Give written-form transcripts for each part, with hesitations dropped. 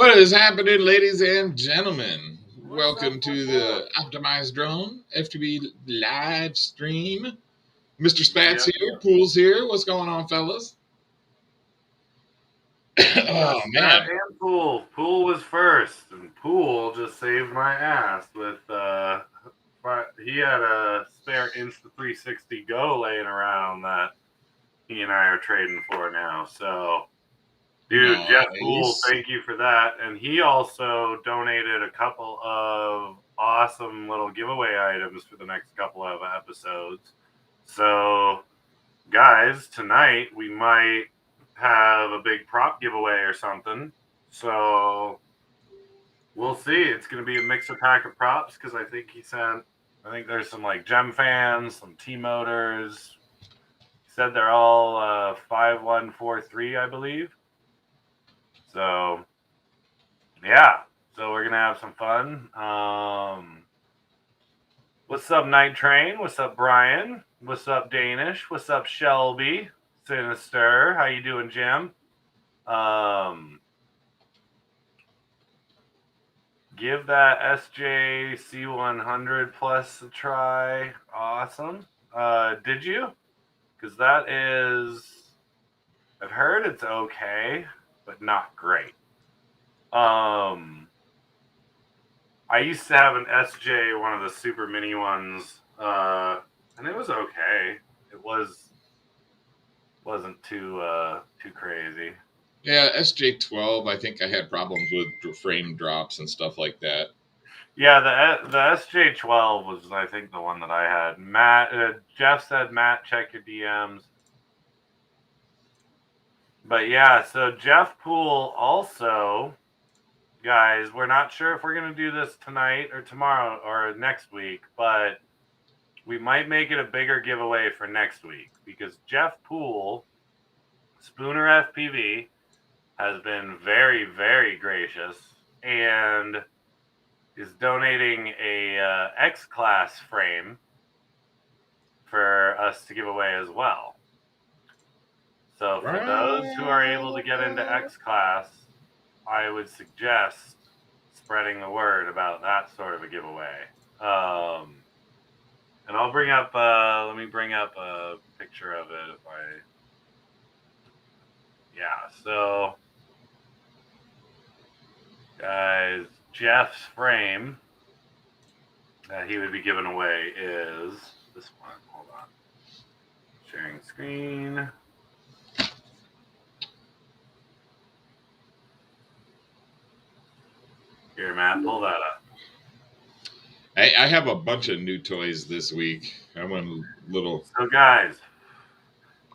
What is happening, ladies and gentlemen? What's Welcome up? to the Optimized Drone FPV live stream. Mr. Spats Yep, here, yep. Pool's here. What's going on, fellas? Oh Stat man, and Pool. Pool was first, and Pool just saved my ass with he had a spare Insta360 Go laying around that he and I are trading for now. So, dude, Jeff Pool, nice. thank you for that. And he also donated a couple of awesome little giveaway items for the next couple of episodes. So, guys, tonight we might have a big prop giveaway or something. So we'll see. It's going to be a mixer pack of props because I think there's some like Gem fans, some T motors. He said they're all 5143, I believe. So yeah, so we're gonna have some fun. What's up, Night Train? What's up, Brian? What's up, Danish? What's up, Shelby? Sinister, how you doing, Jim? Give that SJ C100 Plus a try. Awesome. Did you? Because I've heard it's okay, but not great. I used to have an SJ, one of the super mini ones, and it was okay. It wasn't too crazy. Yeah, SJ12. I think I had problems with frame drops and stuff like that. Yeah, the SJ12 was, I think, the one that I had. Jeff said, Matt, check your DMs. But yeah, so Jeff Poole also, guys, we're not sure if we're going to do this tonight or tomorrow or next week, but we might make it a bigger giveaway for next week because Jeff Poole, Spooner FPV, has been very, very gracious and is donating a X-Class frame for us to give away as well. So for those who are able to get into X-Class, I would suggest spreading the word about that sort of a giveaway. And I'll bring up, let me bring up a picture of it so guys, Jeff's frame that he would be giving away is this one. Hold on. Sharing screen. Here, Matt, pull that up. I have a bunch of new toys this week. I went a little. So, guys,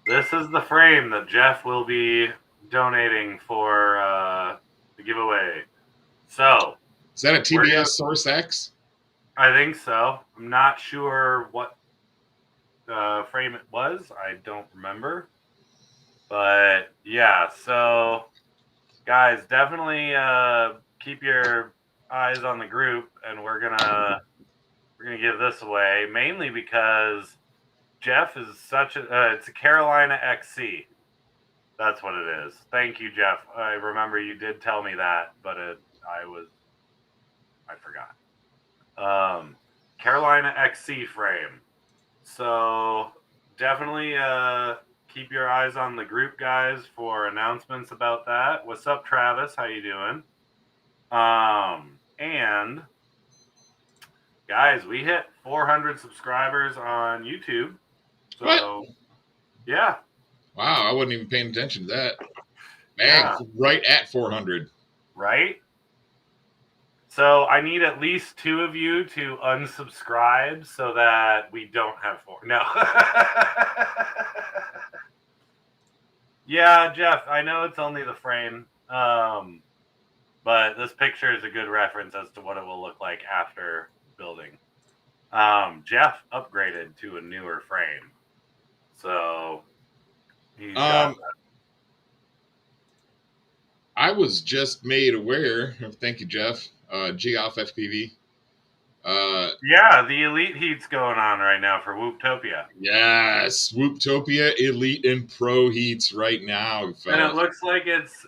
this is the frame that Jeff will be donating for the giveaway. So, Is that a TBS Source X? I think so. I'm not sure what frame it was. I don't remember. But yeah, so guys, definitely keep your eyes on the group, and we're gonna give this away mainly because Jeff is such a it's a Carolina XC. That's what it is. Thank you, Jeff. I remember you did tell me that, but I forgot. Carolina XC frame. So definitely keep your eyes on the group, guys, for announcements about that. What's up, Travis? How you doing? And guys, we hit 400 subscribers on YouTube. So What? yeah. Wow, I wasn't even paying attention to that. Yeah. Right at 400. Right? So I need at least 2 of you to unsubscribe so that we don't have 4. No. Yeah, Jeff, I know it's only the frame, but this picture is a good reference as to what it will look like after building. Jeff upgraded to a newer frame, so he's got that. I was just made aware. Thank you, Jeff. G off FPV. Yeah, the Elite Heat's going on right now for Whooptopia. Yes, Swooptopia Elite and Pro Heats right now, fellas. And it looks like it's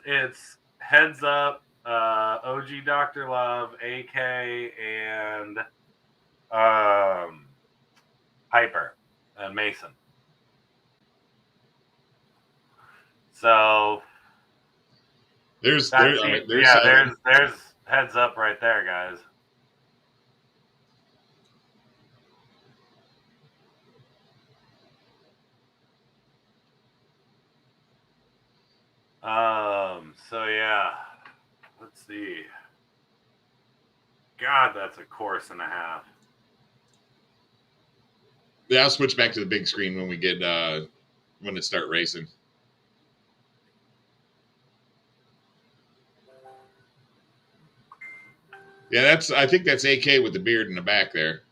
heads up OG Dr. Love, AK, and Piper and Mason. So there's heads up right there, guys. So yeah, let's see. God, that's a course and a half. Yeah, I'll switch back to the big screen when we get when it start racing. Yeah, I think that's AK with the beard in the back there.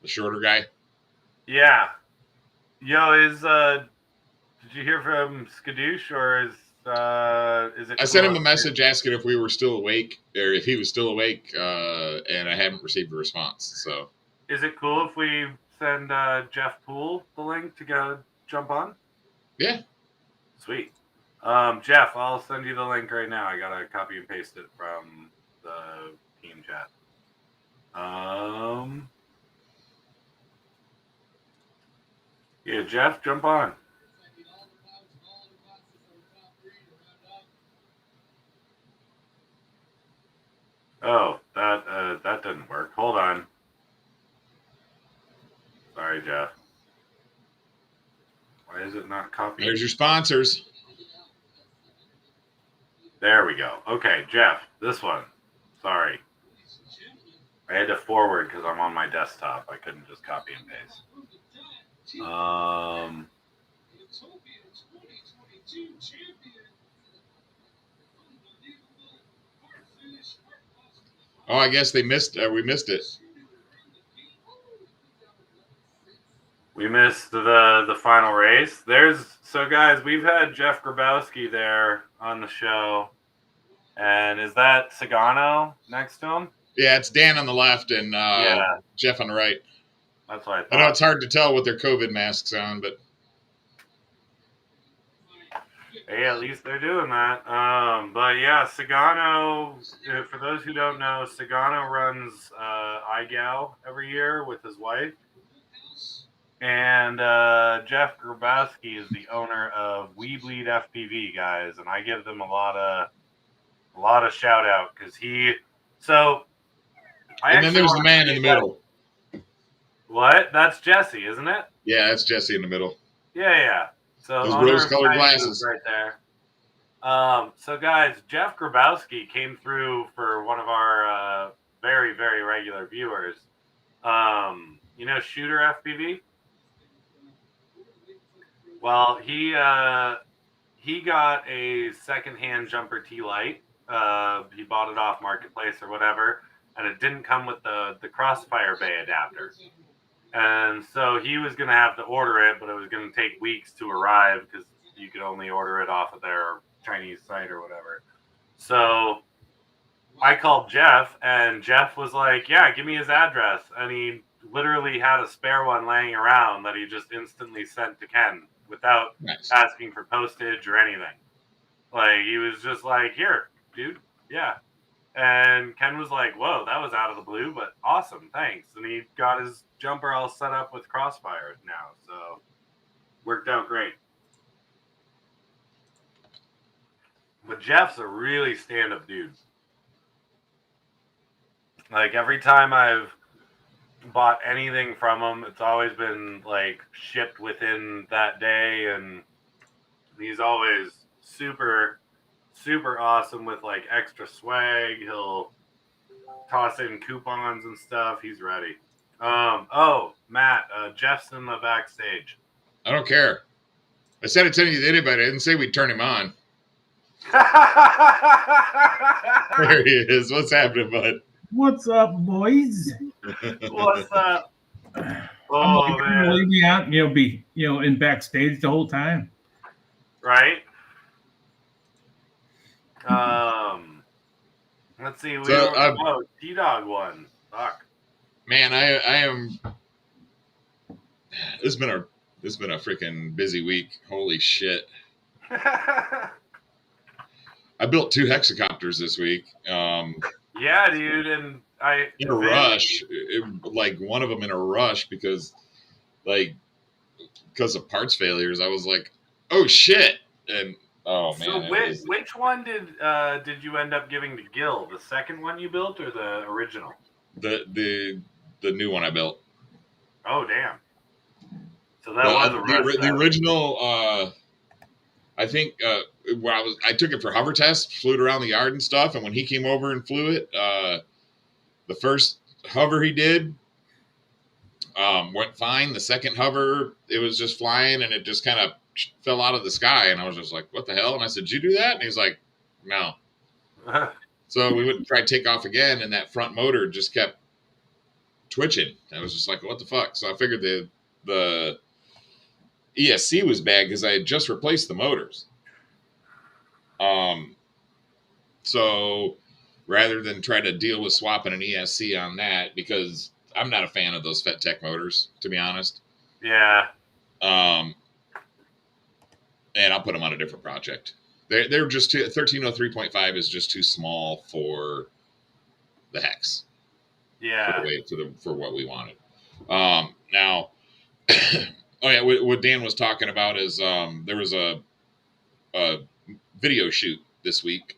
The shorter guy. Yeah. Yo, did you hear from Skadoosh, or is it? I sent him a message asking if we were still awake, or if he was still awake, and I haven't received a response. So, is it cool if we send Jeff Poole the link to go jump on? Yeah. Sweet. Jeff, I'll send you the link right now. I gotta copy and paste it from the team chat. Yeah, Jeff, jump on. Oh, that didn't work. Hold on. Sorry, Jeff. Why is it not copying? There's your sponsors. There we go. Okay, Jeff, this one. Sorry. I had to forward because I'm on my desktop. I couldn't just copy and paste. Oh, I guess we missed it. We missed the final race. So guys, we've had Jeff Grabowski there on the show. And is that Sagano next to him? Yeah, it's Dan on the left and Jeff on the right. That's what I thought. I know it's hard to tell with their COVID masks on, but hey, at least they're doing that. But yeah, Sagano, for those who don't know, Sagano runs iGal every year with his wife. And Jeff Grabowski is the owner of We Bleed FPV, guys, and I give them a lot of shout out because and then there's the man in the middle. What? That's Jesse, isn't it? Yeah, that's Jesse in the middle. Yeah. So those rose-colored glasses right there. So guys, Jeff Grabowski came through for one of our very, very regular viewers. You know Shooter FPV? Well, he got a secondhand Jumper T Lite. He bought it off Marketplace or whatever, and it didn't come with the Crossfire Bay adapter. And so he was going to have to order it, but it was going to take weeks to arrive because you could only order it off of their Chinese site or whatever. So I called Jeff, and Jeff was like, yeah, give me his address. And he literally had a spare one laying around that he just instantly sent to Ken without asking for postage or anything. Like, he was just like, here, dude, yeah. And Ken was like, whoa, that was out of the blue, but awesome, thanks. And he got his jumper all set up with Crossfire now, so worked out great. But Jeff's a really stand-up dude. Like, every time I've bought anything from him, it's always been, like, shipped within that day, and he's always super awesome with, like, extra swag. He'll toss in coupons and stuff. He's ready. Matt, Jeff's in the backstage. I don't care. I said it to anybody. I didn't say we'd turn him on. There he is. What's happening, bud? What's up, boys? What's up? Oh, man. Leave me out, be in backstage the whole time. Right? Let's see. T-Dog won. Fuck. Man, I am. This has been a freaking busy week. Holy shit. I built 2 hexacopters this week. Yeah, dude, and in a rush, like one of them in a rush because of parts failures. I was like, oh shit, and oh man. So which one did you end up giving to Gil? The second one you built or the original? The new one I built. Oh damn! So that was a rush. The original. I think where I took it for hover tests, flew it around the yard and stuff, and when he came over and flew it, the first hover he did went fine. The second hover, it was just flying, and it just kind of fell out of the sky, and I was just like, "What the hell?" And I said, "Did you do that?" And he's like, "No." So we would try to take off again, and that front motor just kept twitching. I was just like, "What the fuck?" So I figured the ESC was bad because I had just replaced the motors. So rather than try to deal with swapping an ESC on that, because I'm not a fan of those FetTech motors, to be honest. Yeah. And I'll put them on a different project. They're just 1303.5 is just too small for the hex. Yeah. For what we wanted. Now, oh yeah, what Dan was talking about is there was a video shoot this week,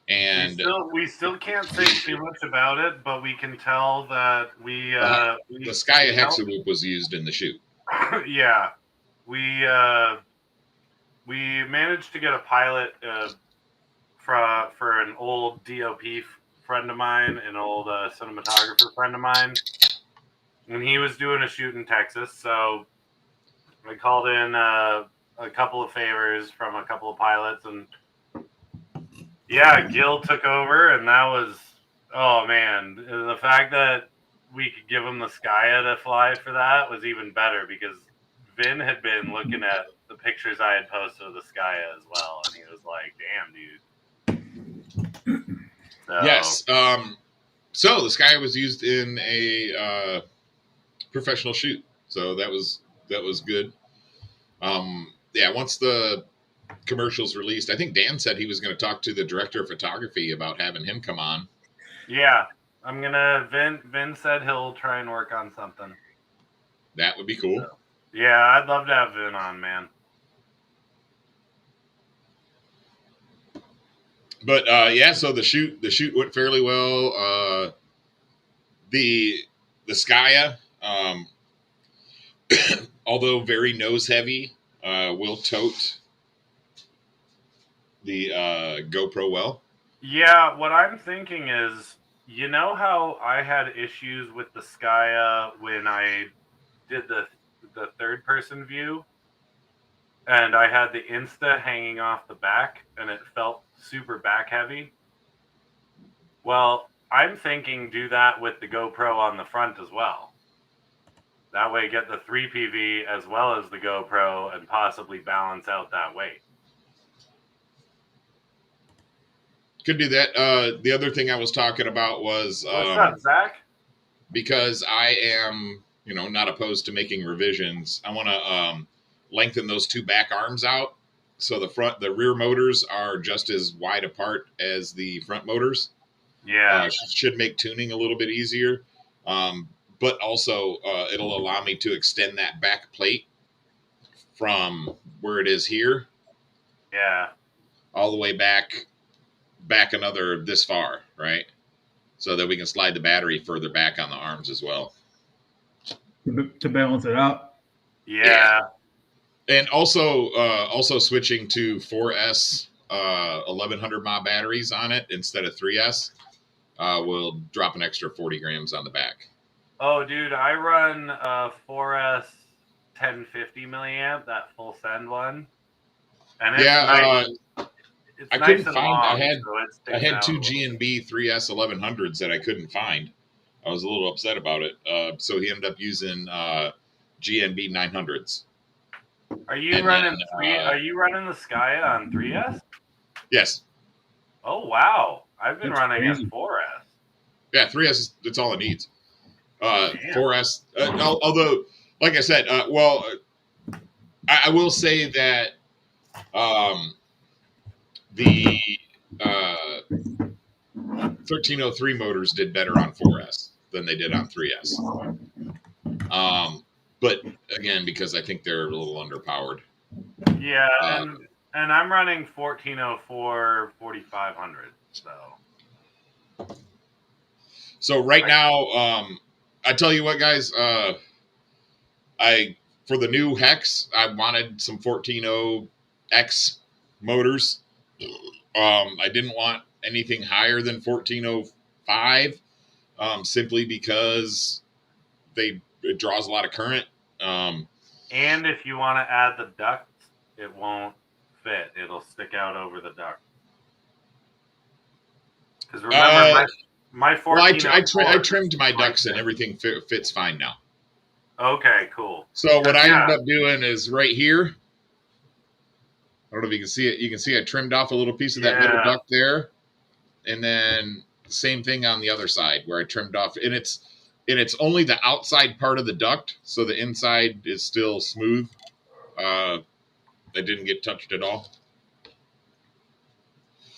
and we still can't say too much about it, but we can tell that the Skya Hexaloop was used in the shoot. Yeah, we managed to get a pilot for an old DOP friend of mine, an old cinematographer friend of mine, and he was doing a shoot in Texas. So I called in a couple of favors from a couple of pilots, and yeah, Gil took over, and that was, oh man, the fact that we could give him the Skya to fly for that was even better because Vin had been looking at the pictures I had posted of the Skya as well, and he was like, "Damn, dude." So, yes. So the Skya was used in a professional shoot, so that was good. Yeah, once the commercials released, I think Dan said he was going to talk to the director of photography about having him come on. Yeah, I'm gonna. Vin said he'll try and work on something. That would be cool. So, yeah, I'd love to have Vin on, man. But yeah, so the shoot went fairly well. The Skya, although very nose heavy, will tote the GoPro well. Yeah, what I'm thinking is, you know how I had issues with the Skya when I did the third person view, and I had the Insta hanging off the back, and it felt super back heavy. Well, I'm thinking do that with the GoPro on the front as well. That way, get the 3PV as well as the GoPro, and possibly balance out that weight. Could do that. The other thing I was talking about was what's up, Zach? Because I am, not opposed to making revisions. I want to lengthen those 2 back arms out, so the rear motors are just as wide apart as the front motors. Yeah, should make tuning a little bit easier, but also it'll allow me to extend that back plate from where it is here, all the way back another this far, right? So that we can slide the battery further back on the arms as well. To balance it out. Yeah. And also switching to 4S 1100 mAh batteries on it instead of 3S will drop an extra 40 grams on the back. Oh, dude, I run 4S 1050 milliamp, that full send one. And it's nice. It's I nice couldn't and find. long, I had 2 G&B 3S 1100s that I couldn't find. I was a little upset about it. So he ended up using G&B 900s. Are you running the Skya on 3S? Yes. Oh wow! I've been running at 4S. Yeah, 3S. That's all it needs. 4S. Although, like I said, I will say that the 1303 motors did better on 4S than they did on 3S. But again, because I think they're a little underpowered. Yeah, and I'm running 1404 4500. So right now, I tell you what, guys, for the new Hex, I wanted some 14.0X motors. I didn't want anything higher than 14.05, simply because it draws a lot of current. And if you want to add the ducts, it won't fit. It'll stick out over the duct. Because remember, my 14. Well, I trimmed my ducts and everything fits fine now. Okay, cool. So what I ended up doing is right here. I don't know if you can see it. You can see I trimmed off a little piece of that middle duct there, and then same thing on the other side where I trimmed off. And it's only the outside part of the duct, so the inside is still smooth. That didn't get touched at all.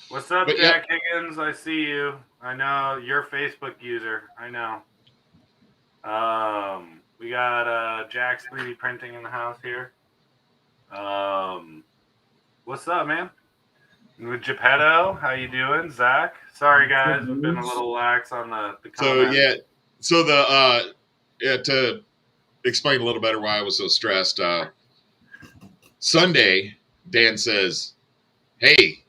What's up, Jack Higgins? I see you. I know you're a Facebook user. I know. We got Jack's 3D printing in the house here. What's up, man? With Geppetto, how you doing, Zach? Sorry, guys, I've been a little lax on the comments. So to explain a little better why I was so stressed. Sunday, Dan says, "Hey,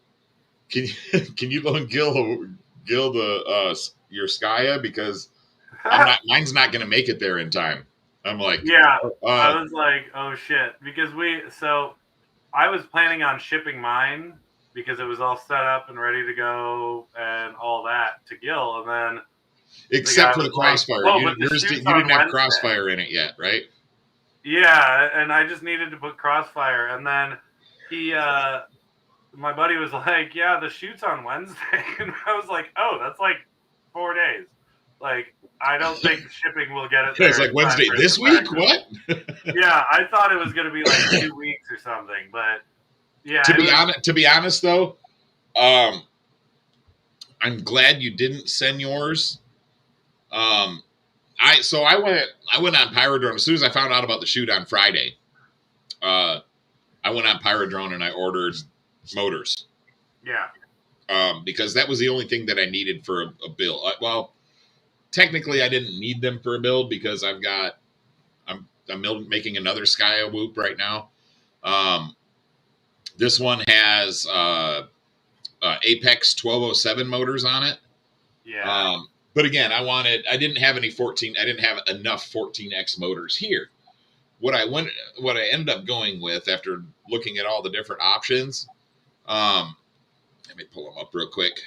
can you loan Gil the your Skya, because mine's not going to make it there in time." I'm like, yeah. I was like, oh shit, because I was planning on shipping mine because it was all set up and ready to go and all that to Gil, and then except for the Crossfire, you didn't have Crossfire in it yet, right? Yeah, and I just needed to put Crossfire, and then my buddy was like, "Yeah, the shoot's on Wednesday," and I was like, "Oh, that's like 4 days. Like, I don't think shipping will get it there." It's like Wednesday this week. What? Yeah, I thought it was going to be like 2 weeks or something, but yeah. To be honest, though, I'm glad you didn't send yours. I went on Pyrodrone as soon as I found out about the shoot on Friday. I went on Pyrodrone and I ordered motors. Yeah. Because that was the only thing that I needed for a build. Well, technically, I didn't need them for a build because I'm making another Skya Whoop right now. This one has Apex 1207 motors on it. Yeah. But again, I didn't have enough 14X motors here. What I ended up going with after looking at all the different options, let me pull them up real quick.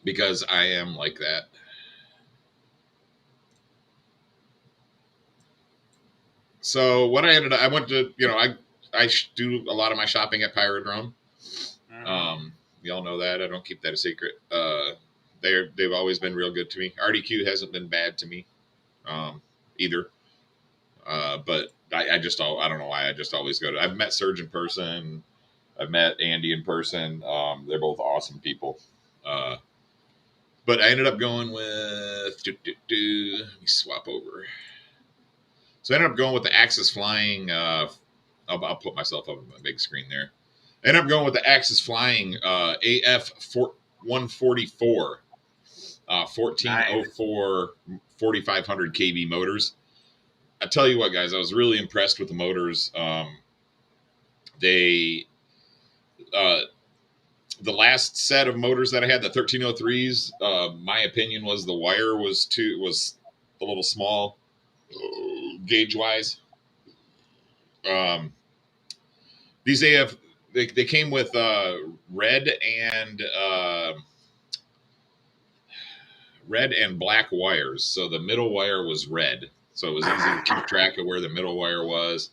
Because I am like that. So what I went to, I do a lot of my shopping at Pyrodrome. Y'all know that. I don't keep that a secret. They've always been real good to me. RDQ hasn't been bad to me, either. But I don't know why I just always go to. I've met Serge in person. I've met Andy in person. They're both awesome people. But I ended up going with let me swap over. So I ended up going with the Axis Flying. I'll put myself up on my big screen there. I ended up going with the Axis Flying AF 144, 1404 4500 kV motors. I tell you what, guys, I was really impressed with the motors. The last set of motors that I had, the 1303s, my opinion was the wire was a little small gauge wise. These AF they came with red and black wires. So the middle wire was red, so it was easy to keep track of where the middle wire was.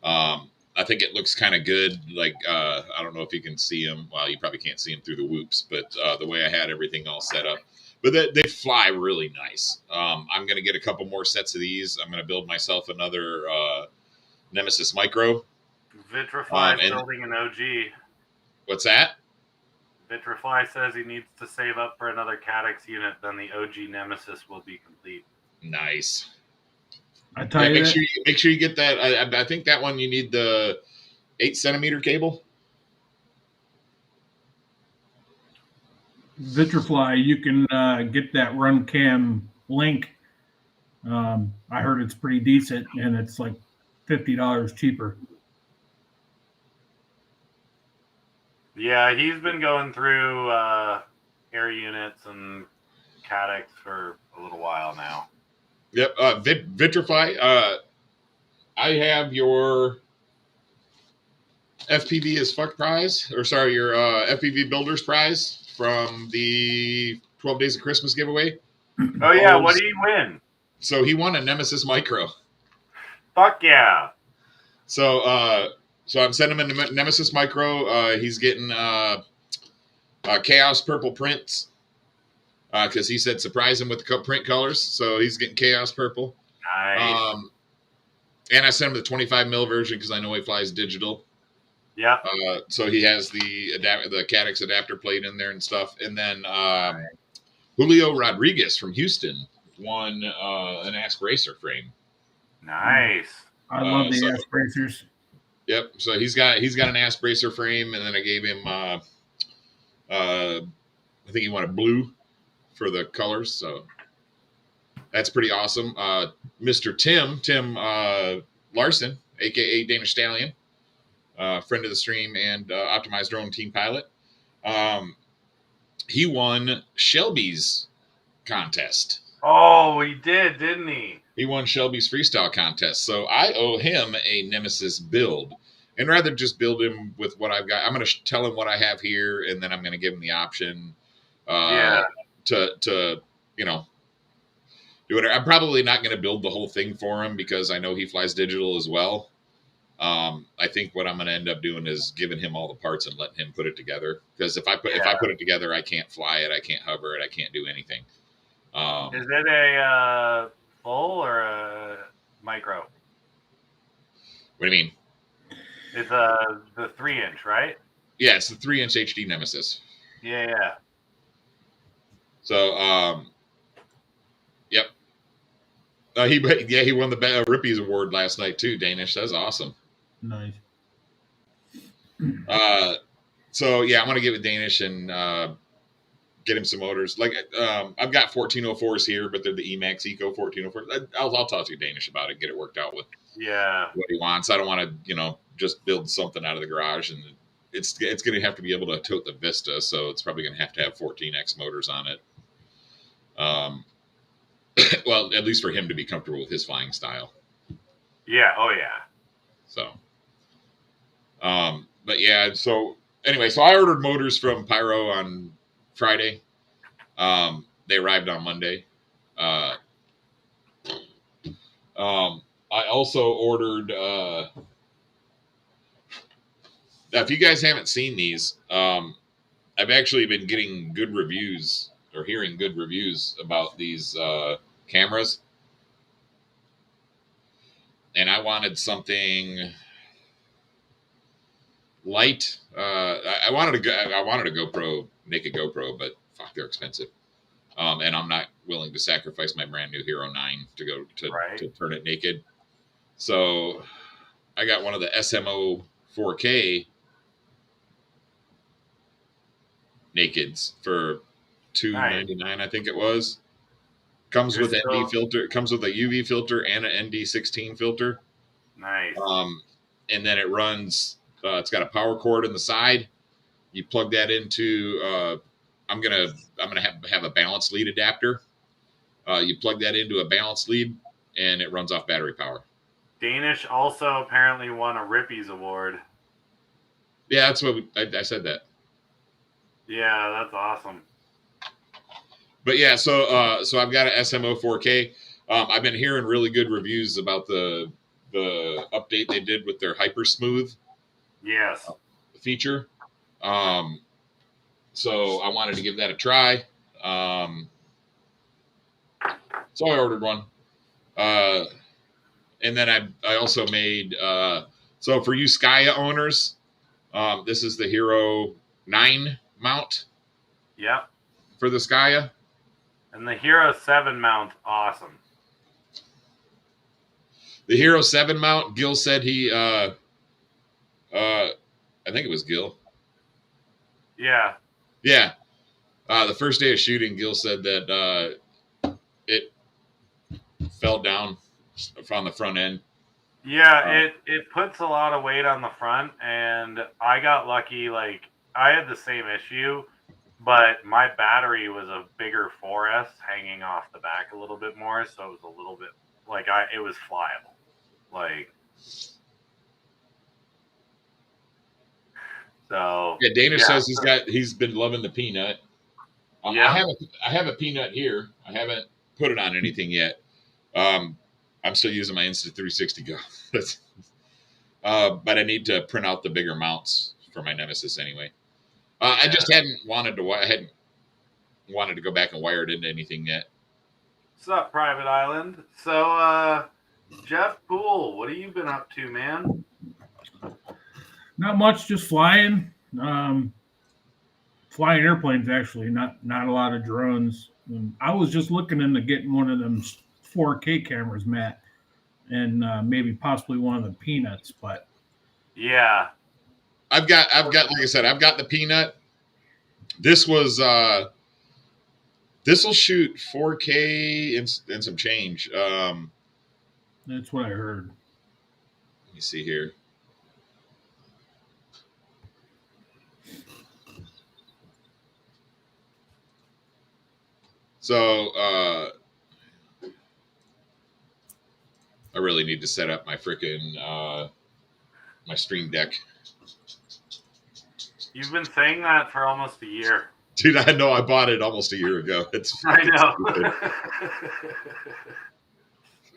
I think it looks kind of good. Like, I don't know if you can see them. Well, you probably can't see them through the whoops, but the way I had everything all set up. But they fly really nice. I'm going to get a couple more sets of these. I'm going to build myself another Nemesis Micro. Vitrify building an OG. What's that? Vitrify says he needs to save up for another Cadex unit, then the OG Nemesis will be complete. Nice. I tell you, make sure you get that. I think that one you need the 8-centimeter cable. Vitrify, you can get that run cam link. I heard it's pretty decent, and it's like $50 cheaper. Yeah, he's been going through air units and Cadex for a little while now. Yep. Vitrify. I have your FPV as fuck prize, or sorry, your FPV builders prize from the 12 Days of Christmas giveaway. Oh yeah, what did he win? So he won a Nemesis Micro. Fuck yeah! So I'm sending him a Nemesis Micro. He's getting Chaos Purple prints because he said surprise him with the print colors. So he's getting Chaos Purple. Nice. And I sent him the 25 mil version because I know he flies digital. Yeah. So he has the Cadex adapter plate in there and stuff. And then Julio Rodriguez from Houston won an Asp Racer frame. Nice. I love the Asp Racers. Yep. So he's got an Asp Racer frame, and then I gave him I think he wanted blue for the colors. So that's pretty awesome. Mr. Tim Larson, aka Danish Stallion, friend of the stream and Optimized Drone Team Pilot. He won Shelby's contest. Oh, he did, didn't he? He won Shelby's freestyle contest. So I owe him a Nemesis build. And rather just build him with what I've got, I'm going to tell him what I have here, and then I'm going to give him the option to do it. I'm probably not going to build the whole thing for him because I know he flies digital as well. I think what I'm going to end up doing is giving him all the parts and letting him put it together. Because if I put it together, I can't fly it, I can't hover it, I can't do anything. Is it a full or a micro? What do you mean? It's the 3-inch, right? Yeah, it's the 3-inch HD Nemesis. Yeah. So, yep. He won the Rippies Award last night too. Danish, that's awesome. Nice. So yeah, I'm gonna give it Danish and get him some motors. Like I've got 1404s here, but they're the Emax Eco 1404s. I'll talk to Danish about it, get it worked out with what he wants. I don't want to just build something out of the garage, and it's gonna have to be able to tote the Vista, so it's probably gonna have to have 14X motors on it. Well, at least for him to be comfortable with his flying style. Yeah. Oh yeah. So, but yeah. So anyway, so I ordered motors from Pyro on Friday. They arrived on Monday. I also ordered. Now, if you guys haven't seen these, I've actually been getting good reviews or hearing good reviews about these cameras, and I wanted something light. I wanted a GoPro, naked GoPro, but fuck, they're expensive. And I'm not willing to sacrifice my brand new Hero 9 to go to turn it naked. So I got one of the SMO 4K nakeds for $299, I think it was. Comes with ND filter. It comes with a UV filter and an ND16 filter. Nice. And then it runs. It's got a power cord in the side. You plug that into. I'm gonna have a balanced lead adapter. You plug that into a balanced lead, and it runs off battery power. Danish also apparently won a Rippies Award. Yeah, that's what I said that. Yeah, that's awesome. But yeah, so I've got an SMO 4K. I've been hearing really good reviews about the update they did with their Hyper Smooth feature. So I wanted to give that a try. So I ordered one. And then I also made So for you Skya owners, this is the Hero 9 mount Yep. for the Skya. And the Hero 7 mount's awesome. The Hero 7 mount, Gil said he, I think it was Gil. Yeah. Yeah. The first day of shooting, Gil said that it fell down from the front end. Yeah, it puts a lot of weight on the front, and I got lucky. Like, I had the same issue, but my battery was a bigger 4S hanging off the back a little bit more, so it was a little bit like it was flyable. Like, so yeah, Dana says he's been loving the peanut. Yeah. I have a peanut here. I haven't put it on anything yet. I'm still using my Insta360 Go. But I need to print out the bigger mounts for my Nemesis anyway. I just hadn't wanted to go back and wire it into anything yet. What's up, Private Island? So, Jeff Poole, what have you been up to, man? Not much, just flying. Flying airplanes, actually, not a lot of drones. I was just looking into getting one of them 4K cameras, Matt, and maybe possibly one of the peanuts. But yeah, I've got like I said, I've got the peanut. This was this will shoot 4K and some change. That's what I heard. Let me see here. So I really need to set up my freaking my Stream Deck. You've been saying that for almost a year. Dude, I know I bought it almost a year ago. I know.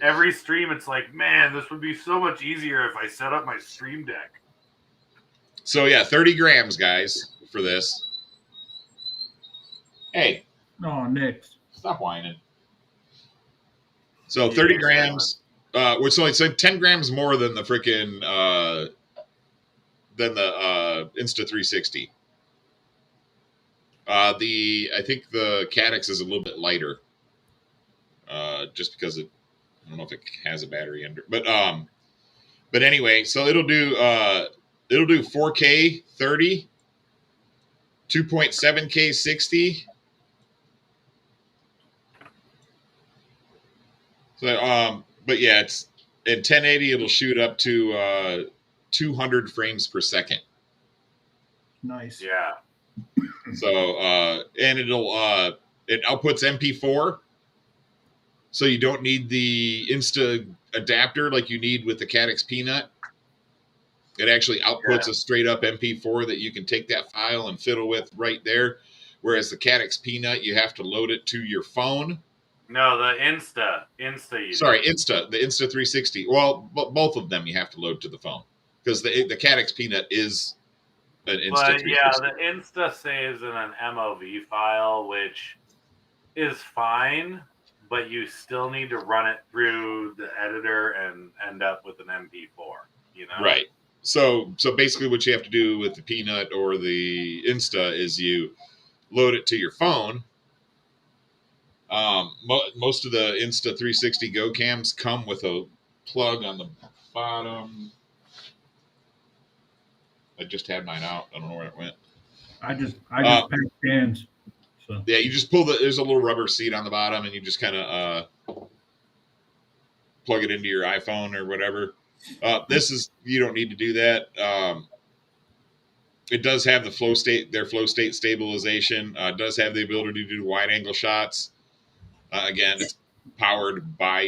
Every stream, it's like, man, this would be so much easier if I set up my Stream Deck. So yeah, 30 grams, guys, for this. Hey. Oh, Nick. Stop whining. So 30 grams, which is like 10 grams more than the freaking than the Insta360. I think the Caddx is a little bit lighter, just because I don't know if it has a battery under, but anyway, so it'll do 4K 30, 2.7K 60. So, but yeah, it's in 1080. It'll shoot up to 200 frames per second. Nice. Yeah. So, and it outputs MP4. So you don't need the Insta adapter like you need with the Caddx Peanut. It actually outputs a straight up MP4 that you can take that file and fiddle with right there. Whereas the Caddx Peanut, you have to load it to your phone. No, the Insta. The Insta360. Well, both of them you have to load to the phone because the Caddx Peanut is an Insta360. But yeah, the Insta saves in an MOV file, which is fine, but you still need to run it through the editor and end up with an MP4. You know, right? So basically, what you have to do with the Peanut or the Insta is you load it to your phone. Most of the Insta360 Go cams come with a plug on the bottom. I just had mine out. I don't know where it went. I just packed cans. So yeah, you just pull there's a little rubber seat on the bottom, and you just kind of plug it into your iPhone or whatever. You don't need to do that. It does have their flow state stabilization. It does have the ability to do wide angle shots. Again, it's powered by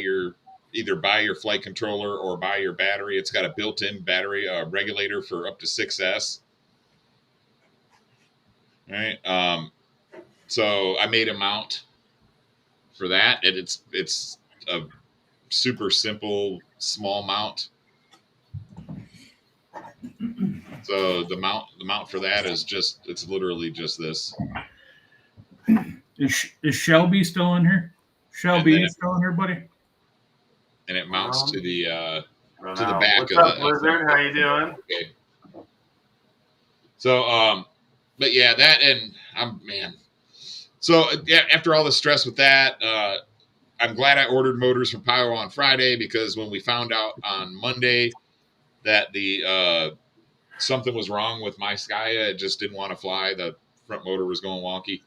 either by your flight controller or by your battery. It's got a built-in battery regulator for up to 6S. All right. So I made a mount for that, and it's a super simple small mount. So the mount for that is it's literally just this. Is Shelby still in here? Shelby is still in here, buddy. And it mounts to the to the back What's of up, the Blizzard? How you doing? Okay. So, but yeah, that and man. So yeah, after all the stress with that, I'm glad I ordered motors from Pyro on Friday, because when we found out on Monday that the something was wrong with my Skya, it just didn't want to fly. The front motor was going wonky.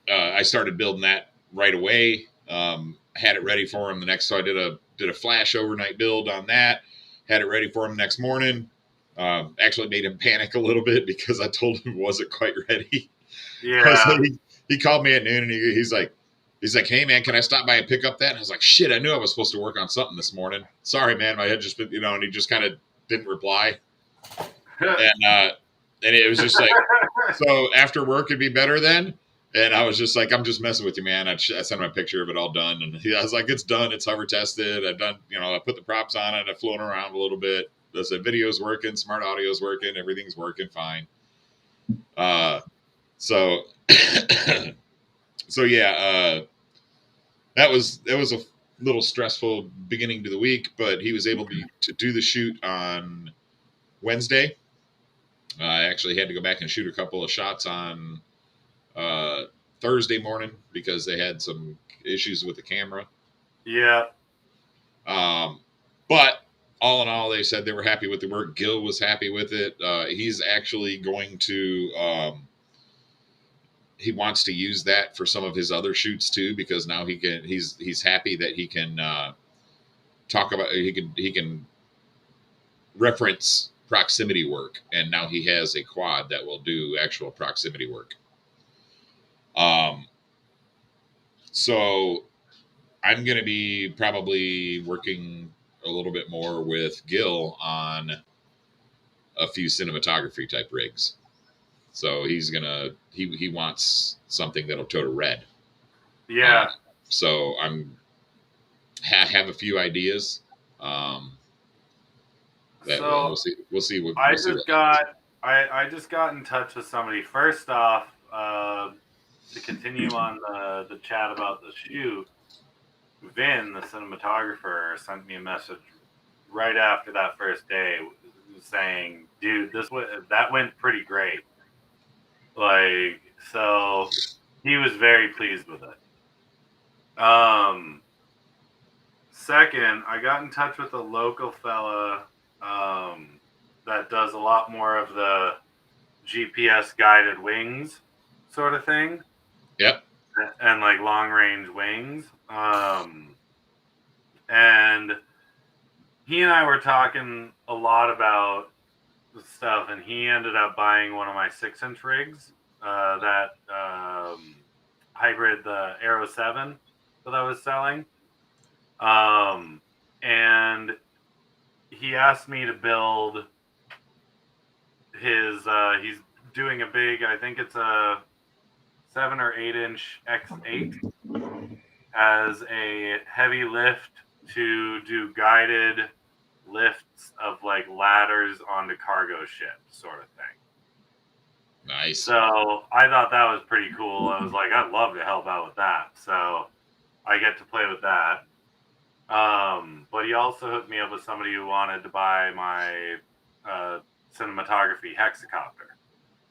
I started building that right away. Had it ready for him the next. So I did a flash overnight build on that. Had it ready for him next morning. Actually made him panic a little bit because I told him it wasn't quite ready. Yeah. So he called me at noon and he's like, hey man, can I stop by and pick up that? And I was like, shit, I knew I was supposed to work on something this morning. Sorry, man, my head just been, and he just kind of didn't reply. And it was just like, so after work it'd be better then. And I was just like, I'm just messing with you, man. I sent him a picture of it all done. And I was like, it's done. It's hover tested. I've done, I put the props on it. I've flown around a little bit. The video's working. Smart audio's working. Everything's working fine. So, so yeah, that was a little stressful beginning to the week, but he was able to do the shoot on Wednesday. I actually had to go back and shoot a couple of shots on Thursday morning because they had some issues with the camera. Yeah. But all in all, they said they were happy with the work. Gil was happy with it. He's actually going to, he wants to use that for some of his other shoots too, because now he's happy that he can talk about, he can reference proximity work. And now he has a quad that will do actual proximity work. So I'm going to be probably working a little bit more with Gil on a few cinematography type rigs. So he's going to, he wants something that'll tow to red. Yeah. So I'm have a few ideas. That So we'll see what I just got in touch with somebody. First off, to continue on the chat about the shoot, Vin, the cinematographer, sent me a message right after that first day saying, dude, that went pretty great. Like, so he was very pleased with it. Second, I got in touch with a local fella that does a lot more of the GPS guided wings sort of thing. Yep. And like long range wings. And he and I were talking a lot about the stuff, and he ended up buying one of my 6-inch rigs, that hybrid, the Aero 7 that I was selling. And he asked me to build his, he's doing a big, I think it's a 7 or 8-inch X8 as a heavy lift to do guided lifts of like ladders onto cargo ships sort of thing. Nice. So I thought that was pretty cool. I was like, I'd love to help out with that. So I get to play with that. But he also hooked me up with somebody who wanted to buy my cinematography hexacopter.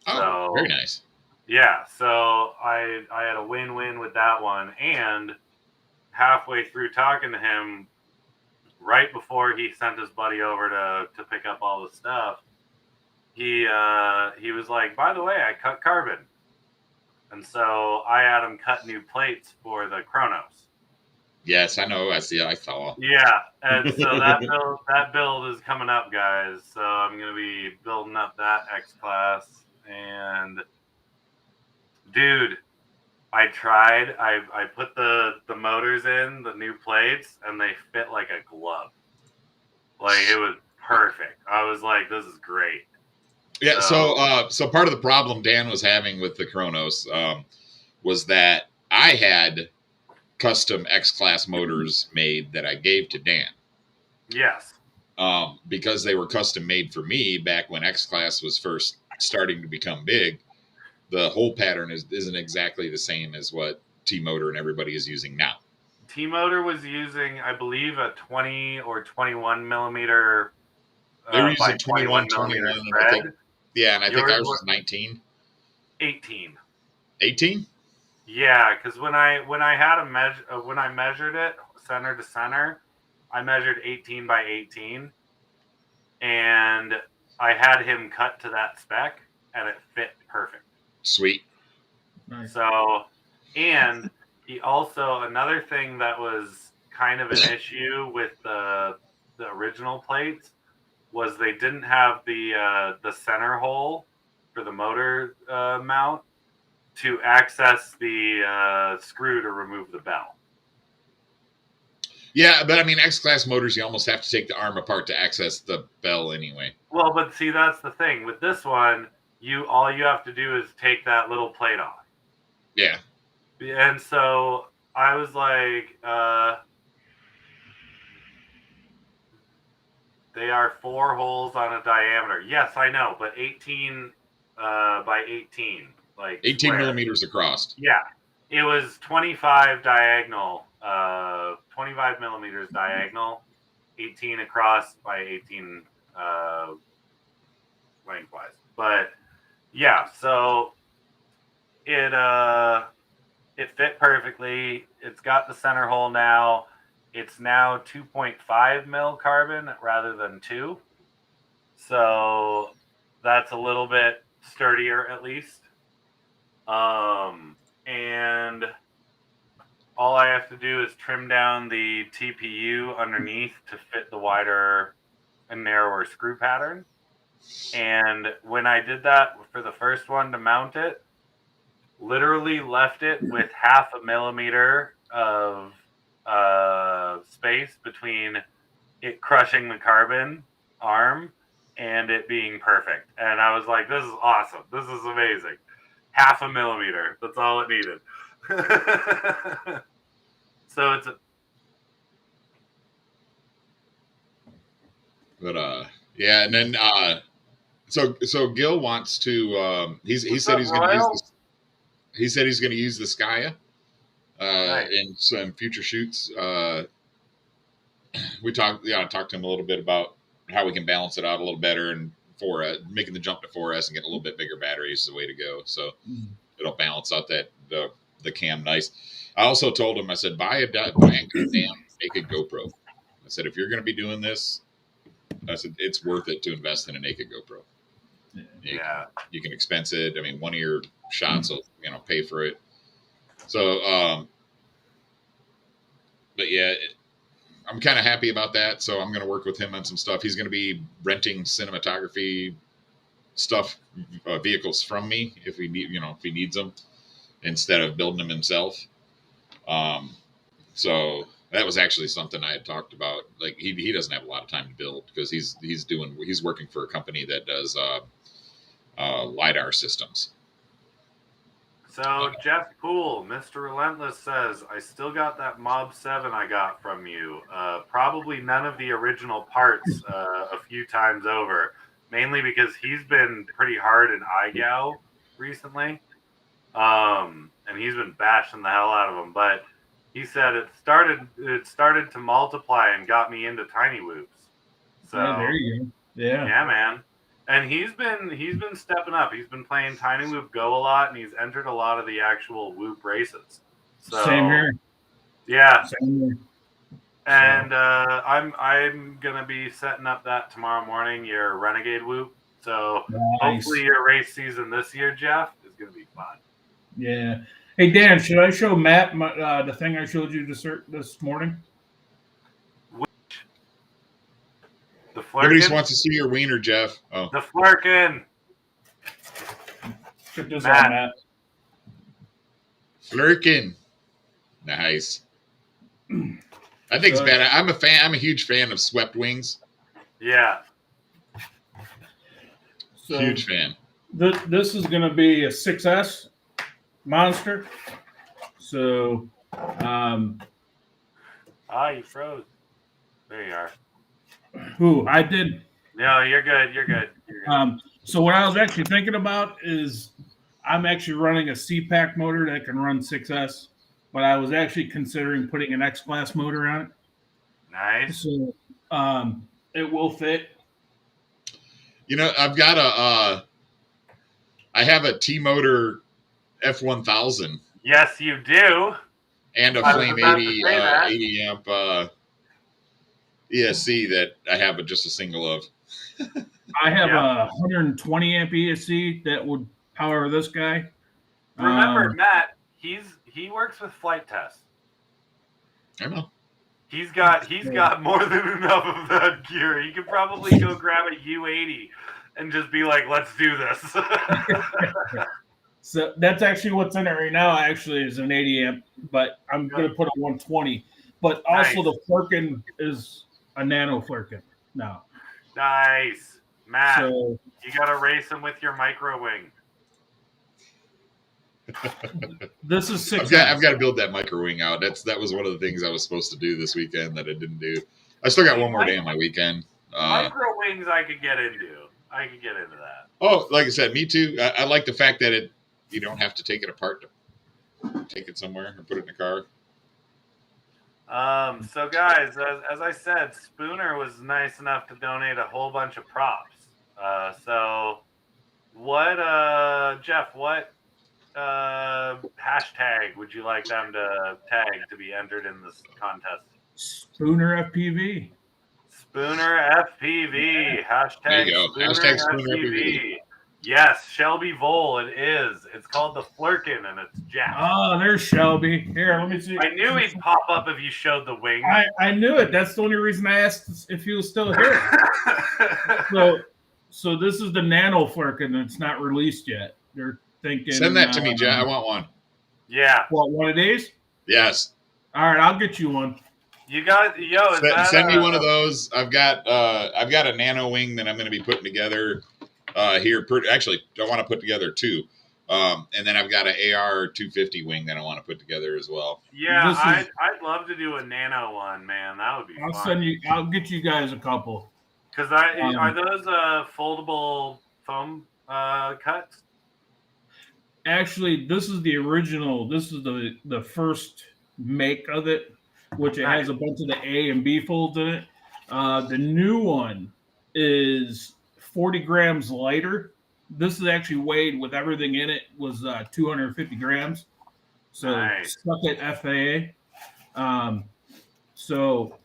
Oh, so, very nice. Yeah, so I had a win-win with that one, and halfway through talking to him, right before he sent his buddy over to pick up all the stuff, he was like, by the way, I cut carbon. And so I had him cut new plates for the Chronos. Yes, I know. I saw. Yeah, and so that build is coming up, guys. So I'm going to be building up that X-Class. And, dude, I tried. I put the motors in, the new plates, and they fit like a glove. Like, it was perfect. I was like, this is great. Yeah, so part of the problem Dan was having with the Chronos was that I had custom X-Class motors made that I gave to Dan. Yes. Because they were custom made for me back when X-Class was first starting to become big. The whole pattern isn't exactly the same as what T-Motor and everybody is using now. T-Motor was using, I believe, a 20 or 21 millimeter They were by using 21 21, millimeter and I think, thread. yeah, and I think Yours ours was was 19. 18. 18? Yeah, because when I had a when I measured it center to center, I measured 18 by 18, and I had him cut to that spec, and it fit perfect. Sweet. Nice. So, and he also, another thing that was kind of an issue with the original plates was they didn't have the center hole for the motor mount to access the screw to remove the bell. Yeah, but I mean, X-Class motors, you almost have to take the arm apart to access the bell anyway. Well, but see, that's the thing. With this one, all you have to do is take that little plate off. Yeah. And so I was like, they are 4 holes on a diameter. Yes, I know, but 18 by 18, like 18 square. millimeters across. Yeah, it was 25 diagonal, 25 millimeters diagonal, 18 across by 18 lengthwise. But yeah, so it fit perfectly. It's got the center hole now. It's now 2.5 mil carbon rather than 2. So that's a little bit sturdier at least. And all I have to do is trim down the TPU underneath to fit the wider and narrower screw pattern. And when I did that for the first one to mount it, literally left it with 0.5 millimeter of space between it crushing the carbon arm and it being perfect. And I was like, this is awesome. This is amazing. 0.5 millimeter. That's all it needed. So it's yeah, and then so Gil wants to he said he's going to use this. He said he's going to use the Skya nice. in some future shoots. We talked to him a little bit about how we can balance it out a little better, and making the jump to 4S and getting a little bit bigger batteries is the way to go. So it'll balance out that the cam nice. I also told him, I said, buy a damn naked GoPro. I said, if you're going to be doing this, I said, it's worth it to invest in a naked GoPro. Yeah. You can expense it. I mean, one of your shots will, pay for it. So, but yeah, I'm kind of happy about that. So I'm going to work with him on some stuff. He's going to be renting cinematography stuff, vehicles from me if he needs them, instead of building them himself. So that was actually something I had talked about. Like he doesn't have a lot of time to build because he's working for a company that does LiDAR systems. So Jeff Poole, Mr. Relentless says, I still got that Mob 7 I got from you. Probably none of the original parts a few times over, mainly because he's been pretty hard in iGal recently. And he's been bashing the hell out of them. But he said it started to multiply and got me into tiny whoops. So yeah, there you go. Yeah, man. And he's been stepping up. He's been playing Tiny Whoop Go a lot, and he's entered a lot of the actual Whoop races. So, same here. Yeah. Same here. And I'm gonna be setting up that tomorrow morning, your Renegade Whoop. So hopefully your race season this year, Jeff, is gonna be fun. Yeah. Hey Dan, should I show Matt the thing I showed you this morning? The Flirkin? Nobody just wants to see your wiener, Jeff. Oh. The Flirkin. Check this out, Matt. Flirkin. Nice. I think it's bad. I'm a fan. I'm a huge fan of swept wings. Yeah. So huge fan. This is going to be a 6S monster. So, you froze. There you are. Who I did. No, you're good. You're good. So what I was actually thinking about is I'm actually running a CPAC motor that can run 6S. but I was actually considering putting an X-Class motor on it. Nice. So it will fit. You know, I have a T-Motor F1000. Yes, you do. And a I was Flame about to 80, say that. 80 amp ESC that I have just a single of. I have a 120 amp ESC that would power this guy. Remember, Matt, he works with flight tests. I know. He's got more than enough of that gear. He could probably go grab a U80 and just be like, let's do this. So that's actually what's in it right now, actually, is an 80 amp, but I'm going to put a 120. But also the Flerken is a nano Flerken now. Nice. Matt, so, you got to race him with your micro wing. This is 6. I've got to build that micro wing out. That was one of the things I was supposed to do this weekend that I didn't do. I still got one more day on my weekend. Micro wings I could get into. That. Oh, like I said, me too. I like the fact that you don't have to take it apart to take it somewhere or put it in a car. So guys, as I said, Spooner was nice enough to donate a whole bunch of props. So what, Jeff, what hashtag would you like them to tag to be entered in this contest? Spooner FPV. Spooner FPV. Hashtag there you go. Spooner, hashtag Spooner FPV. Yes, Shelby Vole, it is. It's called the Flerken, and it's Jeff. Oh, there's Shelby. Here, let me see. I knew he'd pop up if you showed the wing. I knew it. That's the only reason I asked if he was still here. So this is the nano Flerken. It's not released yet. They're thinking. Send that to me, Jeff. I want one. Yeah. What, one of these? Yes. All right, I'll get you one. You got send me one of those. I've got a nano wing that I'm going to be putting together here. Actually, I want to put together two, and then I've got an AR 250 wing that I want to put together as well. Yeah, I'd love to do a nano one, man. That would be fun. I'll get you guys a couple. Because are those foldable foam cuts? Actually, this is the original. This is the first make of it, which it has a bunch of the A and B folds in it. The new one is 40 grams lighter. This is actually weighed with everything in it was 250 grams. So stuck at FAA. So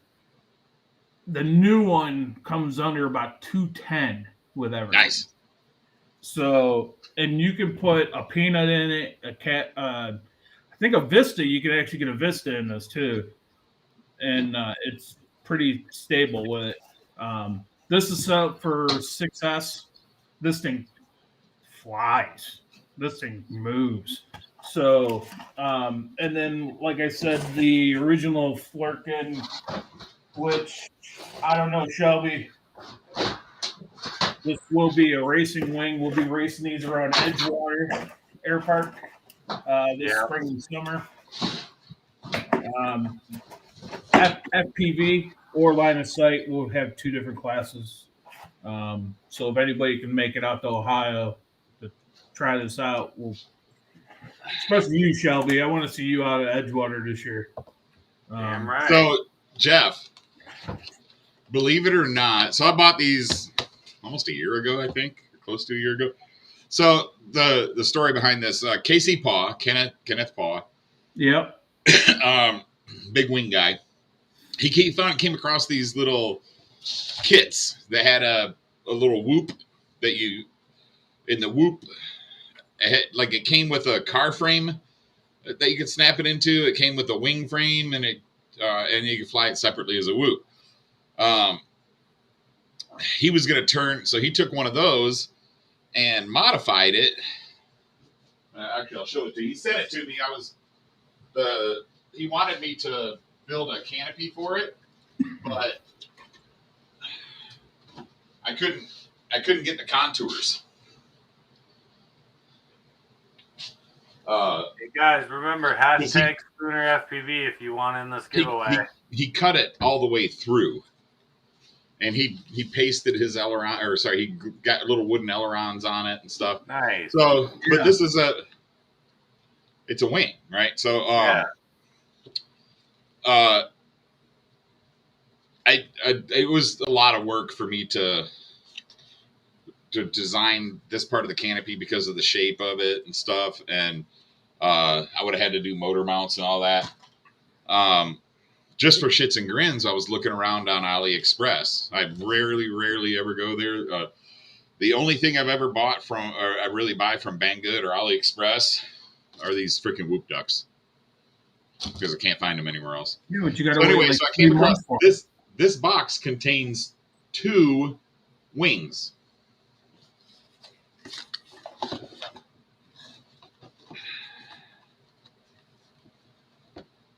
the new one comes under about 210 with everything. Nice. So, and you can put a peanut in it, I think a Vista, you can actually get a Vista in this too. And it's pretty stable with it. This is set up for 6S. This thing flies. This thing moves. So, and then, like I said, the original Flerken, which I don't know, Shelby. This will be a racing wing. We'll be racing these around Edgewater Air Park this spring and summer. FPV or line of sight will have two different classes. So if anybody can make it out to Ohio to try this out, especially you, Shelby. I want to see you out at Edgewater this year. Damn right. So, Jeff, believe it or not, so I bought these almost a year ago, I think, close to a year ago. So the story behind this, Casey Paw, Kenneth Paw, yep, big wing guy. He came across these little kits that had a little whoop that in the whoop, it came with a car frame that you could snap it into. It came with a wing frame, and you could fly it separately as a whoop. He was going to turn, so he took one of those and modified it. Actually, I'll show it to you. He sent it to me. He wanted me to build a canopy for it, but I couldn't get the contours. Hey guys, remember hashtag Spooner FPV if you want in this giveaway. He cut it all the way through. And he pasted his aileron, he got little wooden ailerons on it and stuff. Nice. So, but this is it's a wing, right? So, it was a lot of work for me to design this part of the canopy because of the shape of it and stuff, and I would have had to do motor mounts and all that. Just for shits and grins, I was looking around on AliExpress. I rarely ever go there. The only thing I've ever bought from, or I really buy from Banggood or AliExpress, are these freaking whoop ducks, because I can't find them anywhere else. Yeah, but you got to So anyway, wait like so I came 3 across months for this. This box contains 2 wings.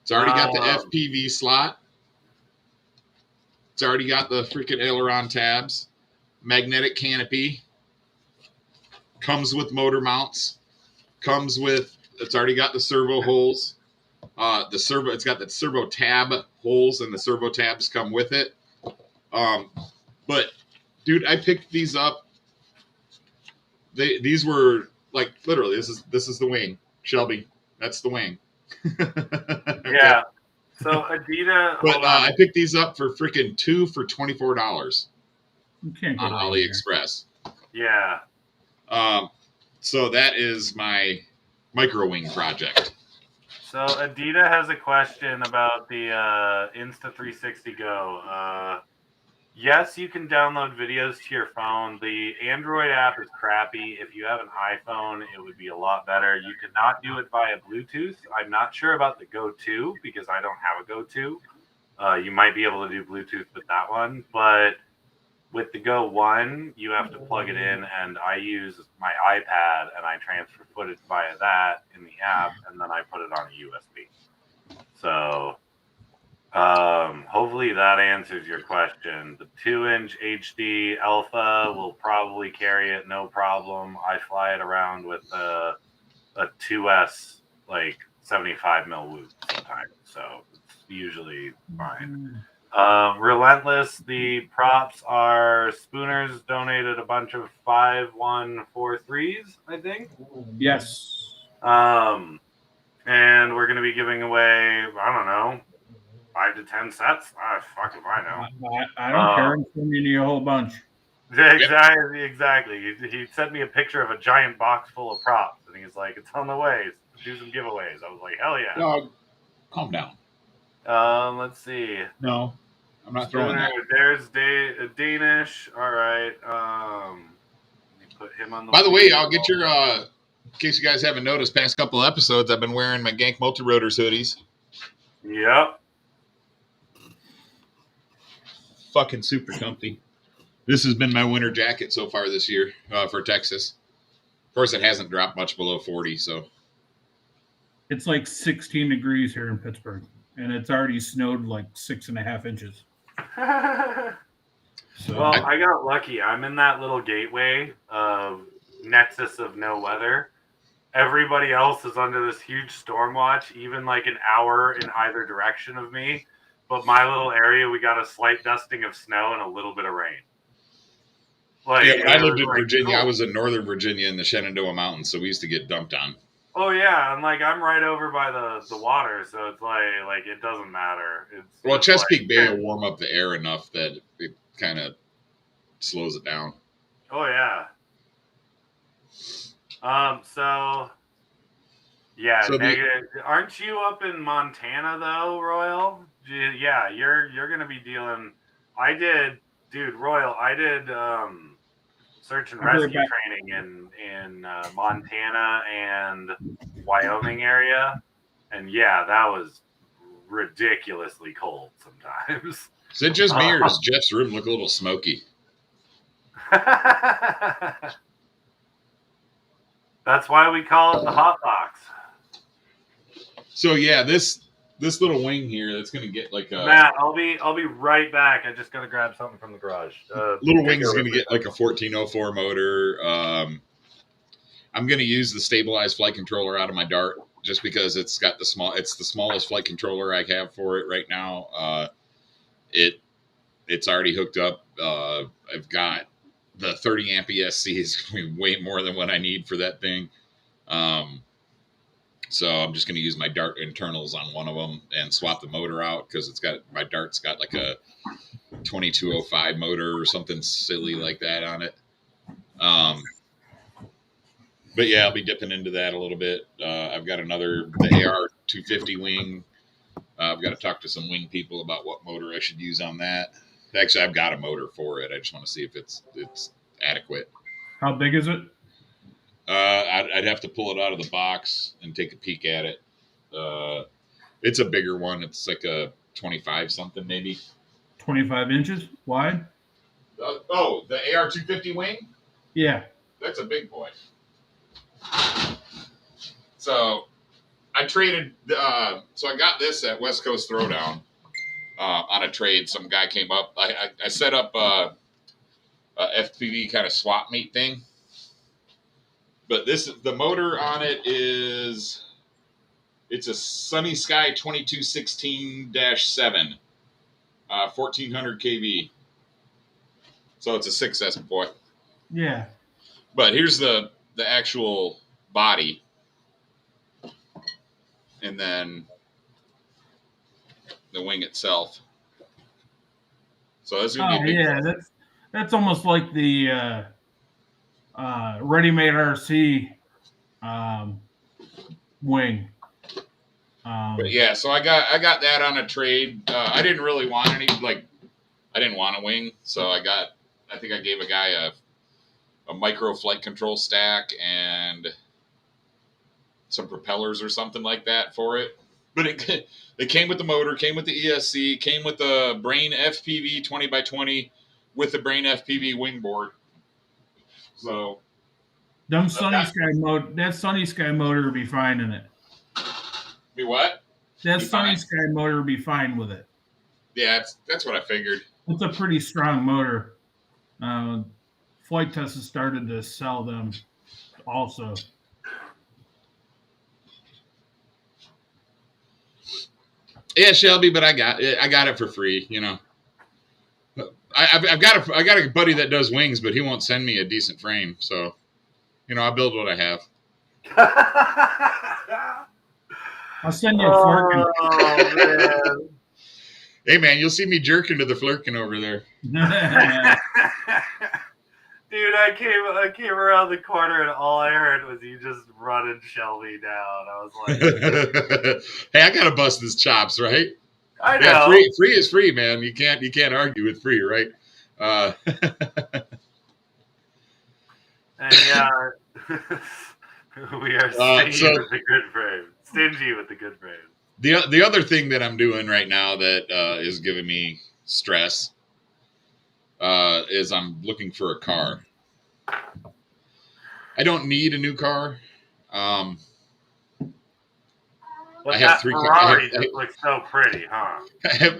It's already got the FPV slot. It's already got the freaking aileron tabs, magnetic canopy. Comes with motor mounts. It's already got the servo holes. It's got the servo tab holes, and the servo tabs come with it. But dude, I picked these up. These were like literally. This is the wing, Shelby. That's the wing. Okay. Yeah. So Adidas. But I picked these up for freaking 2 for $24 You can't go on wrong AliExpress. Yeah. So that is my micro wing project. So Adidas has a question about the Insta360 Go. Yes, you can download videos to your phone. The Android app is crappy. If you have an iPhone, it would be a lot better. You could not do it via Bluetooth. I'm not sure about the Go 2 because I don't have a Go 2. You might be able to do Bluetooth with that one, but with the Go 1, you have to plug it in, and I use my iPad, and I transfer footage via that in the app, and then I put it on a USB. So hopefully that answers your question. The 2-inch HD Alpha will probably carry it no problem. I fly it around with a 2S, like 75 mil loop sometimes, so it's usually fine. Relentless, the props are Spooners donated a bunch of 5143s, I think. Yes. And we're going to be giving away, I don't know, 5 to 10 sets. Fuck if I know. I don't care. I'm sending you a whole bunch. Exactly. He sent me a picture of a giant box full of props, and he's like, "It's on the way. Do some giveaways." I was like, "Hell yeah!" Dog, calm down. Let's see. No, I'm not throwing that. There's Danish. All right. Let me put him on the. By the way, I'll get your. In case you guys haven't noticed, past couple of episodes, I've been wearing my Gank Multi-Rotors hoodies. Yep. Fucking super comfy. This has been my winter jacket so far this year for Texas. Of course, it hasn't dropped much below 40, so. It's like 16 degrees here in Pittsburgh, and it's already snowed like 6.5 inches. So, well, I got lucky. I'm in that little gateway of nexus of no weather. Everybody else is under this huge storm watch, even like an hour in either direction of me. But my little area, we got a slight dusting of snow and a little bit of rain. Like, yeah, when I lived in Virginia, cool. I was in Northern Virginia in the Shenandoah Mountains, so we used to get dumped on. Oh yeah, and like I'm right over by the water, so it's like it doesn't matter. Well, Chesapeake Bay will warm up the air enough that it kind of slows it down. Oh yeah. So yeah, so aren't you up in Montana though, Royal? Yeah, you're gonna be dealing. Royal. I did search and rescue training in Montana and Wyoming area, and yeah, that was ridiculously cold sometimes. Is it just me, or does Jeff's room look a little smoky? That's why we call it the hot box. So yeah, this little wing here that's gonna get like a Matt. I'll be right back. I just gotta grab something from the garage. Little wing is gonna get like a 1404 motor. I'm gonna use the stabilized flight controller out of my Dart just because it's got it's the smallest flight controller I have for it right now. It's already hooked up. I've got the 30 amp ESC is going to be way more than what I need for that thing. So I'm just going to use my Dart internals on one of them and swap the motor out because my Dart's got like a 2205 motor or something silly like that on it. But yeah, I'll be dipping into that a little bit. I've got the AR 250 wing. I've got to talk to some wing people about what motor I should use on that. Actually, I've got a motor for it. I just want to see if it's adequate. How big is it? I'd have to pull it out of the box and take a peek at it. It's a bigger one. It's like a 25 something maybe. 25 inches wide? The AR 250 wing? Yeah. That's a big boy. So I traded. So I got this at West Coast Throwdown on a trade. Some guy came up. I set up a FPV kind of swap meet thing. But the motor on it it's a Sunny Sky 2216-7, 1400 kV. So it's a 6S boy. Yeah. But here's the actual body. And then the wing itself. So this is gonna be a big that's almost like the ready-made RC wing. But yeah, so I got that on a trade. I didn't really want I didn't want a wing, so I think I gave a guy a micro flight control stack and some propellers or something like that for it. But it came with the motor, came with the ESC, came with the Brain FPV 20x20 with the Brain FPV wing board. So that Sunny Sky motor would be fine in it. Be what? That Sunny Sky motor would be fine with it. Yeah, that's what I figured. It's a pretty strong motor. Flight Test has started to sell them also. Yeah, Shelby, but I got it for free. You know, I've got a buddy that does wings, but he won't send me a decent frame. So, you know, I build what I have. I'll send you a Flurkin. Oh man! Hey man, you'll see me jerking to the Flurkin over there. Dude, I came around the corner and all I heard was you just running Shelby down. I was like, "Hey, I gotta bust his chops, right?" I know. Yeah, free is free, man. You can't argue with free, right? And yeah, we are stingy with the good frame. Stingy with the good frame. The other thing that I'm doing right now that is giving me stress is I'm looking for a car. I don't need a new car. But I have three. Ferrari just looks so pretty, huh?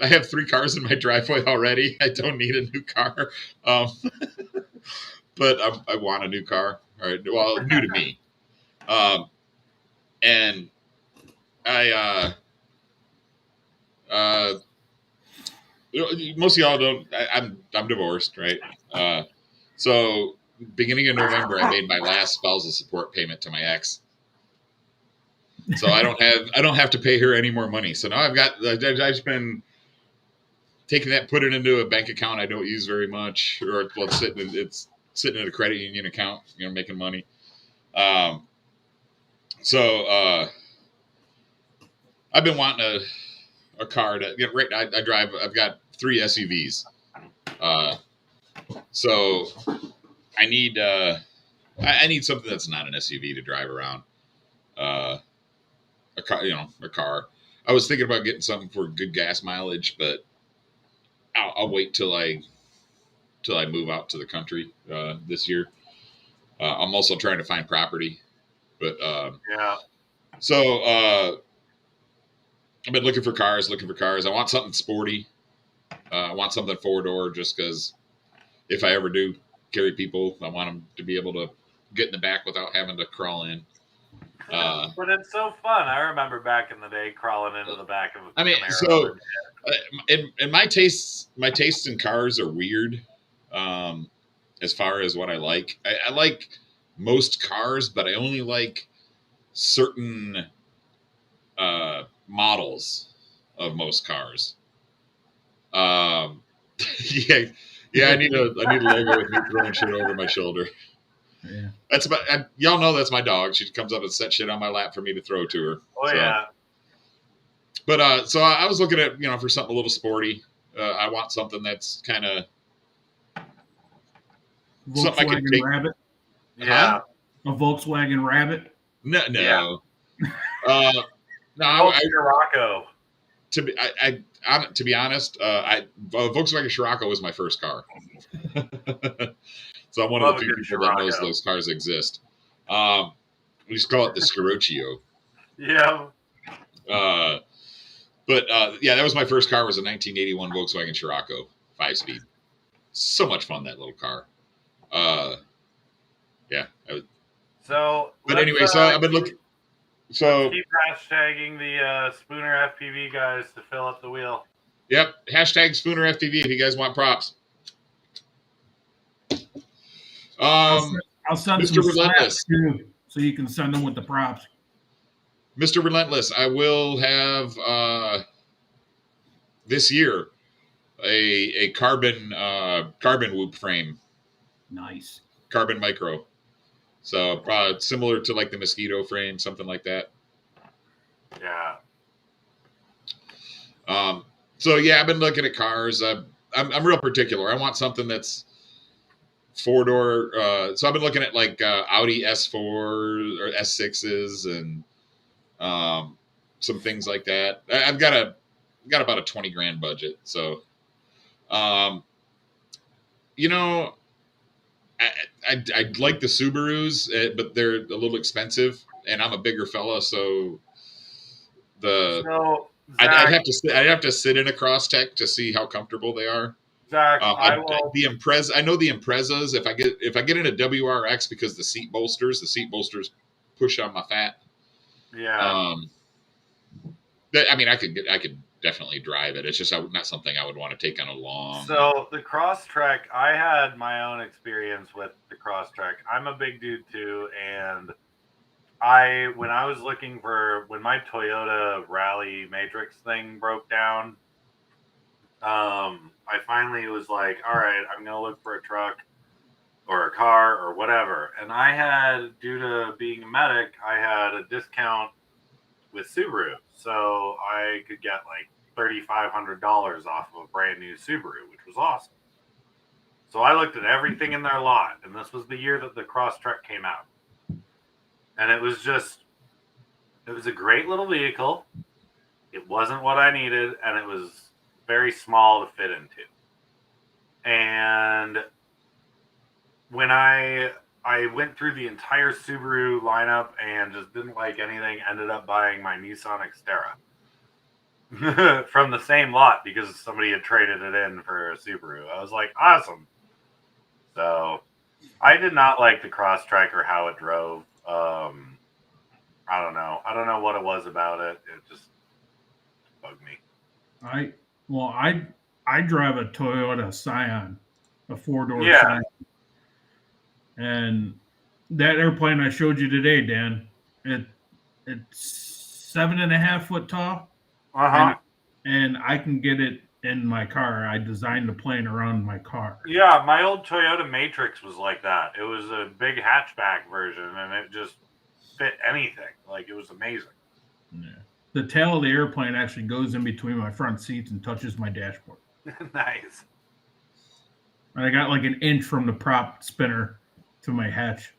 I have 3 cars in my driveway already. I don't need a new car, but I want a new car. All right, well, new to me, and I most of y'all don't. I'm divorced, right? So beginning of November, I made my last spousal support payment to my ex. So I don't have to pay her any more money. So now I've just been taking that, put it into a bank account I don't use very much, or it's sitting in a credit union account, you know, making money. So I've been wanting a car to get right. I drive. I've got 3 SUVs. So I need something that's not an SUV to drive around. A car. I was thinking about getting something for good gas mileage, but I'll wait till I move out to the country this year. I'm also trying to find property, but yeah. So I've been looking for cars. I want something sporty. I want something 4-door, just because if I ever do carry people, I want them to be able to get in the back without having to crawl in. But it's so fun. I remember back in the day crawling into the back of a Camaro. So in my tastes in cars are weird. As far as what I like, I like most cars, but I only like certain models of most cars. Yeah, yeah. I need a logo with me throwing shit over my shoulder. Yeah. That's about y'all know that's my dog. She comes up and sets shit on my lap for me to throw to her. Oh yeah. But so I was looking at for something a little sporty. I want something that's kind of something I can Volkswagen take. Rabbit. Yeah. A Volkswagen Rabbit. No. Yeah. No. Scirocco. To be honest, Volkswagen Scirocco was my first car. So I'm one of the few people that knows those cars exist. We just call it the Scirocchio. Yeah. But yeah, that was my first car. Was a 1981 Volkswagen Scirocco 5-speed. So much fun, that little car. Yeah. So, but anyway, so I've been looking. So keep hashtagging the Spooner FPV guys to fill up the wheel. Yep. Hashtag Spooner FPV if you guys want props. I'll send Mr. some Relentless too, so you can send them with the props. Mr. Relentless, I will have this year a carbon whoop frame. Nice. Carbon micro. So similar to like the mosquito frame, something like that. Yeah. So yeah, I've been looking at cars. I'm real particular. I want something that's 4-door. So I've been looking at like Audi S4 or S6s and some things like that. I've got about a 20 grand budget. So, I like the Subarus, but they're a little expensive, and I'm a bigger fella, so I'd have to sit in a Crosstech to see how comfortable they are. Zach, I know the Imprezas. If I get in a WRX because the seat bolsters push on my fat. Yeah. I could definitely drive it. It's just not something I would want to take on a long. So the Crosstrek, I had my own experience with the Crosstrek. I'm a big dude too, and when my Toyota Rally Matrix thing broke down, I finally was like, all right, I'm gonna look for a truck or a car or whatever. And I had, due to being a medic, I had a discount with Subaru, so I could get like $3,500 off of a brand new Subaru, which was awesome. So I looked at everything in their lot, and this was the year that the Crosstrek came out. And it was a great little vehicle. It wasn't what I needed, and it was very small to fit into. And when I went through the entire Subaru lineup and just didn't like anything, ended up buying my Nissan Xterra from the same lot because somebody had traded it in for a Subaru. I was like, awesome. So I did not like the Crosstrek or how it drove. I don't know. I don't know what it was about it. It just bugged me. I drive a Toyota Scion, a 4-door Scion. And that airplane I showed you today, Dan, it's 7.5 foot tall. And I can get it in my car. I designed the plane around my car. Yeah, my old Toyota Matrix was like that. It was a big hatchback version, and it just fit anything. Like, it was amazing. Yeah. The tail of the airplane actually goes in between my front seats and touches my dashboard. Nice. And I got like an inch from the prop spinner to my hatch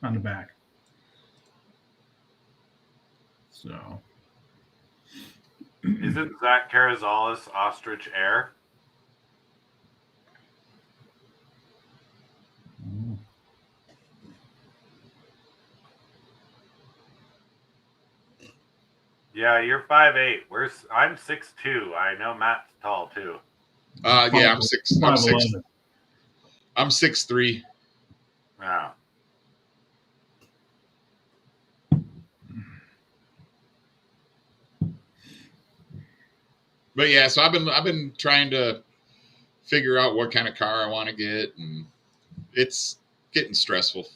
on the back. So. Isn't Zach Carrizales Ostrich Air? Yeah, you're 5'8". I'm 6'2". I know Matt's tall too. Yeah, I'm 6'3". Yeah. But yeah, so I've been trying to figure out what kind of car I want to get, and it's getting stressful.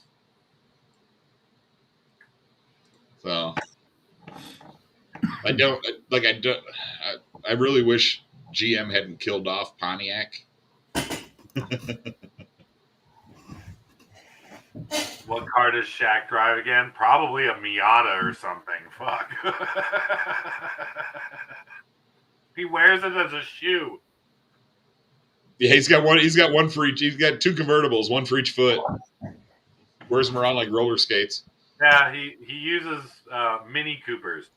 So I don't like. I really wish GM hadn't killed off Pontiac. What car does Shaq drive again? Probably a Miata or something. Fuck. He wears it as a shoe. Yeah, he's got one for each. He's got two convertibles, one for each foot. Wears them around like roller skates. Yeah, he uses Mini Coopers.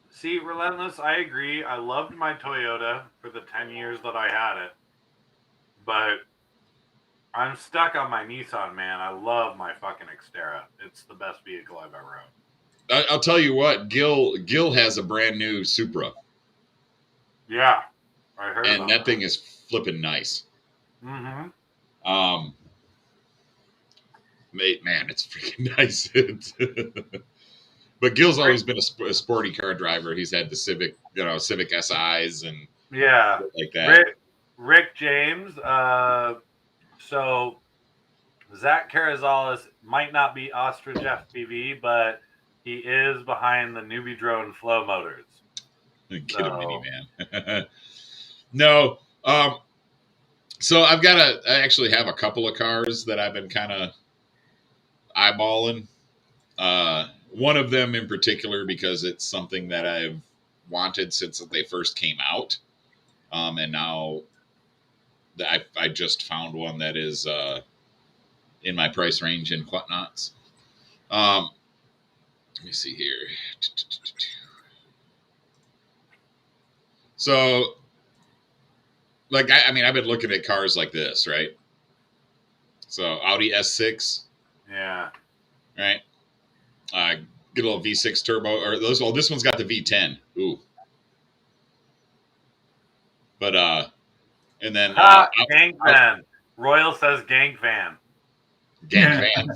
See, Relentless, I agree. I loved my Toyota for the 10 years that I had it. But I'm stuck on my Nissan, man. I love my fucking Xterra. It's the best vehicle I've ever owned. I'll tell you what, Gil has a brand new Supra. Yeah, I heard and about that thing is flipping nice. Mm-hmm. Man, it's freaking nice. But Gil's always been a sporty car driver. He's had the Civic SIs and like that. Rick James. So Zach Carrizales might not be Ostrich FPV, but he is behind the newbie drone Flow Motors. Get a miniman. No. So I actually have a couple of cars that I've been kind of eyeballing. One of them in particular because it's something that I've wanted since they first came out. And now I just found one that is in my price range and whatnots. Let me see here. So, like, I've been looking at cars like this, right? So, Audi S6. Yeah. Right? Get a little V6 turbo. This one's got the V10. Ooh. But, and then... Gank van. Royal says gank van. Gank van.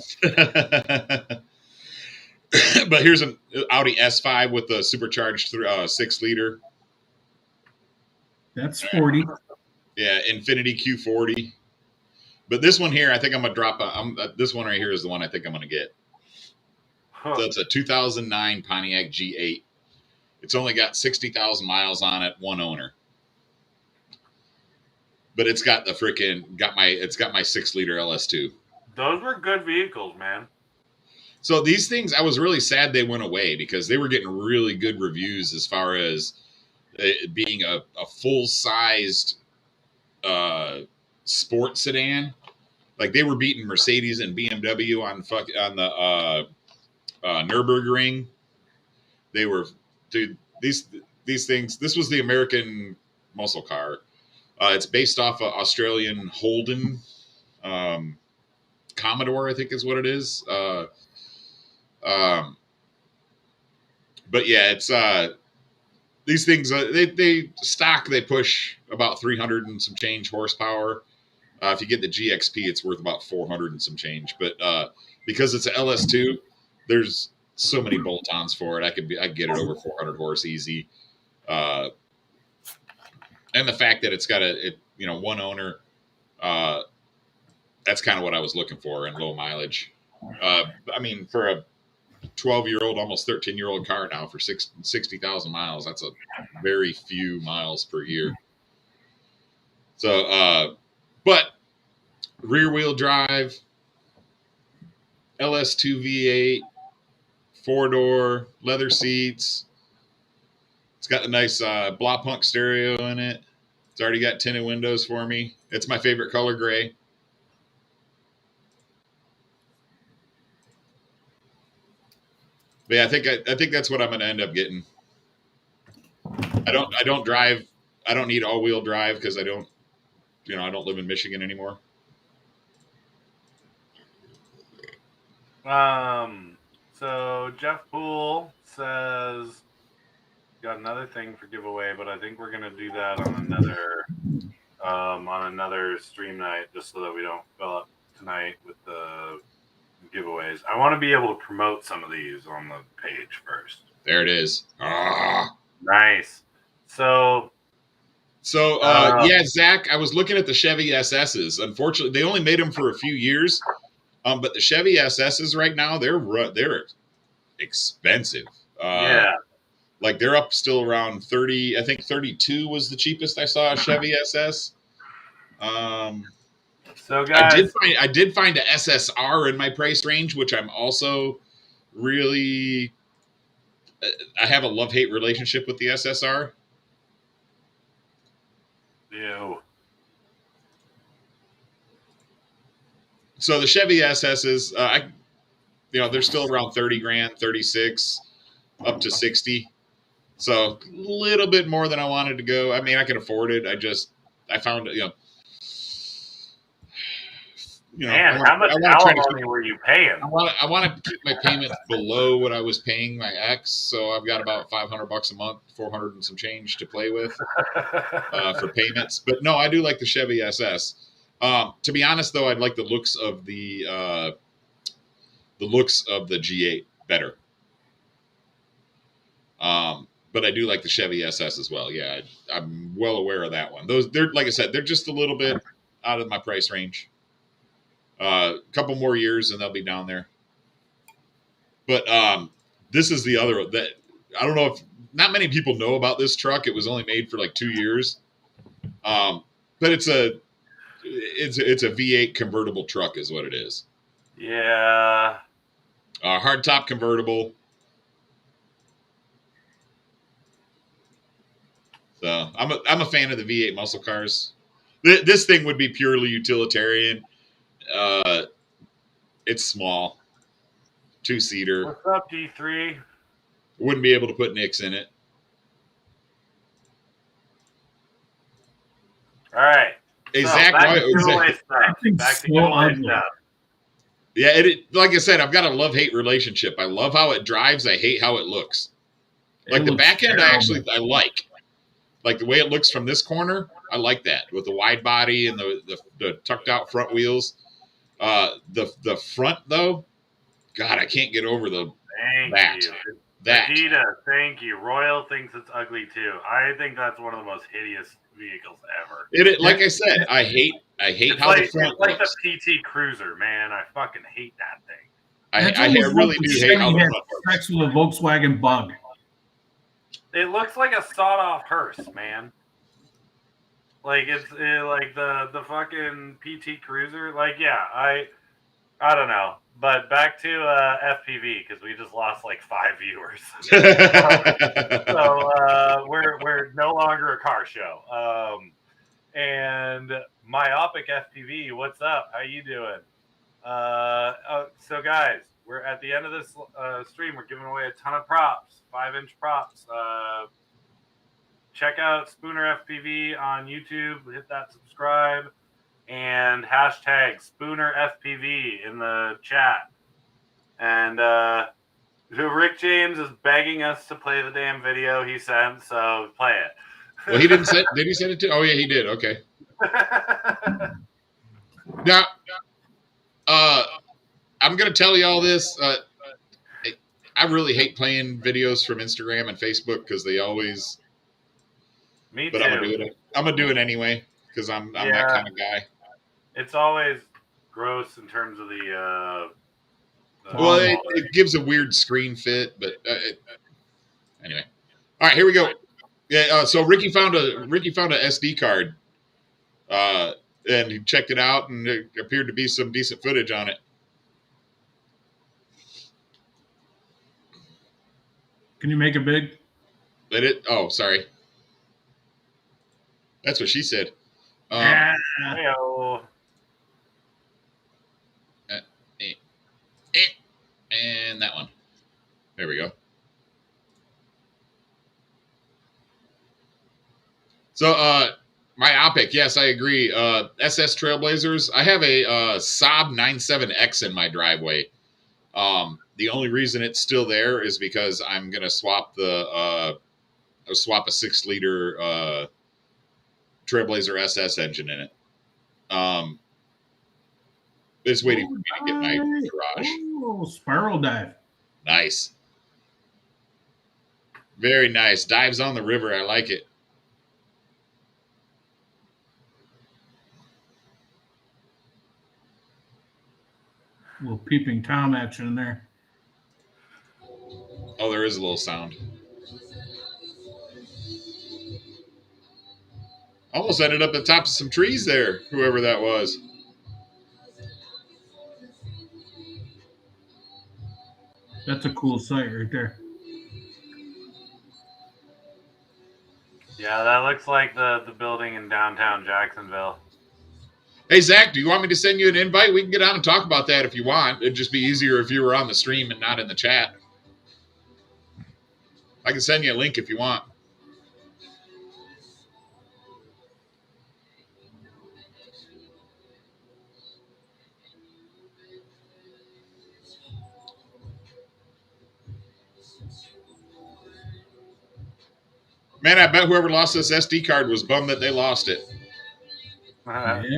But here's an Audi S5 with the supercharged 6-liter. That's sporty. Yeah, Infinity Q40. But this one here, I think I'm gonna drop. This one right here is the one I think I'm gonna get. Huh. So it's a 2009 Pontiac G8. It's only got 60,000 miles on it, one owner. But it's got my 6-liter LS2. Those were good vehicles, man. So these things, I was really sad they went away because they were getting really good reviews as far as it being a full-sized sport sedan. Like they were beating Mercedes and BMW on the Nürburgring. They were, dude. These things. This was the American muscle car. It's based off of Australian Holden Commodore, I think is what it is. But yeah, it's these things. They push about 300 and some change horsepower. If you get the GXP, it's worth about 400 and some change. But because it's an LS2, there's so many bolt-ons for it. I could get it over 400 horse easy. And the fact that it's got one owner, that's kind of what I was looking for in low mileage. For a 12-year-old, almost 13-year-old car now for 60,000 miles, that's a very few miles per year. So, but rear-wheel drive, LS2 V8, 4-door, leather seats. It's got a nice Blaupunkt stereo in it. It's already got tinted windows for me. It's my favorite color, gray. But yeah, I think that's what I'm going to end up getting. I don't drive. I don't need all-wheel drive because I don't live in Michigan anymore. So Jeff Poole says got another thing for giveaway, but I think we're gonna do that on another stream night, just so that we don't fill up tonight with the giveaways. I want to be able to promote some of these on the page first. There it is. Ah, nice. So So, yeah, Zach, I was looking at the Chevy SSs. Unfortunately, they only made them for a few years. But the Chevy SSs right now, they're expensive. Yeah. Like they're up still around 30. I think 32 was the cheapest I saw a Chevy SS. So guys, I did find a SSR in my price range, which I'm also really. I have a love-hate relationship with the SSR. Ew. So the Chevy SSs, they're still around 30 grand, 36, up to 60. So a little bit more than I wanted to go. I mean, I can afford it. I found, Man, how much alimony were you paying? I want to keep my payments below what I was paying my ex, so I've got about $500 a month, 400 and some change to play with for payments. But no, I do like the Chevy SS. To be honest, though, I'd like the looks of the G8 better. But I do like the Chevy SS as well. Yeah, I'm well aware of that one. They're like I said, they're just a little bit out of my price range. A couple more years and they'll be down there. But this is the other that I don't know if not many people know about this truck. It was only made for like 2 years, but it's a V8 convertible truck, is what it is. Yeah. Hardtop convertible. So I'm a fan of the V8 muscle cars. This thing would be purely utilitarian. It's small, 2-seater. What's up, D3? Wouldn't be able to put Nicks in it. All right. Exactly. Back to giveaway stuff. Yeah, like I said, I've got a love-hate relationship. I love how it drives. I hate how it looks. Like the back end, I like. Like the way it looks from this corner, I like that with the wide body and the tucked out front wheels. The front though, God, I can't get over that. Vegeta, thank you. Royal thinks it's ugly too. I think that's one of the most hideous vehicles ever. Like I said, I hate how the front looks. It's like the PT Cruiser, man. I fucking hate that thing. I really do hate how the front looks. With a Volkswagen Bug. It looks like a sawed-off hearse, man. Like it's like the fucking PT Cruiser. Like, yeah, I don't know. But back to FPV because we just lost like 5 viewers. So we're no longer a car show. And Myopic FPV, what's up? How you doing? So guys, we're at the end of this stream. We're giving away a ton of props, 5-inch props. Check out Spooner FPV on YouTube. Hit that subscribe and hashtag Spooner FPV in the chat. And Rick James is begging us to play the damn video he sent, so play it. Well, he didn't send. Did he send it to? Oh yeah, he did. Okay. Now, I'm gonna tell you all this. I really hate playing videos from Instagram and Facebook because they always. Me but too. I'm gonna do it anyway because I'm that kind of guy. It's always gross in terms of the. Well, it gives a weird screen fit, but anyway. All right, here we go. Yeah. So Ricky found a SD card, and he checked it out, and there appeared to be some decent footage on it. Can you make it big? Let it. Oh, sorry. That's what she said. And that one. There we go. So, Myopic. Yes, I agree. SS Trailblazers. I have a Saab 97X in my driveway. The only reason it's still there is because I'm gonna swap a 6-liter Trailblazer SS engine in it. It's waiting for me to get my garage. Oh, spiral dive. Nice. Very nice. Dives on the river. I like it. little peeping Tom action in there. Oh, there is a little sound. Almost ended up at the top of some trees there, whoever that was. That's a cool sight right there. Yeah, that looks like the building in downtown Jacksonville. Hey, Zach, do you want me to send you an invite? We can get on and talk about that if you want. It'd just be easier if you were on the stream and not in the chat. I can send you a link if you want. Man, I bet whoever lost this SD card was bummed that they lost it. Yeah.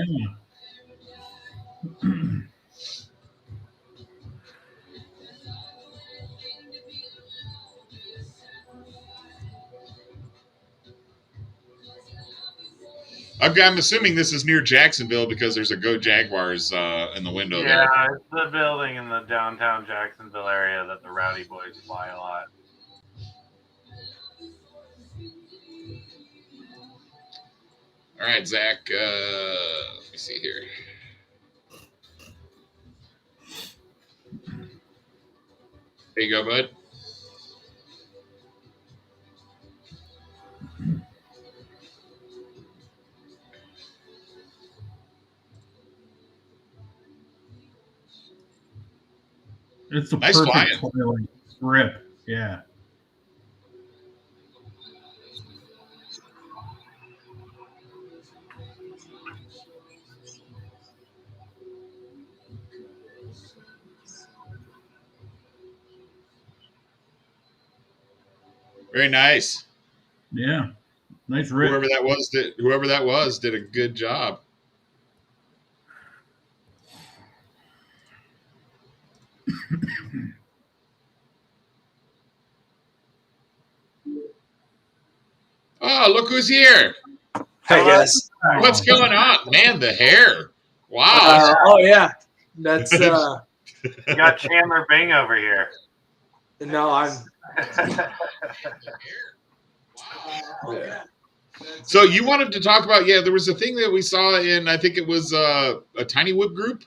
I'm assuming this is near Jacksonville because there's a Go Jaguars in the window there. Yeah, it's the building in the downtown Jacksonville area that the Rowdy Boys fly a lot. All right, Zach. Let me see here. There you go, bud. It's a Nice perfect flying. twilight rip. Yeah. Very nice. Yeah. Nice rip. Whoever that was did a good job. Oh, look who's here. Hi guys. What's going on? Man, the hair. Wow. Oh yeah. That's You got Chandler Bing over here. no, I'm yeah. So you wanted to talk about, there was a thing that we saw in, I think it was a Tiny Whoop group.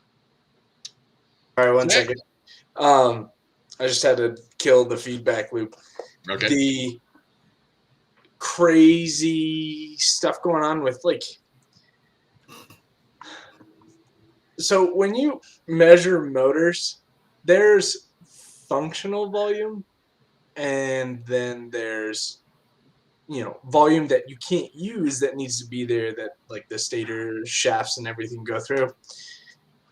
All right, one second. I just had to kill the feedback loop. Okay. The crazy stuff going on with so when you measure motors, there's functional volume and then there's volume that you can't use that needs to be there, that like the stator shafts and everything go through.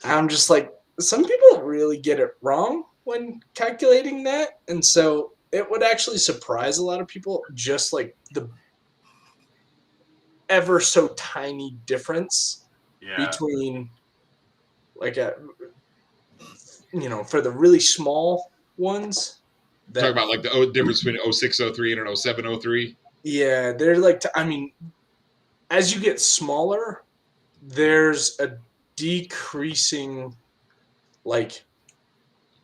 I'm just like, some people really get it wrong when calculating that, and so it would actually surprise a lot of people, just like the ever so tiny difference between like for the really small ones. Talk about like the difference between 0603 and 0703. Yeah, they're like, as you get smaller, there's a decreasing, like,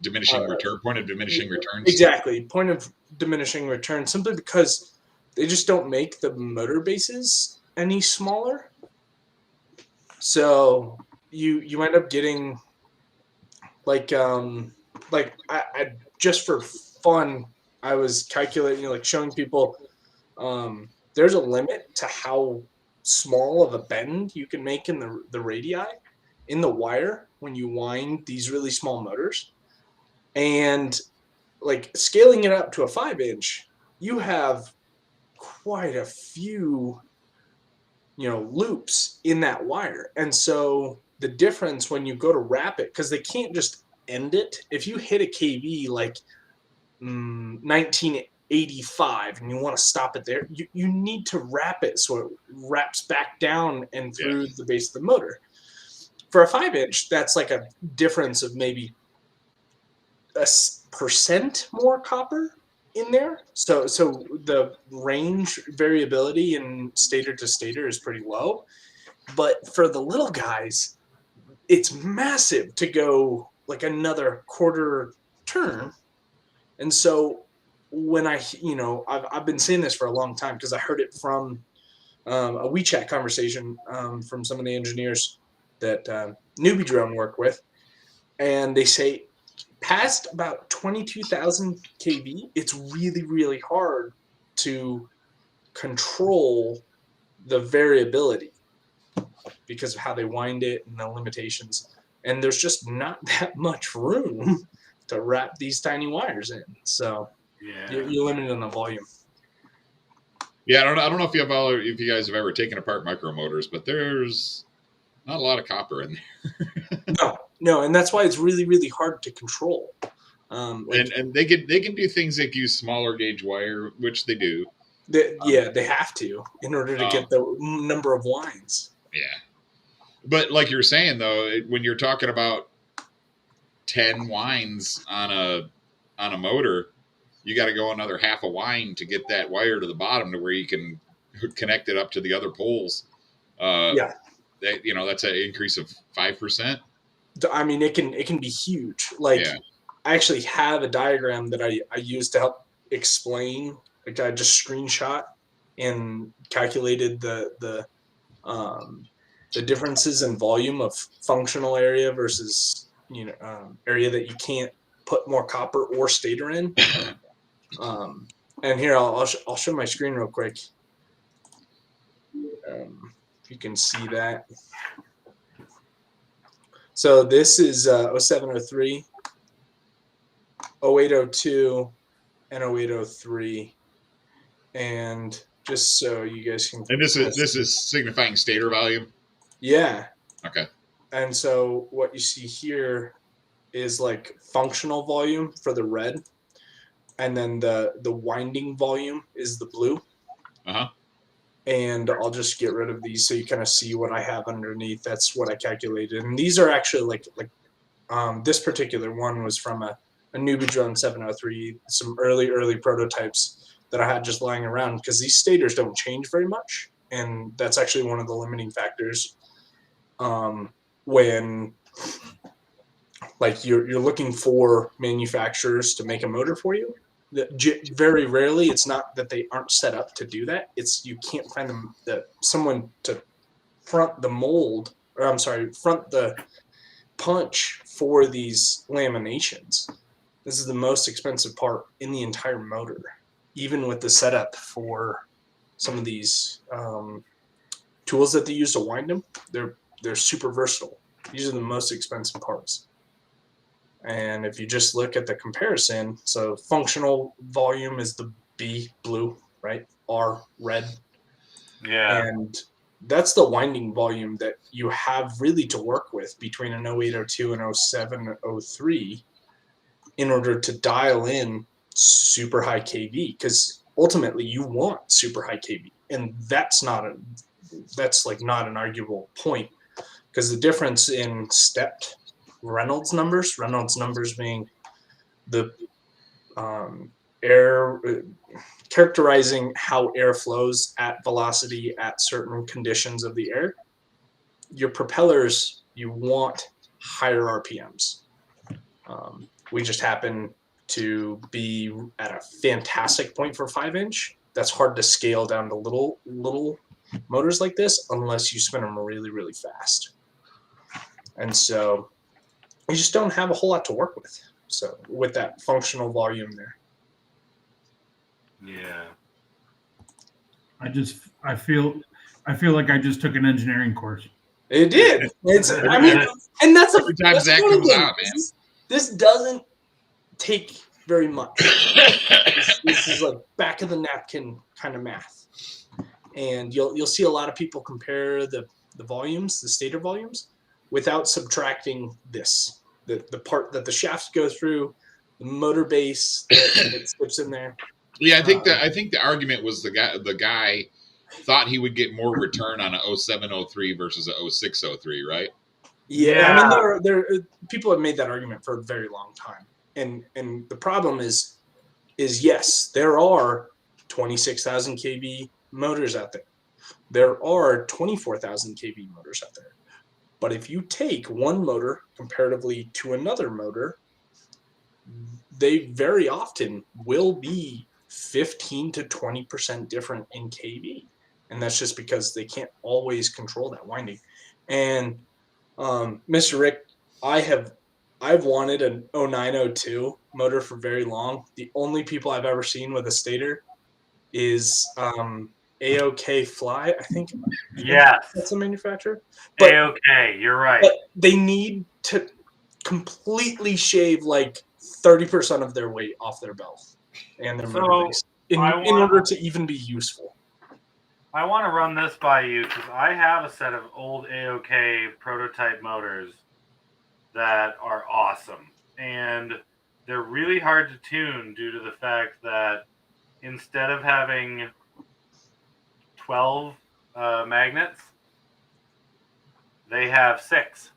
Diminishing return, point of diminishing returns. Exactly, point of diminishing return, simply because they just don't make the motor bases any smaller. So you end up getting like I just for fun, I was calculating, like showing people, there's a limit to how small of a bend you can make in the radii in the wire when you wind these really small motors. And like scaling it up to a 5-inch, you have quite a few loops in that wire. And so the difference when you go to wrap it, because they can't just end it. If you hit a KV like 1985 and you want to stop it there, you need to wrap it so it wraps back down and through the base of the motor. For a 5-inch, that's like a difference of maybe a % more copper in there. So the range variability in stator to stator is pretty low. But for the little guys, it's massive to go like another quarter turn. And so when I've been saying this for a long time because I heard it from a WeChat conversation from some of the engineers that Newbie Drone work with, and they say past about 22,000 kV, it's really, really hard to control the variability because of how they wind it and the limitations. And there's just not that much room to wrap these tiny wires in. So you're limited on the volume. Yeah, I don't know if you guys have ever taken apart micro motors, but there's not a lot of copper in there. No, and that's why it's really, really hard to control. And they can do things like use smaller gauge wire, which they do. They have to in order to get the number of lines. Yeah, but like you're saying though, when you're talking about 10 winds on a motor, you got to go another half a wind to get that wire to the bottom to where you can connect it up to the other poles. That's an increase of 5%. I mean, it can be huge. Like, I actually have a diagram that I use to help explain. Like, I just screenshot and calculated the differences in volume of functional area versus area that you can't put more copper or stator in. And here I'll show my screen real quick. If you can see that. So this is 0703, 0802, and 0803. And just so you guys can. And this is signifying stator volume. Yeah. Okay. And so what you see here is like functional volume for the red, and then the winding volume is the blue. And I'll just get rid of these so you kind of see what I have underneath. That's what I calculated. And these are actually like this particular one was from a Newbie Drone 703, some early prototypes that I had just lying around because these stators don't change very much. And that's actually one of the limiting factors when like you're looking for manufacturers to make a motor for you. Very rarely, it's not that they aren't set up to do that. It's you can't find someone to front the punch for these laminations. This is the most expensive part in the entire motor, even with the setup for some of these tools that they use to wind them. They're super versatile. These are the most expensive parts. And if you just look at the comparison, so functional volume is the B, blue, right? R, red. Yeah. And that's the winding volume that you have really to work with between an 0802 and 0703 in order to dial in super high KV, because ultimately you want super high KV. And that's not an arguable point, because the difference in stepped Reynolds numbers being the air characterizing how air flows at velocity at certain conditions of the air. Your propellers, you want higher RPMs. We just happen to be at a fantastic point for 5-inch. That's hard to scale down to little motors like this unless you spin them really, really fast. And so you just don't have a whole lot to work with. So with that functional volume there. Yeah. I feel like I just took an engineering course. It did. And that's every time Zach comes out, man. This doesn't take very much. This is like back of the napkin kind of math. And you'll see a lot of people compare the volumes, the stator volumes, without subtracting this, the part that the shafts go through, the motor base that slips in there. Yeah, I think the argument was the guy thought he would get more return on a 0703 versus a 0603, right? Yeah. I mean, there people have made that argument for a very long time, and the problem is yes, there are 26,000 kV motors out there. There are 24,000 kV motors out there. But if you take one motor comparatively to another motor, they very often will be 15 to 20% different in kV. And that's just because they can't always control that winding. And Mr. Rick, I've wanted an 0902 motor for very long. The only people I've ever seen with a stator is AOK Fly. I think Yes. that's the manufacturer. But, A-OK, you're right. but they need to completely shave like 30% of their weight off their belt and their motor base in order to even be useful. I want to run this by you because I have a set of old AOK prototype motors that are awesome. And they're really hard to tune due to the fact that instead of having 12 magnets, they have 6.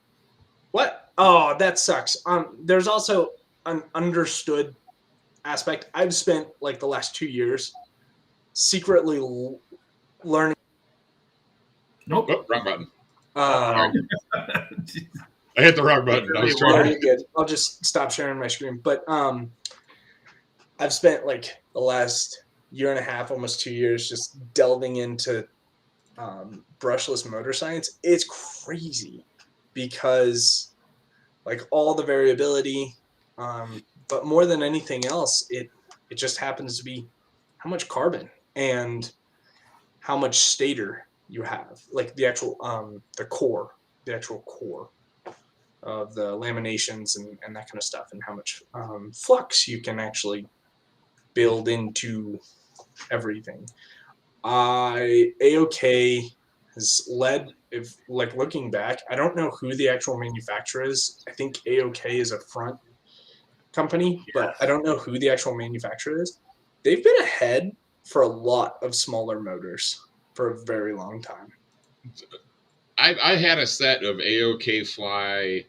What? Oh, that sucks. There's also an understood aspect. I've spent like the last 2 years secretly learning. Nope. Oh, wrong button. Uh, I hit the wrong button. I was yeah, trying. you're good. I'll just stop sharing my screen. But I've spent like the last year and a half, almost 2 years, just delving into brushless motor science. It's crazy because like all the variability, but more than anything else, it just happens to be how much carbon and how much stator you have, like the actual the actual core of the laminations and that kind of stuff, and how much flux you can actually build into everything. AOK has led, if like looking back, I don't know who the actual manufacturer is. I think AOK is a front company, but I don't know who the actual manufacturer is. They've been ahead for a lot of smaller motors for a very long time. I had a set of AOK Fly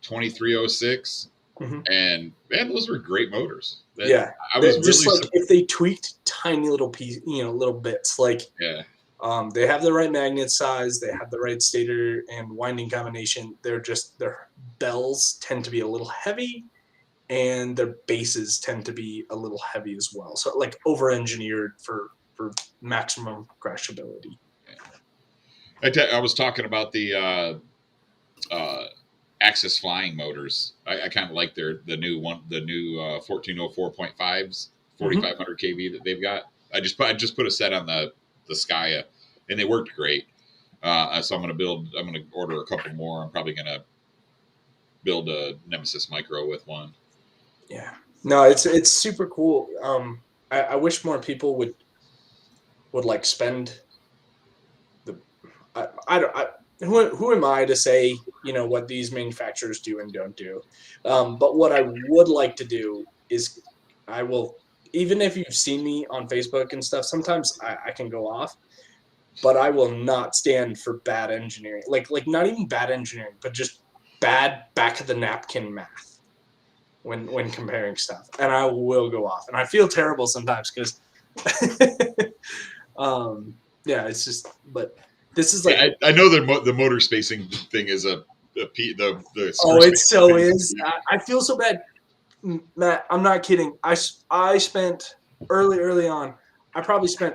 2306, and man, those were great motors. I was just really like if they tweaked tiny little piece, little bits, like they have the right magnet size, they have the right stator and winding combination. Their bells tend to be a little heavy, and their bases tend to be a little heavy as well. So like over-engineered for maximum crashability. I was talking about the Axis flying motors. I kind of like the new 1404.5s, 4500 kV that they've got. I just put a set on the Skya, and they worked great. So I'm gonna order a couple more. I'm probably gonna build a Nemesis Micro with one. Yeah, no, it's super cool. I wish more people would like spend the. Who am I to say what these manufacturers do and don't do? But what I would like to do is I will, even if you've seen me on Facebook and stuff, sometimes I can go off, but I will not stand for bad engineering. Like not even bad engineering, but just bad back of the napkin math when comparing stuff. And I will go off. And I feel terrible sometimes because it's just, but this is like I know the motor spacing thing is the it so is. I feel so bad, Matt. I'm not kidding. I spent early on. I probably spent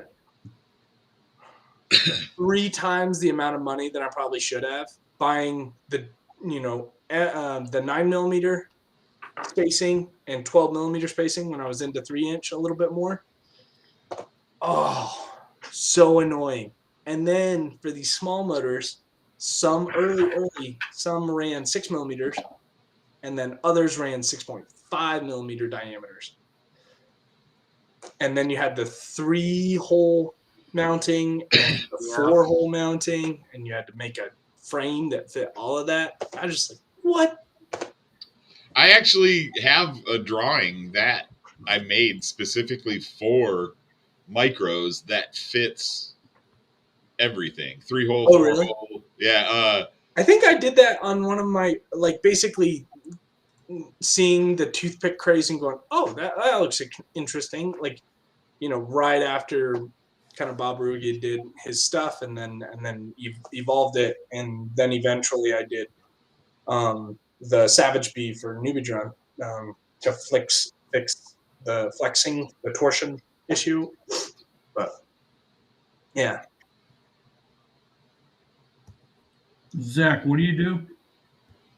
3 times the amount of money that I probably should have buying the 9mm spacing and 12mm spacing when I was into 3-inch a little bit more. Oh, so annoying. And then for these small motors, some early, some ran 6mm, and then others ran 6.5mm diameters. And then you had the 3-hole mounting and the 4-hole mounting, and you had to make a frame that fit all of that. I just like, what? I actually have a drawing that I made specifically for micros that fits everything. 3-hole, 4-hole. Yeah. I think I did that on one of my, like, basically seeing the toothpick craze and going, oh, that looks interesting. Like, right after kind of Bob Ruge did his stuff, and then evolved it, and then eventually I did the Savage Bee for Nubidron to fix the torsion issue. But yeah. Zach, what do you do?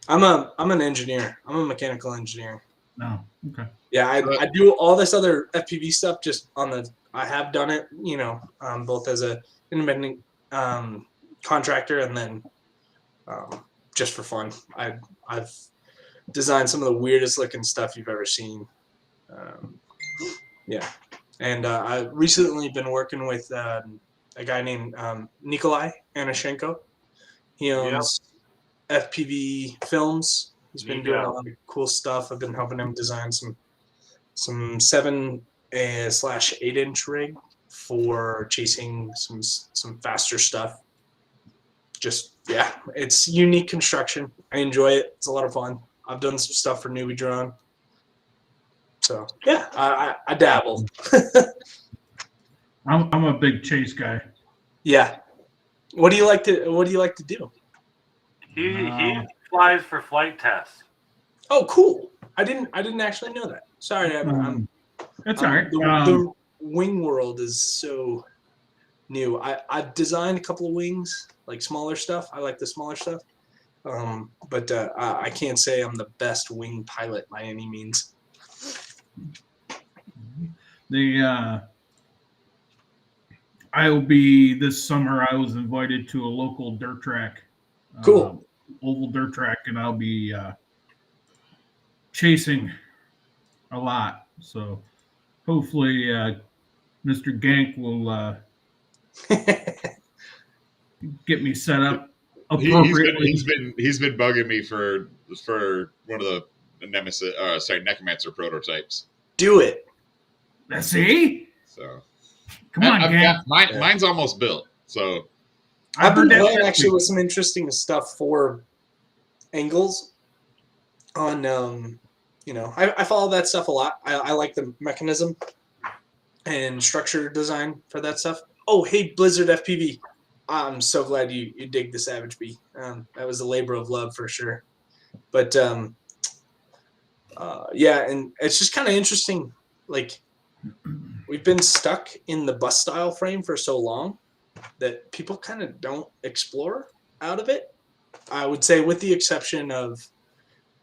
I'm an engineer. I'm a mechanical engineer. No. Okay. Yeah, I do all this other FPV stuff just I have done it, both as a independent contractor and then just for fun. I've designed some of the weirdest looking stuff you've ever seen. Yeah, and I've recently been working with a guy named Nikolai Anashenko. He owns FPV Films. He's been doing a lot of cool stuff. I've been helping him design some 7/8-inch rig for chasing some faster stuff. Just it's unique construction. I enjoy it. It's a lot of fun. I've done some stuff for Nubidron. So yeah, I dabble. I'm a big chase guy. Yeah. What do you like to do? He flies for flight tests. Oh, cool! I didn't actually know that. Sorry, that's all right. The wing world is so new. I've designed a couple of wings, like smaller stuff. I like the smaller stuff, but I can't say I'm the best wing pilot by any means. This summer I was invited to a local dirt track. Cool. Oval dirt track, and I'll be chasing a lot. So hopefully Mr. Gank will get me set up appropriately. He's been bugging me for one of the Necromancer prototypes. Do it. Let's see. So come on, Gank. Mine's almost built. So I've been playing actually with some interesting stuff for angles on I follow that stuff a lot. I like the mechanism and structure design for that stuff. Oh, hey, Blizzard FPV. I'm so glad you dig the Savage Bee. That was a labor of love for sure. But yeah, and it's just kind of interesting. Like, we've been stuck in the bus style frame for so long that people kind of don't explore out of it. I would say, with the exception of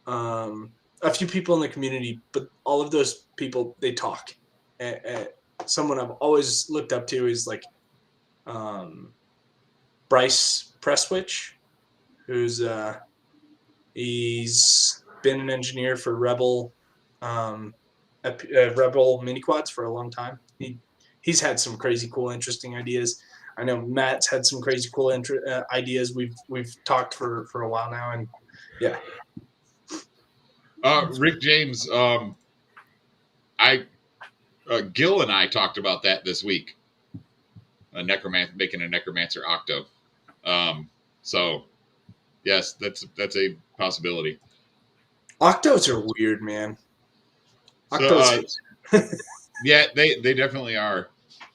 a few people in the community, but all of those people, they talk. Someone I've always looked up to is like Bryce Presswitch, who's he's been an engineer for Rebel mini quads for a long time. He's had some crazy cool, interesting ideas. I know Matt's had some crazy cool ideas. We've talked for a while now, and yeah. Rick James, Gil and I talked about that this week. Making a Necromancer Octo. So yes, that's a possibility. Octos are weird, man. Octos. Yeah, they definitely are.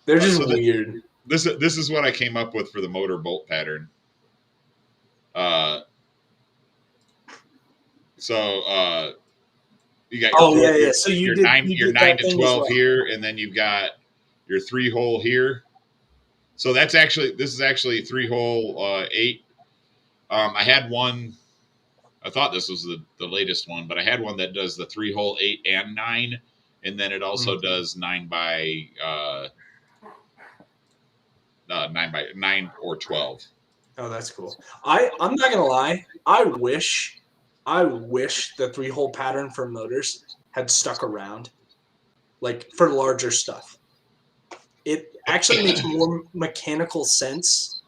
They're just weird. This is what I came up with for the motor bolt pattern. So you got So you did 9 to 12 here, and then you've got your 3-hole here. So this is actually 3-hole 8. I had one. I thought this was the latest one, but I had one that does the 3-hole 8 and 9, and then it also does 9 by 9 or 12. Oh, that's cool. I'm not gonna lie. I wish the 3-hole pattern for motors had stuck around, like for larger stuff. It actually makes more mechanical sense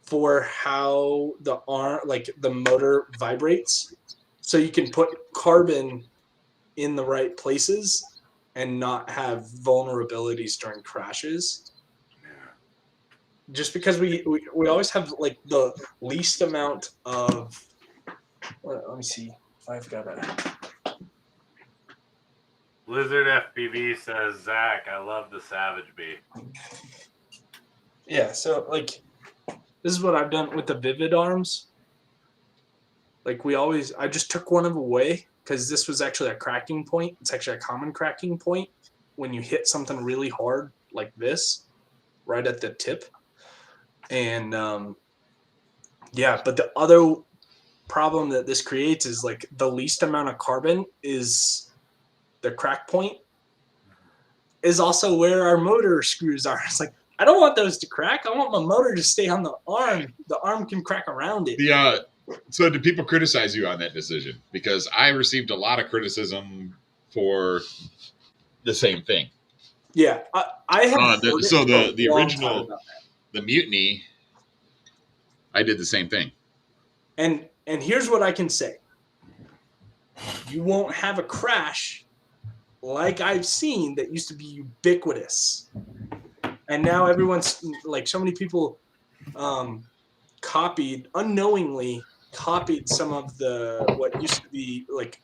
for how the motor vibrates, so you can put carbon in the right places and not have vulnerabilities during crashes. Just because we always have like the least amount of. Let me see if I've got a. Blizzard FPV says, Zach, I love the Savage Bee. Yeah, so like this is what I've done with the Vivid arms. Like I just took one of them away because this was actually a cracking point. It's actually a common cracking point when you hit something really hard like this, right at the tip. And yeah, but the other problem that this creates is like the least amount of carbon is the crack point is also where our motor screws are. It's like, I don't want those to crack. I want my motor to stay on the arm. The arm can crack around it. So do people criticize you on that decision? Because I received a lot of criticism for the same thing. Yeah, I have. The original, the Mutiny, I did the same thing. And here's what I can say: you won't have a crash like I've seen that used to be ubiquitous, and now everyone's like, so many people unknowingly copied some of the what used to be like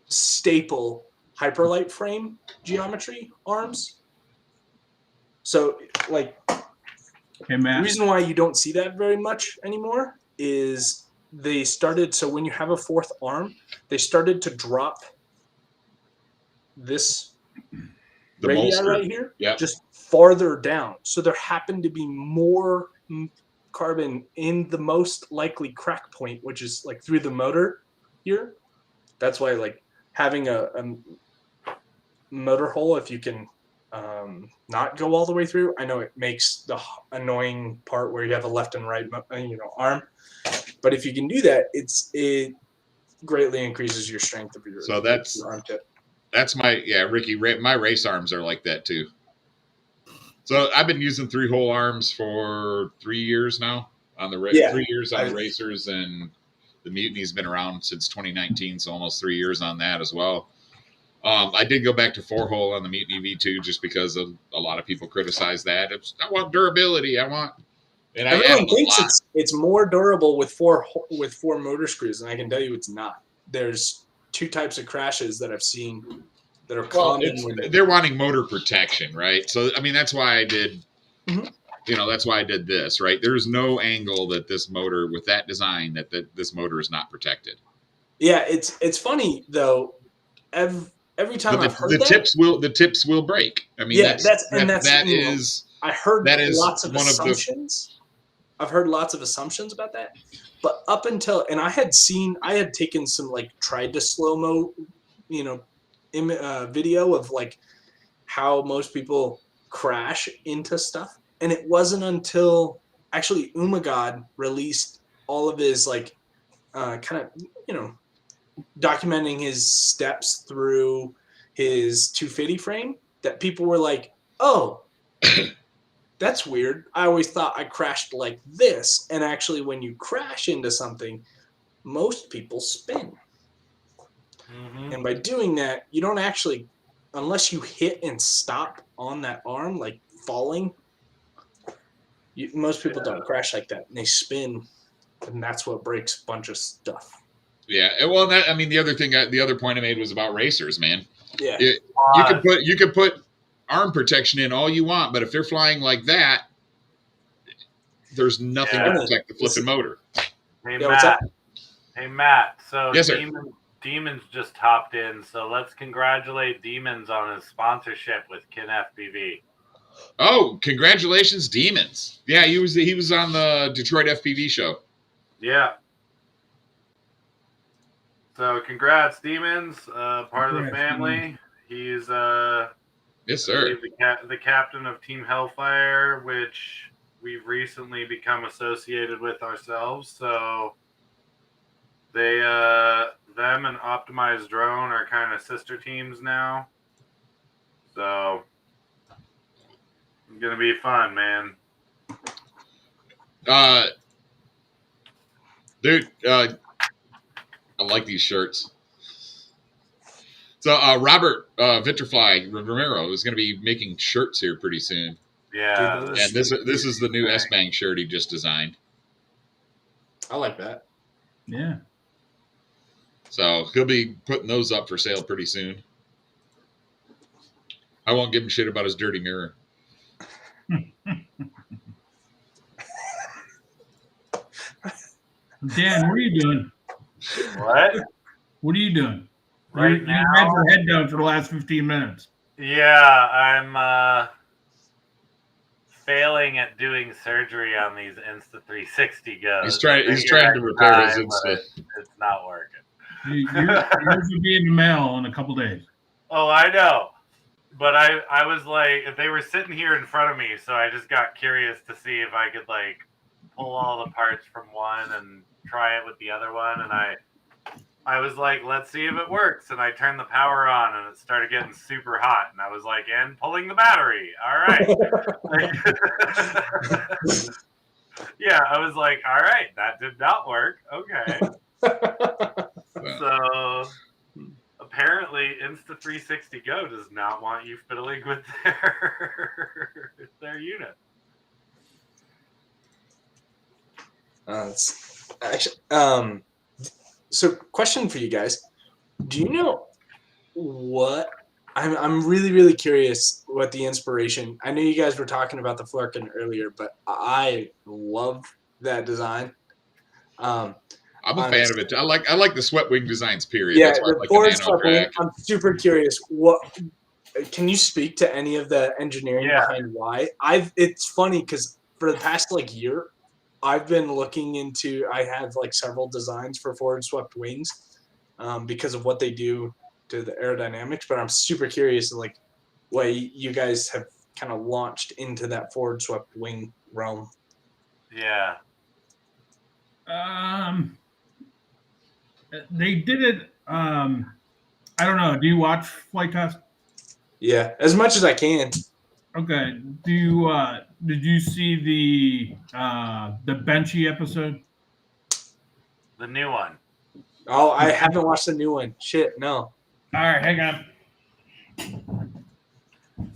staple hyperlight frame geometry arms. So like Hey, Matt. the reason why you don't see that very much anymore is they started, so when you have a fourth arm, they started to drop this radii right here, just farther down. So there happened to be more carbon in the most likely crack point, which is like through the motor here. That's why like having a motor hole, if you can not go all the way through, I know it makes the annoying part where you have a left and right arm, but if you can do that, it greatly increases your strength of your arm tip. That's Ricky, my race arms are like that too. So I've been using 3-hole arms for 3 years now on the 3 years on the racers, and the Mutiny's been around since 2019, so almost 3 years on that as well. I did go back to 4-hole on the Mutiny V2 just because of a lot of people criticize that. I want durability. And everyone thinks it's more durable with four motor screws, and I can tell you it's not. There's 2 types of crashes that I've seen that are common. They're wanting motor protection, right? So I mean that's why I did. Mm-hmm. That's why I did this, right? There's no angle that this motor with that design that this motor is not protected. Yeah, it's funny though. Every time I've heard the tips will break. I mean, I heard lots of assumptions. I've heard lots of assumptions about that, but up until, and I had taken some tried to slow-mo, video of how most people crash into stuff, and it wasn't until actually Umagod released all of his documenting his steps through his 250 frame that people were like, oh, that's weird. I always thought I crashed like this. And actually, when you crash into something, most people spin. Mm-hmm. And by doing that, you don't actually, unless you hit and stop on that arm, like falling, most people don't crash like that. And they spin, and that's what breaks a bunch of stuff. Yeah, well, the other point I made was about racers, man. Yeah, you could put arm protection in all you want, but if they're flying like that, there's nothing to protect the flipping motor. Hey, Matt. So yes, sir. Demons just hopped in, so let's congratulate Demons on his sponsorship with Kin FPV. Oh, congratulations, Demons! Yeah, he was on the Detroit FPV show. Yeah. So congrats, Demons, part of the family. He's yes, sir. The captain of Team Hellfire, which we've recently become associated with ourselves. So they, them and Optimized Drone are kind of sister teams now. So it's gonna be fun, man. Dude, I like these shirts. So Robert Vitterfly Romero is going to be making shirts here pretty soon. Yeah, and this is the new S-Bang shirt he just designed. I like that. Yeah. So he'll be putting those up for sale pretty soon. I won't give him shit about his dirty mirror. Dan, what are you doing? What? What are you doing? Right You now? had your head down for the last 15 minutes. Yeah, I'm failing at doing surgery on these Insta360 goes. He's trying to repair his Insta. It's not working. Yours will be in the mail in a couple days. Oh, I know. But I was like, they were sitting here in front of me, so I just got curious to see if I could like pull all the parts from one and try it with the other one. And I was like, let's see if it works. And I turned the power on and it started getting super hot. And I was like, and pulling the battery. All right. Yeah, I was like, all right, that did not work. Okay. So apparently Insta360 Go does not want you fiddling with their unit. Actually, so question for you guys. Do you know what I'm really, really curious what the inspiration. I know you guys were talking about the Flurkin earlier, but I love that design. I'm a fan of it. I like the swept wing designs, period. Yeah, That's why I the like Ford the nano swept wing. track. I'm super curious. What can you speak to any of the engineering Yeah. behind why? It's funny because for the past year, I've been looking into. I have several designs for forward swept wings, because of what they do to the aerodynamics. But I'm super curious, why you guys have kind of launched into that forward swept wing realm. Yeah. They did it. I don't know. Do you watch Flight Test? Yeah, as much as I can. Okay. Do you did you see the Benchy episode? The new one. Oh, I haven't watched the new one. Shit, no. All right, hang on.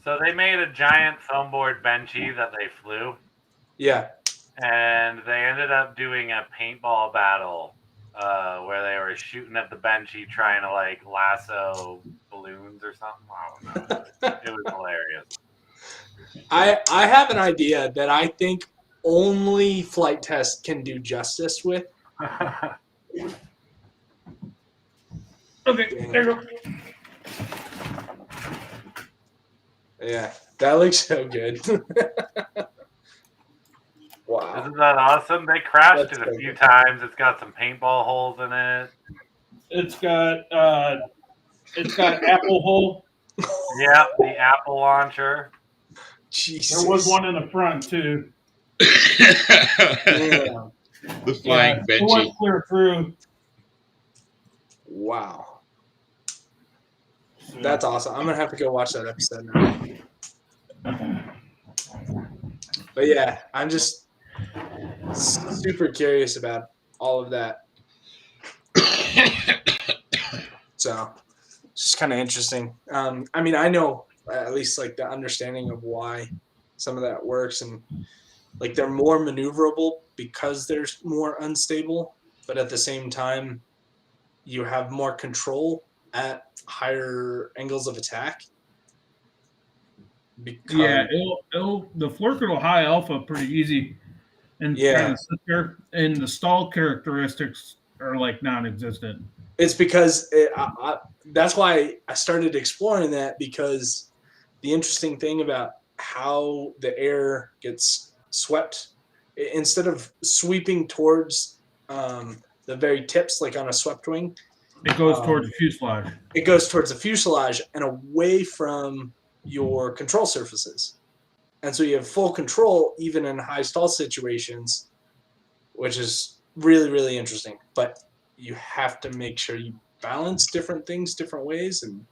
So they made a giant foam board Benchy that they flew, Yeah. and they ended up doing a paintball battle where they were shooting at the Benchy trying to lasso balloons or something. I don't know. It was hilarious. I have an idea that I think only Flight Test can do justice with. Okay, there you go. Yeah, that looks so good. Wow. Isn't that awesome? They crashed That's it so a few good. times. It's got some paintball holes in it. It's got Apple hole. Yeah, the Apple launcher. Jesus. There was one in the front too. Yeah. The flying It Benchy. went clear through. Wow. So, That's awesome. I'm gonna have to go watch that episode now. But yeah, I'm just super curious about all of that. So it's just kind of interesting. I mean, I know at least the understanding of why some of that works, and they're more maneuverable because they're more unstable, but at the same time, you have more control at higher angles of attack. yeah, the Flurkin will high alpha pretty easy, and kind of sit there, and the stall characteristics are non-existent. It's because that's why I started exploring that, because the interesting thing about how the air gets swept, instead of sweeping towards the very tips on a swept wing, It goes towards the fuselage. It goes towards the fuselage and away from your control surfaces. And so you have full control even in high stall situations, which is really, really interesting. But you have to make sure you balance different things different ways. And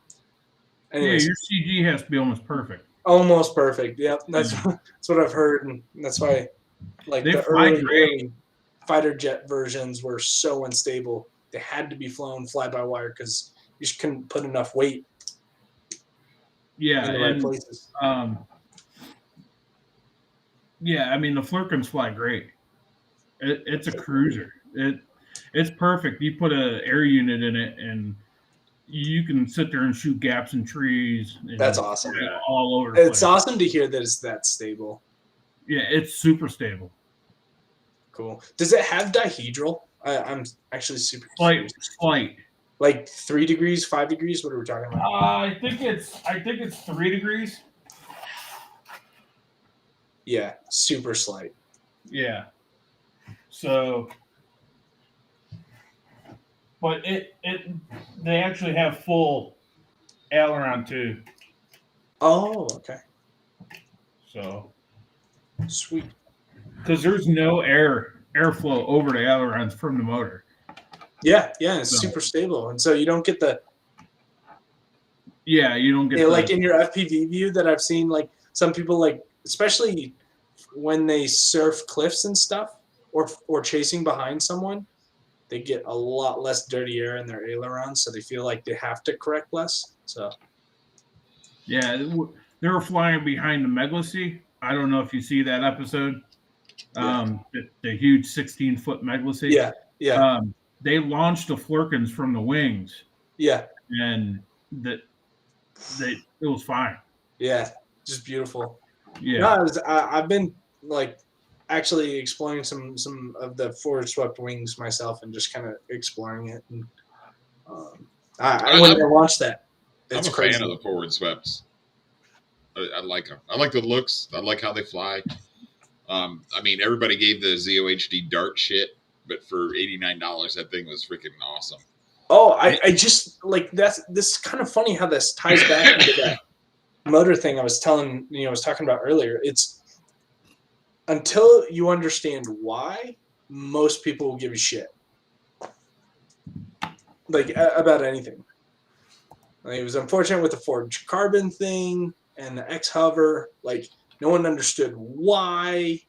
anyways, your CG has to be almost perfect. Almost perfect. Yep, that's what I've heard, and that's why the early fighter jet versions were so unstable. They had to be flown fly by wire because you just couldn't put enough weight. Yeah, in the right places. Yeah, I mean the Flurkins fly great. It's a cruiser. It's perfect. You put an air unit in it, and you can sit there and shoot gaps in trees. That's awesome. All over the place. It's awesome to hear that it's that stable. Yeah, it's super stable. Cool. Does it have dihedral? I'm actually super curious. Slight. Like 3 degrees, 5 degrees? What are we talking about? I think it's 3 degrees. Yeah, super slight. Yeah. So, but they actually have full aileron too. Oh, okay. So, Sweet. because there's no airflow over the ailerons from the motor. Yeah, it's super stable, and so you don't get the you don't get like in your FPV view that I've seen, like some people like, especially when they surf cliffs and stuff, or chasing behind someone, they get a lot less dirty air in their ailerons, so they feel like they have to correct less. So yeah, they were flying behind the Megalacy. I don't know if you see that episode. The huge 16-foot Megalacy. Yeah. They launched the Flurkins from the wings. Yeah. And it was fine. Yeah, just beautiful. Yeah. No, I've been like actually exploring some of the forward swept wings myself and just kind of exploring it. And I wouldn't have launched that. I'm a fan of the forward swept. I like them. I like the looks. I like how they fly. I mean, everybody gave the ZOHD Dart shit, but for $89, that thing was freaking awesome. Oh, I just like this is kind of funny how this ties back into that motor thing I was talking about earlier. It's until you understand why, most people will give you shit. Like about anything. Like, it was unfortunate with the Forged Carbon thing and the X Hover. Like, no one understood why.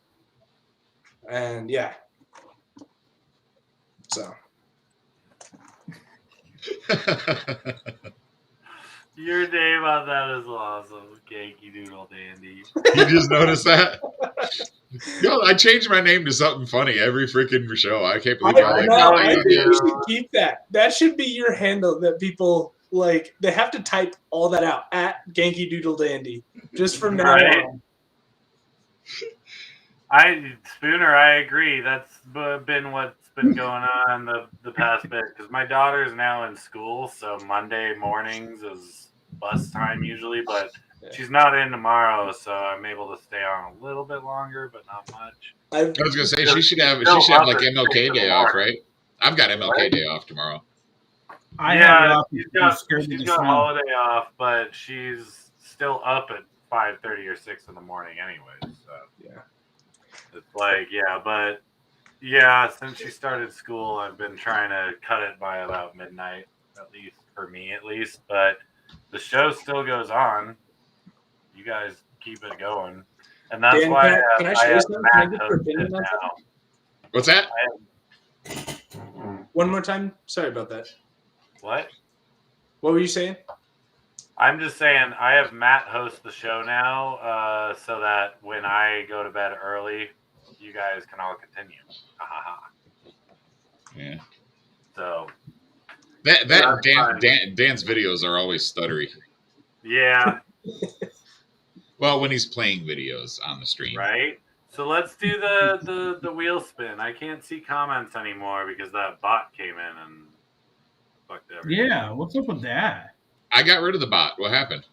And yeah. So. Your name on that is awesome. Yankee Doodle Dandy. You just noticed that? Yo, I changed my name to something funny every freaking show. I can't believe I think you should keep that. That should be your handle that people like. They have to type all that out at Yankee Doodle Dandy just from now on. Spooner, I agree. That's been what's been going on the past bit, because my daughter's now in school, so Monday mornings is bus time usually, but she's not in tomorrow, so I'm able to stay on a little bit longer, but not much. I was gonna say she should have like MLK day off, right? I've got MLK day off tomorrow. She's got holiday off, but she's still up at 5:30 or 6 in the morning anyway. So yeah. It's like, since she started school, I've been trying to cut it by about midnight, at least for me, but the show still goes on. You guys keep it going. And that's why I have Matt hosted now. What's that? One more time? Sorry about that. What? What were you saying? I'm just saying I have Matt host the show now, so that when I go to bed early, you guys can all continue. Yeah. So Dan's videos are always stuttery. Yeah. Well, when he's playing videos on the stream. Right. So let's do the wheel spin. I can't see comments anymore because that bot came in and fucked everything. Yeah, what's up with that? I got rid of the bot. What happened?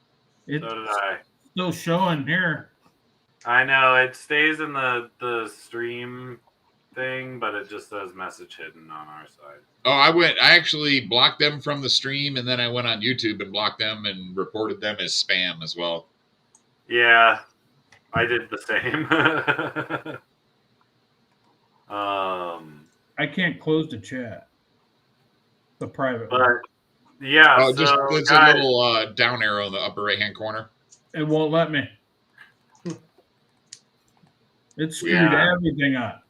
So did I. Still showing here. I know it stays in the stream thing, but it just says message hidden on our side. Oh, I actually blocked them from the stream, and then I went on YouTube and blocked them and reported them as spam as well. Yeah, I did the same. I can't close the chat. The private but one. Yeah. Oh, just there's a little down arrow in the upper right hand corner. It won't let me. It screwed everything up.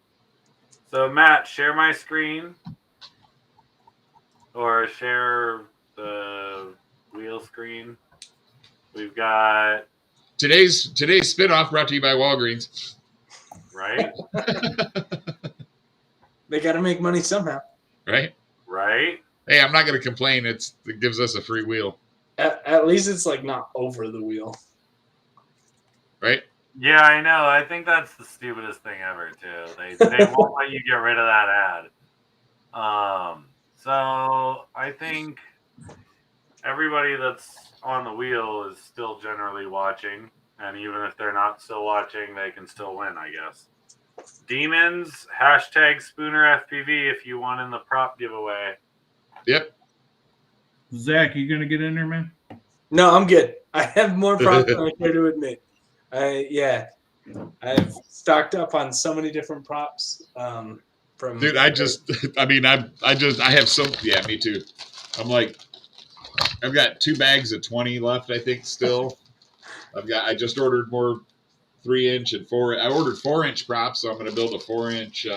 So Matt, share my screen or share the wheel screen. We've got today's spinoff brought to you by Walgreens. Right. They got to make money somehow. Right. Hey, I'm not going to complain. It gives us a free wheel. At least it's like not over the wheel. Right. Yeah, I know. I think that's the stupidest thing ever, too. They won't let you get rid of that ad. So I think everybody that's on the wheel is still generally watching, and even if they're not still watching, they can still win, I guess. Demons, hashtag Spooner FPV if you won in the prop giveaway. Yep. Zach, you gonna get in there, man? No, I'm good. I have more props than I care to admit. I've stocked up on so many different props. Dude, I have so, yeah, me too. I'm like, I've got 2 bags of 20 left, I think, still. I just ordered more 3-inch and 4. I ordered 4-inch props, so I'm going to build a 4-inch,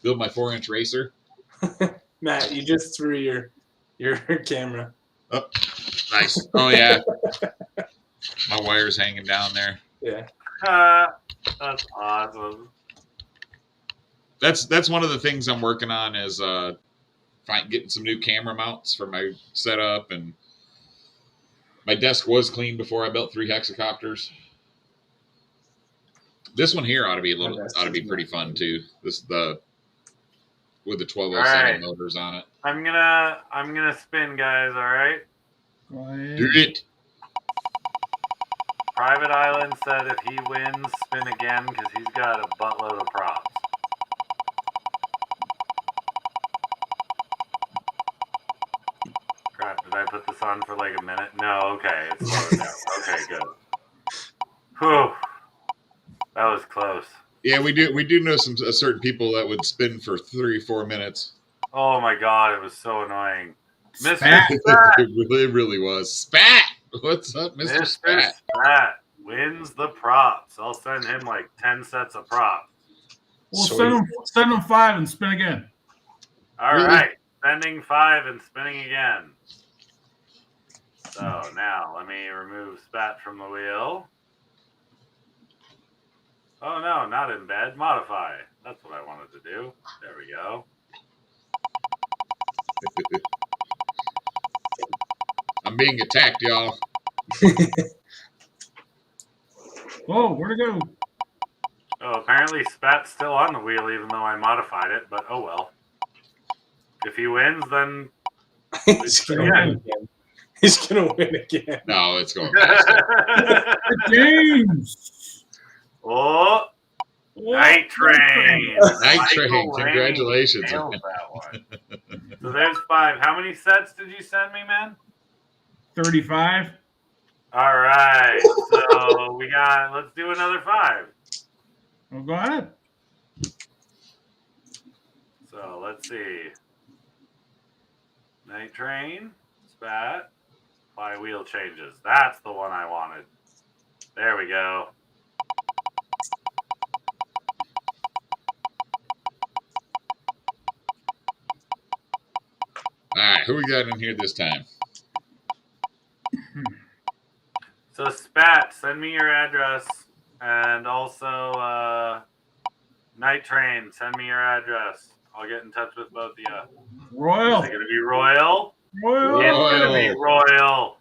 build my 4-inch racer. Matt, you just threw your camera. Oh, nice. Oh, yeah. My wire's hanging down there. Yeah. That's awesome. That's one of the things I'm working on is getting some new camera mounts for my setup, and my desk was clean before I built 3 hexacopters. This one here ought to be pretty fun too. With the 1207 motors on it. I'm gonna spin, guys. All right. Go ahead. Do it. Private Island said if he wins, spin again because he's got a buttload of props. Crap, did I put this on for like a minute? No, okay, it's slowed down. Okay, good. Whew. That was close. Yeah, we do know some certain people that would spin for 3 or 4 minutes. Oh my god, it was so annoying. Mr. Spat. Spat. It really was. Spat! What's up, Mr. Spat? Spat wins the props. I'll send him like 10 sets of props. Well, send them 5 and spin again. All Really? right, spending 5 and spinning again. So now let me remove Spat from the wheel. Oh no, not embed, modify. That's what I wanted to do. There we go. I'm being attacked, y'all. Whoa, where'd it go? Oh, apparently Spat's still on the wheel even though I modified it, but oh well. If he wins, then He's gonna win again. He's gonna win again. No, it's going faster. James! Oh, Night Train. Night Train, congratulations. Nailed that one. So there's 5. How many sets did you send me, man? 35. All right. So let's do another 5. Well, go ahead. So let's see. Night Train, Spat, flywheel changes. That's the one I wanted. There we go. All right, who we got in here this time? So Spat, send me your address, and also Night Train, send me your address. I'll get in touch with both of you. Royal. Is it gonna be Royal? Royal. It's gonna be Royal.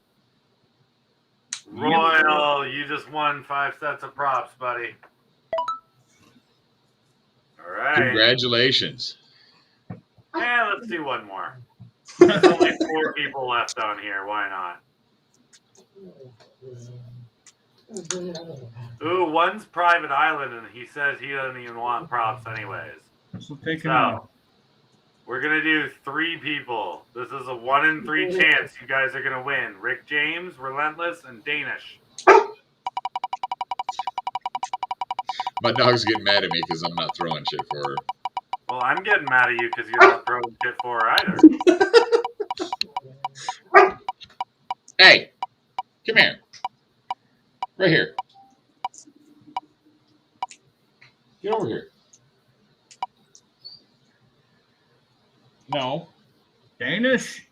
Royal, you just won 5 sets of props, buddy. All right. Congratulations. Yeah, let's do one more. There's only 4 people left on here. Why not? Ooh, one's Private Island, and he says he doesn't even want props anyways. So take it out. We're going to do 3 people. This is a 1 in 3 chance you guys are going to win. Rick James, Relentless, and Danish. My dog's getting mad at me because I'm not throwing shit for her. Well, I'm getting mad at you because you're not throwing shit for her either. Hey, come here. Right here. Get over here. No. Danish.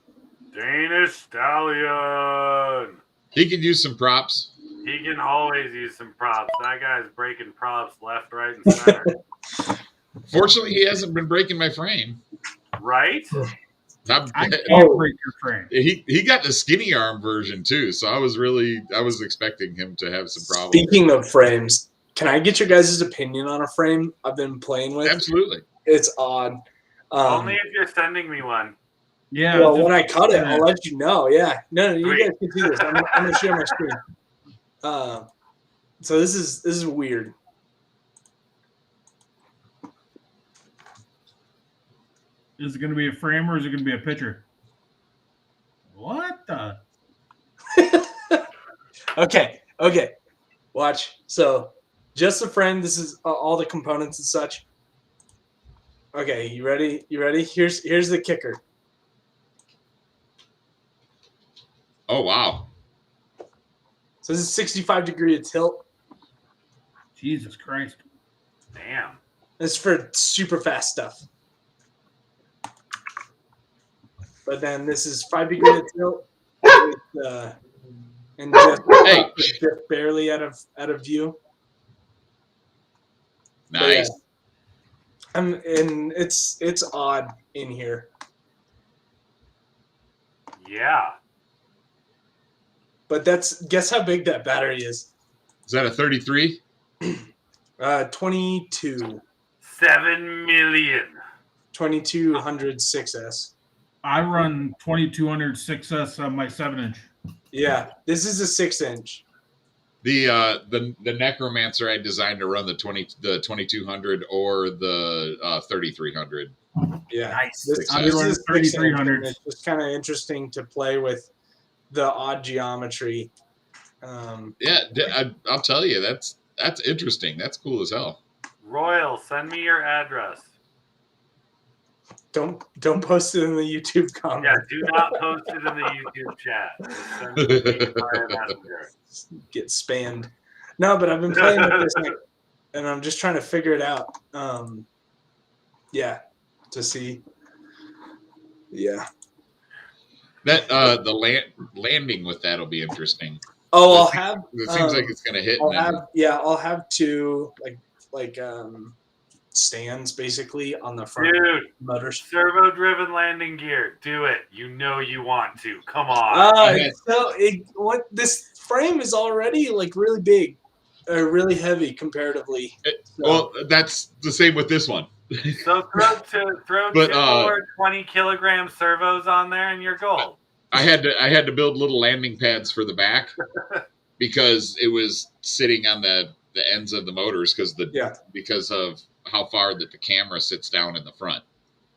Danish Stallion. He could use some props. He can always use some props. That guy's breaking props left, right, and center. Fortunately, he hasn't been breaking my frame. Right? I can't break your frame. He got the skinny arm version too, so I was expecting him to have some problems. Speaking of frames, Can I get your guys' opinion on a frame I've been playing with? Absolutely. It's odd. Only if you're sending me one. Yeah. Well, just- when I cut it, I'll let you know. Yeah. No, you Sweet. guys can see this. I'm going to share my screen. So this is weird. Is it going to be a frame or is it going to be a picture? What the? Okay. Watch. So just the frame. This is all the components and such. Okay, you ready? Here's the kicker. Oh, wow. So this is 65-degree tilt. Jesus Christ. Damn. This is for super fast stuff. But then this is 5-degree tilt. With, and just barely out of view. Nice. And it's odd in here. Yeah. But guess how big that battery is? Is that a 33? 22. 7 million. 2200 6S. I run 2200 6S on my 7-inch. Yeah, this is a 6-inch. The Necromancer I designed to run the 2200 or the 3300. Yeah, Nice. this I is run 6-inch, 3300. and it's just kind of interesting to play with the odd geometry. Yeah, I'll tell you, that's interesting. That's cool as hell. Royal, send me your address. Don't post it in the YouTube Yeah, comment. do not post it in the YouTube chat. Just send it to me via Messenger. Get spammed. No, but I've been playing with this, and I'm just trying to figure it out. Yeah, to see. Yeah. That the landing with that'll be interesting. Oh, I'll have. It seems like it's gonna hit. I'll have two like stands basically on the front Dude, motors. servo-driven landing gear. Do it. You know you want to. Come on. This frame is already like really big, really heavy comparatively. Well, that's the same with this one. So throw 2 or 20 kilogram servos on there and you're gold. I had to build little landing pads for the back because it was sitting on the ends of the motors because of how far that the camera sits down in the front.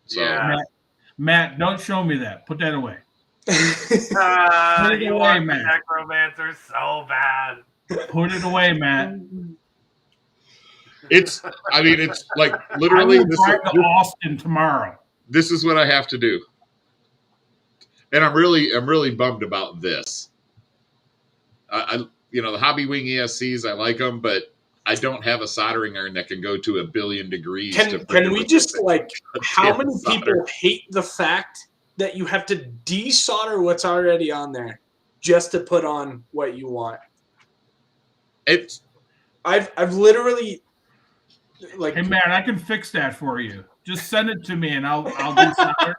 So Yeah. Matt, don't show me that. Put that away. You away, want the man. Necromancer so bad. Put it away, Matt. it's like I literally will drive to Austin tomorrow. This is what I have to do. And I'm really bummed about this. The Hobby Wing ESCs, I like them, but I don't have a soldering iron that can go to 1 billion degrees. Can we just how many people hate the fact that you have to desolder what's already on there just to put on what you want? I've literally Hey man, I can fix that for you. Just send it to me and I'll do something.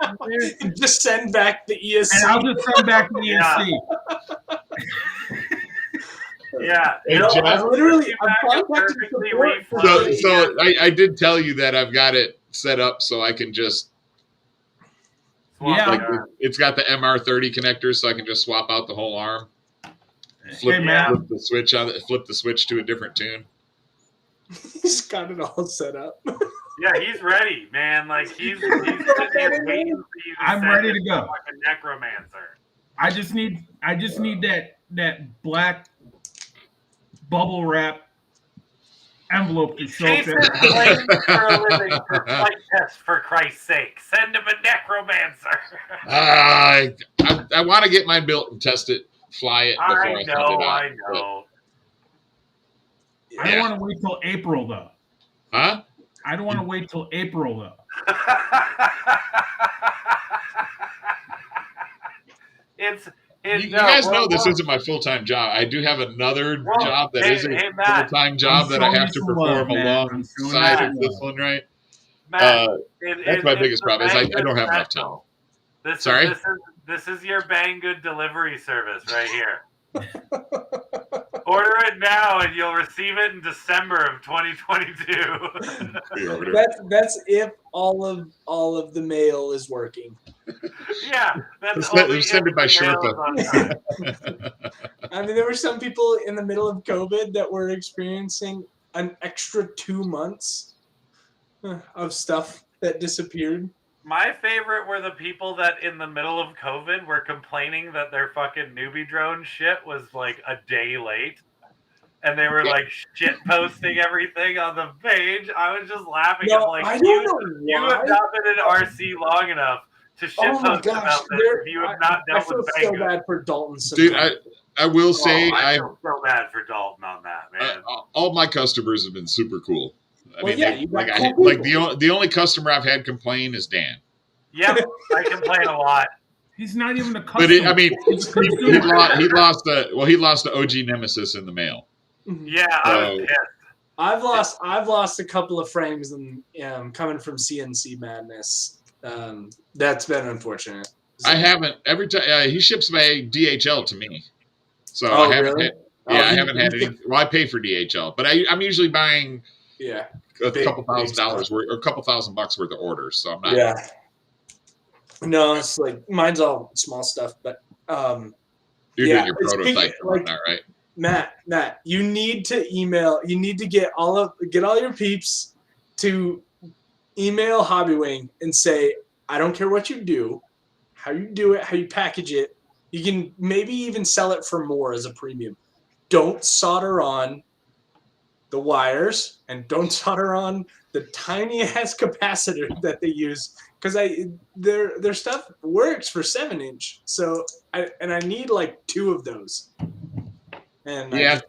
Just send back the ESC. And I'll just send back the ESC. Yeah. Hey, No, Jeff, I did tell you that I've got it set up so I can just it's got the MR30 connector, so I can just swap out the whole arm. Flip the switch to a different tune. He's got it all set up. Yeah, he's ready, man. Like he's sitting there waiting for you to I'm ready to go. Like a necromancer. I just need that black bubble wrap envelope to show up Jason there. plays for a living for flight tests, for Christ's sake. Send him a necromancer. I want to get mine built and test it, fly it before I send it out. I know. I don't want to wait till April though. Huh? I don't want to wait till April though. You guys know this isn't my full-time job. I do have another job that is a full-time job that I have to perform alongside of this one, right? Matt, that's my biggest problem is I don't have enough time. This is your Banggood delivery service right here. Order it now, and you'll receive it in December of 2022. That's if all of the mail is working. Yeah, that's Send only it by Sherpa. I mean, there were some people in the middle of COVID that were experiencing an extra 2 months of stuff that disappeared. My favorite were the people that in the middle of COVID were complaining that their fucking newbie drone shit was like a day late. And they were like shit posting everything on the page. I was just laughing. No, I'm like, I don't know you why. have not been in RC long enough to shit Oh my post gosh, about this if you have not I dealt feel with so Banggood. bad for Dalton. Dude, Sometimes. I will say I feel so bad for Dalton on that, man. all my customers have been super cool. I mean, you got cool like people. the only customer I've had complain is Dan. Yep, I complain a lot. He's not even a But customer. I mean, he lost the OG Nemesis in the mail. Yeah, I was pissed. I've lost a couple of frames and coming from CNC Madness. That's been unfortunate. So. I haven't every time he ships by DHL to me, so Oh, I haven't. really? I haven't had any. Well, I pay for DHL, but I'm usually buying a couple $1,000 worth or a couple $1,000 worth of orders. So I'm not. Yeah. No, it's like mine's all small stuff, but you're doing your prototype and whatnot, right? Matt, you need to email. You need to get all your peeps to email Hobbywing and say, I don't care what you do, how you do it, how you package it. You can maybe even sell it for more as a premium. Don't solder on the wires and don't solder on the tiny ass capacitor that they use because their stuff works for 7-inch. So I need like 2 of those. And yeah,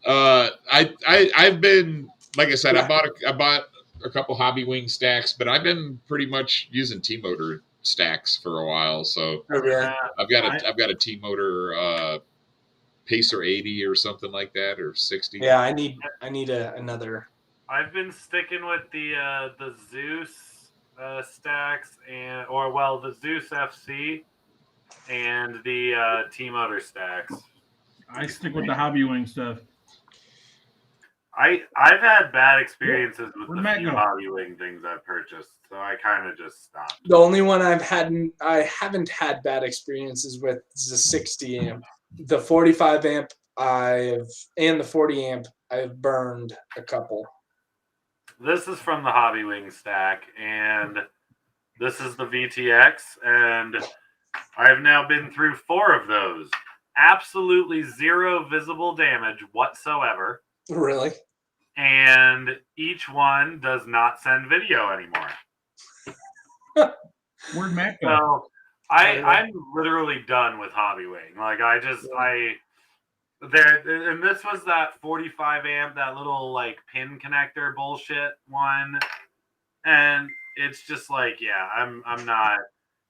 I've been, like I said, I bought a couple Hobbywing stacks, but I've been pretty much using T-motor stacks for a while. So I've got a T-motor Pacer 80 or something like that, or 60. Yeah, I need another. I've been sticking with the Zeus stacks the Zeus FC and the T-motor stacks. I stick with the Hobbywing stuff. I've had bad experiences with the few Hobbywing things I've purchased, so I kind of just stopped. The only one I haven't had bad experiences with is the 60 amp. The 45 amp and the 40 amp I've burned a couple. This is from the Hobbywing stack, and this is the VTX, and I've now been through 4 of those. Absolutely 0 visible damage whatsoever. Really? And each one does not send video anymore. Where'd Matt go? So I'm literally done with Hobbywing. Like and this was that 45 amp, that little like pin connector bullshit one. And it's just like, yeah, I'm not.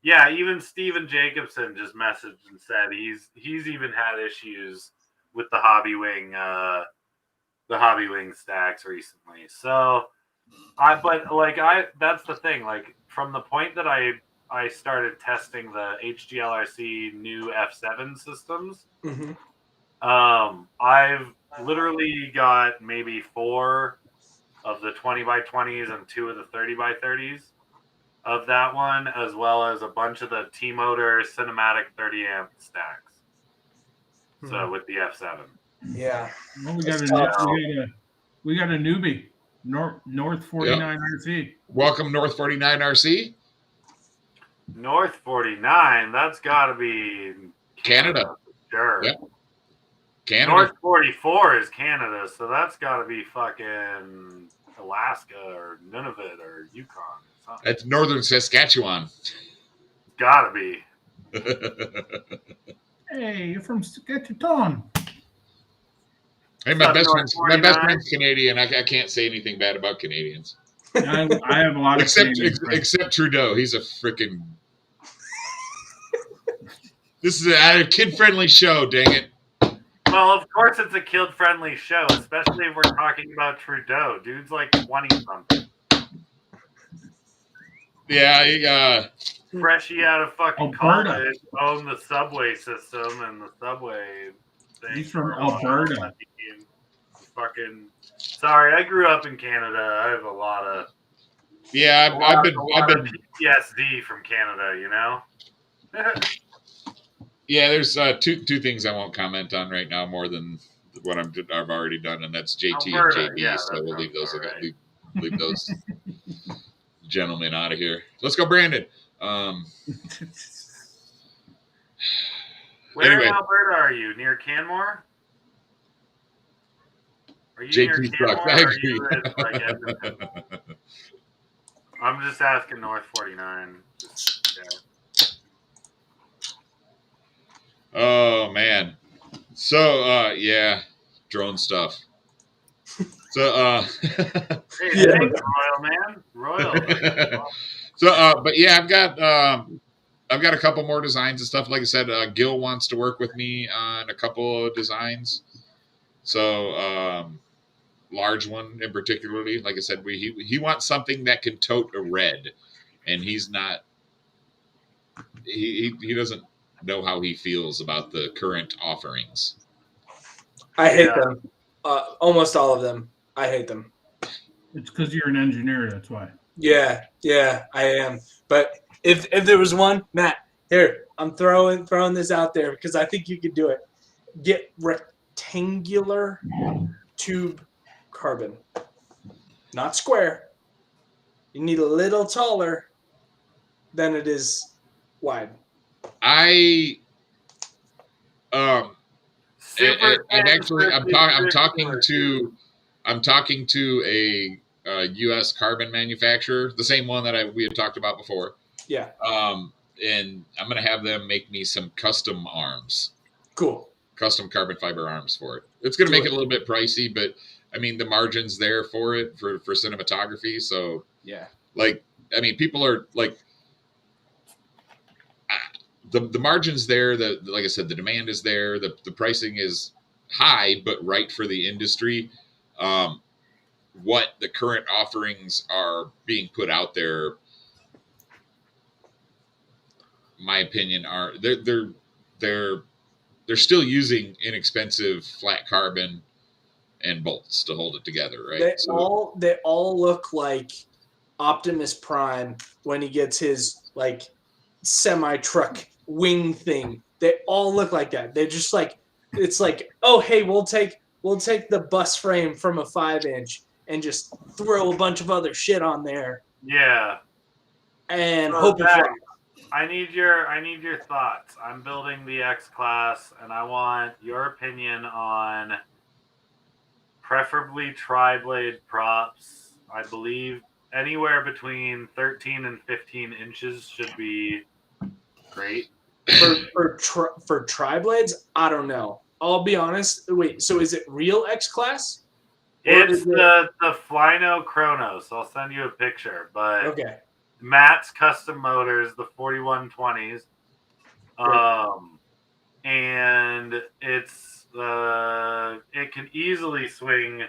Yeah, even Steven Jacobson just messaged and said he's even had issues with the Hobbywing stacks recently. So that's the thing. Like from the point that I started testing the HGLRC new F7 systems, I've literally got maybe 4 of the 20x20s and 2 of the 30x30s of that one, as well as a bunch of the T-motor cinematic 30 amp stacks. So with the F7. Yeah. Well, we got a newbie, North 49 RC. Welcome, North 49 RC. North 49, that's got to be Canada. Sure. Yep. Canada. North 44 is Canada, so that's got to be fucking Alaska or Nunavut or Yukon or something. That's northern Saskatchewan. Gotta be. Hey, you're from Saskatchewan. Hey, my best friend's Canadian. I can't say anything bad about Canadians. I have a lot of except Trudeau. He's a freaking. This is a kid-friendly show. Dang it. Well, of course it's a kid-friendly show, especially if we're talking about Trudeau. Dude's like 20-something. Yeah, freshie out of fucking college, owned the subway system and the subway thing. He's from for a while. Alberta. Fucking sorry, I grew up in Canada. I have a lot of I've been PTSD from Canada. You know. Yeah, there's two things I won't comment on right now more than what I've already done, and that's JT Alberta, and JB. yeah, So we'll leave those right. leave those gentlemen out of here. Let's go, Brandon. Where Anyway. in Alberta are you? Near Canmore? Are you JT near Truck. Canmore? I Or are agree. you in, like, Edmonton? I'm just asking North 49. Oh man. So yeah, drone stuff. So Hey, thanks, Royal man. Royal. So but yeah, I've got a couple more designs and stuff. Like I said, Gil wants to work with me on a couple of designs. So large one in particularly, like I said, he wants something that can tote a red, and he's not. He doesn't know how he feels about the current offerings. I hate them. Almost all of them. I hate them. It's because you're an engineer. That's why. Yeah, I am. But if there was one, Matt, here, I'm throwing this out there because I think you could do it. Get rectangular tube carbon, not square. You need a little taller than it is wide. I'm talking to a U.S. carbon manufacturer, the same one that we had talked about before. Yeah. And I'm going to have them make me some custom arms. Cool. Custom carbon fiber arms for it. It's going to make it a little bit pricey, but I mean the margin's there for it for cinematography. So yeah, like I mean people are like the margin's there. Like I said, the demand is there. The pricing is high, but right for the industry. What the current offerings are being put out there, my opinion, are they're still using inexpensive flat carbon and bolts to hold it together, right? They all look like Optimus Prime when he gets his like semi truck wing thing. They all look like that. They're just like, it's like, oh hey, we'll take the bus frame from a 5-inch and just throw a bunch of other shit on there. Yeah. And hope it flies. I need your thoughts. I'm building the X class, and I want your opinion on preferably tri-blade props. I believe anywhere between 13 and 15 inches should be great. For tri-blades, I don't know. I'll be honest. Wait, so is it real X class? It's the Flyno Chronos. I'll send you a picture. But okay. Matt's custom motors, the 4120s. And it's it can easily swing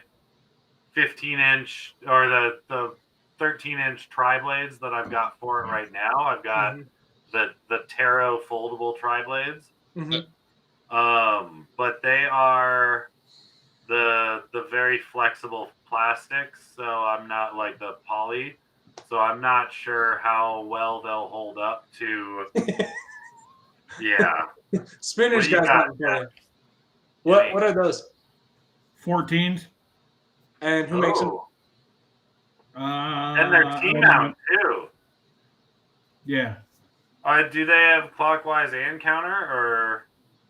15-inch or the 13-inch tri-blades that I've got for it right now. I've got the Taro foldable tri-blades. But they are the very flexible plastics, so I'm not like the poly. So I'm not sure how well they'll hold up to. Yeah. Spinner's got what are those? 14s. And who makes them? And they're T-mount too. Yeah. Do they have clockwise and counter, or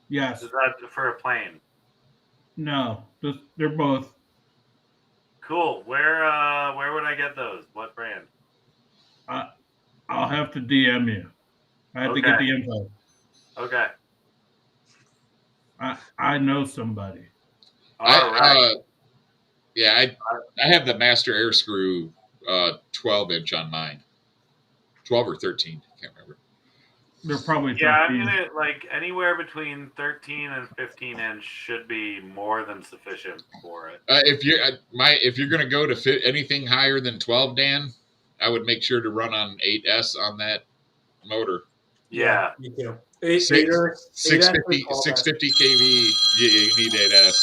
yes? Is that for a plane? No, they're both. Cool. Where would I get those? What brand? I'll have to DM you. I have to get the info. Okay. I know somebody. All right. I have the Master Air Screw 12-inch on mine. 12 or 13, can't remember. They're probably 13. Yeah, I'm gonna like anywhere between 13 and 15-inch should be more than sufficient for it. If you're gonna go to fit anything higher than 12, Dan, I would make sure to run on 8S on that motor. Yeah. Me too. Six- 650 650 kV. You need 8S.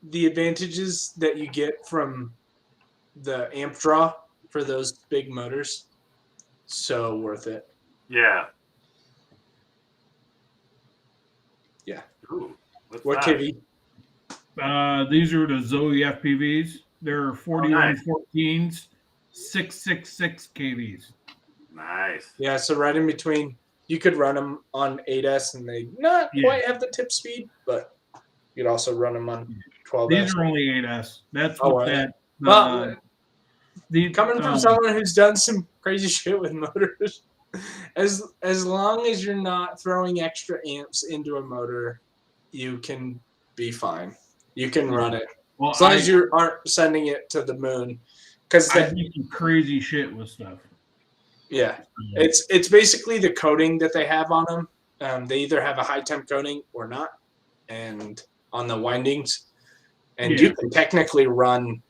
The advantages that you get from the amp draw for those big motors, so worth it. Yeah. Yeah. Ooh, what's What that? KV? These are the Zoe FPVs. They're 4114s, 666 kVs. Nice. Yeah, so right in between. You could run them on 8S and they not quite have the tip speed, but you'd also run them on 12S. These are only 8S. That's Oh, what right. that. Well, The coming from someone who's done some crazy shit with motors, as long as you're not throwing extra amps into a motor, you can be fine. You can run it. well, As long as you aren't sending it to the moon. Because I do some crazy shit with stuff. yeah, it's basically the coating that they have on them. They either have a high temp coating or not, and on the windings, and you can technically run,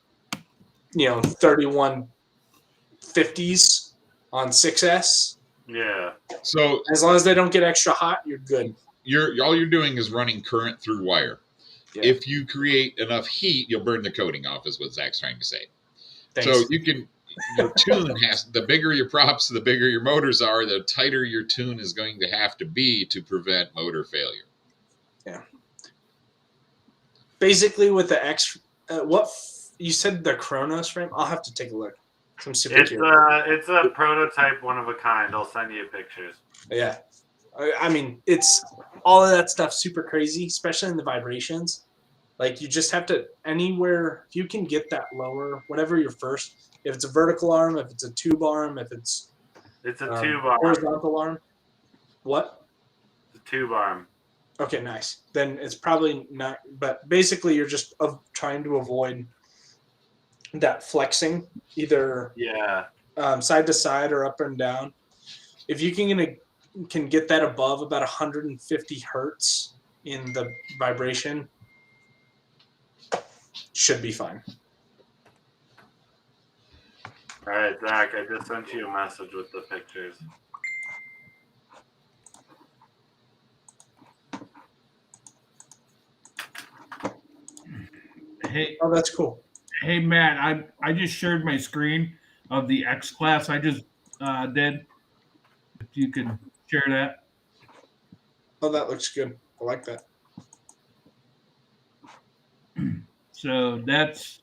3150s on 6S. Yeah. So as long as they don't get extra hot, you're good. All you're doing is running current through wire. Yeah. If you create enough heat, you'll burn the coating off, is what Zach's trying to say. Thanks. So your tune the bigger your props, the bigger your motors are, the tighter your tune is going to have to be to prevent motor failure. Yeah. Basically, with the you said the Kronos frame? I'll have to take a look. I'm super It's curious. it's a prototype, one of a kind. I'll send you pictures. Yeah. I mean, it's all of that stuff super crazy, especially in the vibrations. Like, you just have to, anywhere, if you can get that lower, whatever your first, if it's a vertical arm, if it's a tube arm, if it's a tube arm. Horizontal arm. What? It's a tube arm. Okay, nice. Then it's probably not, but basically you're just trying to avoid that flexing, either side to side or up and down. If you can get that above about 150 hertz in the vibration, should be fine. All right, Zach, I just sent you a message with the pictures. Hey, oh, that's cool. Hey, Matt, I just shared my screen of the X class I just did. If you could share that. Oh, that looks good. I like that. So that's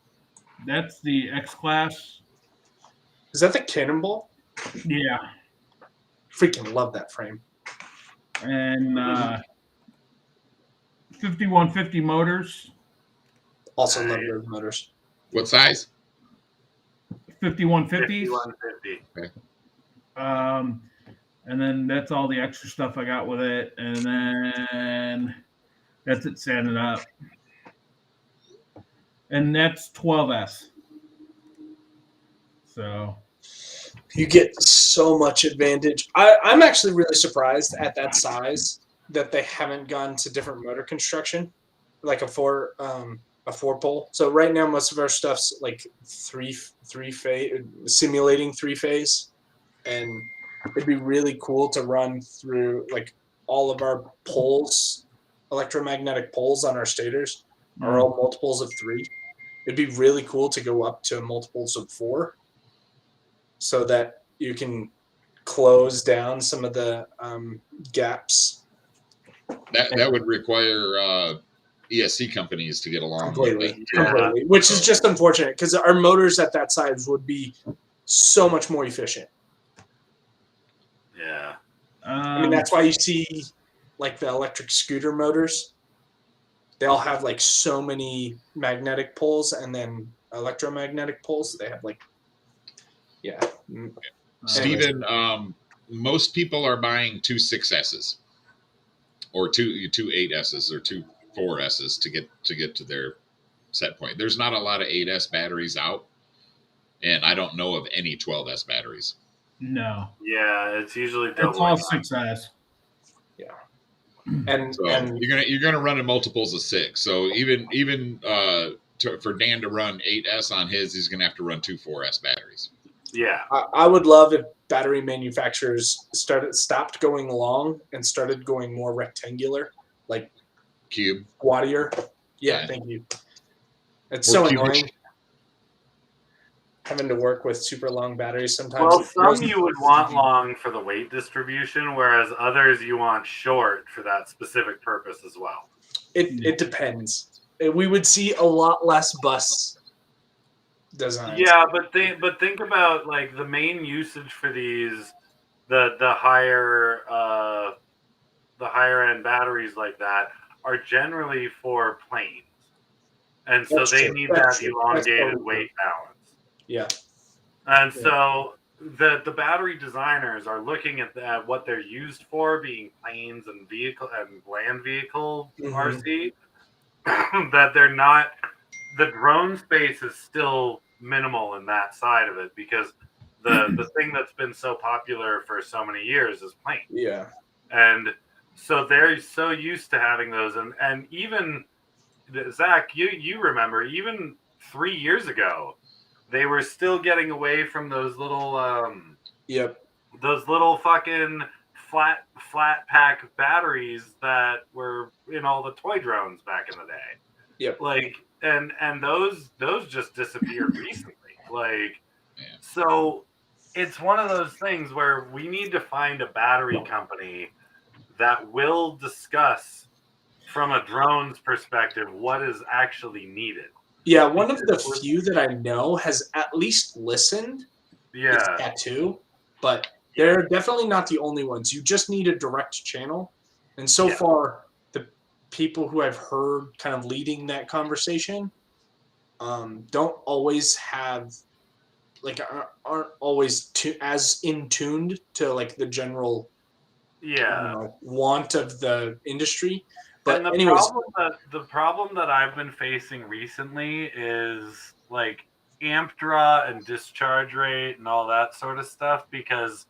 the X class. Is that the Cannonball? Yeah. Freaking love that frame. And 5150 motors. Also love those motors. What size? 5150s. 5150. Okay. And then that's all the extra stuff I got with it. And then that's it sanded up. And that's 12S. So you get so much advantage. I'm actually really surprised at that size that they haven't gone to different motor construction, like a four pole. So right now most of our stuff's like three phase, simulating 3-phase, and it'd be really cool to run through like all of our poles, electromagnetic poles on our stators are all multiples of 3. It'd be really cool to go up to multiples of 4 so that you can close down some of the gaps. That would require ESC companies to get along completely, which is just unfortunate because our motors at that size would be so much more efficient. Yeah. I mean, that's why you see like the electric scooter motors. They all have like so many magnetic poles and then electromagnetic poles. They have like, Steven, most people are buying 2 6S's or two 8S's or 2 4S's to get to their set point. There's not a lot of 8S batteries out, and I don't know of any 12S batteries. No. Yeah, it's usually it's all 6S. Yeah. And so you're gonna run in multiples of 6. So even for Dan to run 8S on his, he's gonna have to run 2 4S batteries. Yeah. I would love if battery manufacturers stopped going long and started going more rectangular, like Cube. squattier. Yeah, Yeah. thank you. It's More so cubic. annoying having to work with super long batteries sometimes. Well, some you would want long for the weight distribution, whereas others you want short for that specific purpose as well. It depends. We would see a lot less bus designs. Yeah, but think about like the main usage for these, the higher end batteries like that are generally for planes, and so That's they true. need That's that true. That's elongated totally weight balance. Yeah. And Yeah. so the battery designers are looking at what they're used for, being planes and vehicle and land vehicle RC. That they're not. The drone space is still minimal in that side of it because the thing that's been so popular for so many years is planes. Yeah. And so they're so used to having those, and even Zach, you remember even 3 years ago, they were still getting away from those little Yep. those little fucking flat pack batteries that were in all the toy drones back in the day. Yep. Like and those just disappeared recently. Like Yeah. so it's one of those things where we need to find a battery company that will discuss from a drone's perspective what is actually needed. Yeah, one of the few that I know has at least listened is Yeah. Tattoo, but they're definitely not the only ones. You just need a direct channel. And so far, the people who I've heard kind of leading that conversation don't always have, like, aren't always as in tuned to, like, the general want of the industry. But and the problem that I've been facing recently is like amp draw and discharge rate and all that sort of stuff, because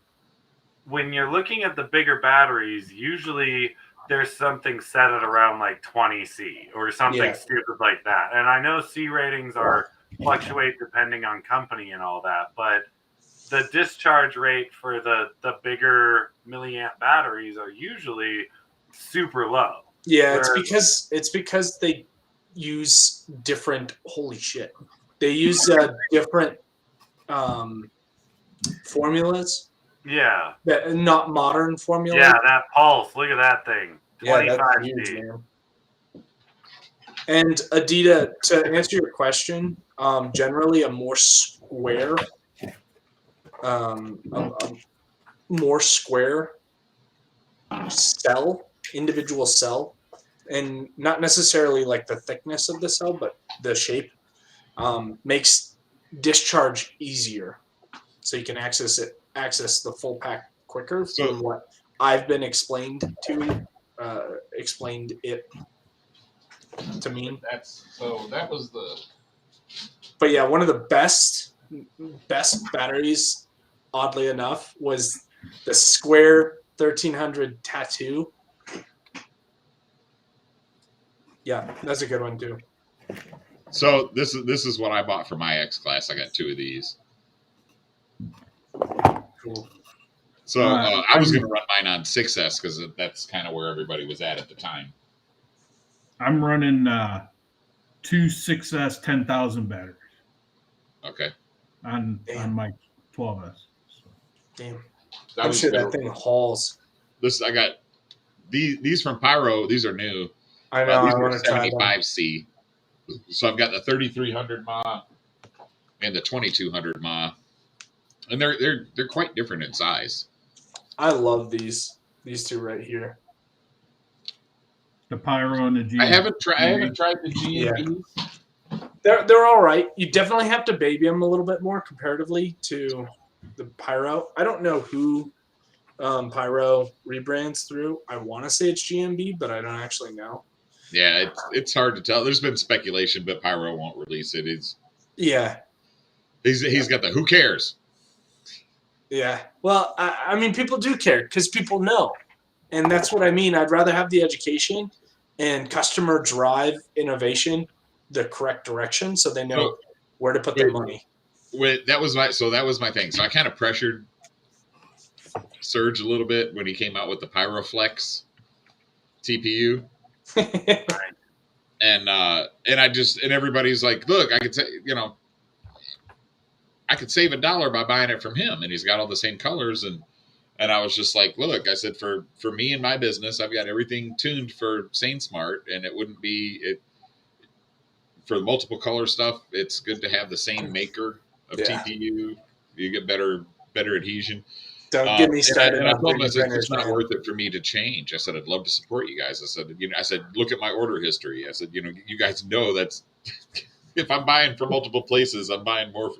when you're looking at the bigger batteries, usually there's something set at around like 20 C or something stupid like that. And I know C ratings are fluctuate depending on company and all that, but the discharge rate for the bigger milliamp batteries are usually super low. Yeah, it's because they use different. Holy shit! They use different formulas. Yeah. Not modern formulas. Yeah, that pulse. Look at that thing. 25 that's huge, man. And Adita, to answer your question, generally a more square, cell, individual cell, and not necessarily like the thickness of the cell, but the shape, makes discharge easier, so you can access the full pack quicker. From what I've been explained it to me. That was the. But yeah, one of the best batteries, oddly enough, was the Square 1300 Tattoo. Yeah, that's a good one too. So this is what I bought for my X class. I got 2 of these. Cool. So I was going to run mine on 6S because that's kind of where everybody was at the time. I'm running 2 6S 10,000 batteries. Okay. On my 12S. So. Damn. I'm sure that thing hauls. I got these from Pyro. These are new. I know. These I want are to try 75C. So I've got the 3300 mAh and the 2200 mAh, and they're quite different in size. I love these 2 right here. The Pyro and the G. I haven't tried the GMBs. Yeah. They're all right. You definitely have to baby them a little bit more comparatively to the Pyro. I don't know who Pyro rebrands through. I want to say it's GMB, but I don't actually know. Yeah, it's hard to tell. There's been speculation, but Pyro won't release it. He's got the who cares. Yeah. Well, I mean, people do care because people know, and that's what I mean. I'd rather have the education and customer drive innovation the correct direction, so they know where to put their money. that was my thing. So I kind of pressured Surge a little bit when he came out with the Pyroflex TPU. And everybody's like, look, I could say, I could save $1 by buying it from him, and he's got all the same colors. And I was just like, look, I said, for me and my business, I've got everything tuned for SaneSmart, and it wouldn't be it for the multiple color stuff. It's good to have the same maker of TPU. You get better adhesion. Don't get me started. And I told him, I said, it's not worth it for me to change. I said, I'd love to support you guys. I said, look at my order history. I said, you guys know that's if I'm buying from multiple places, I'm buying more.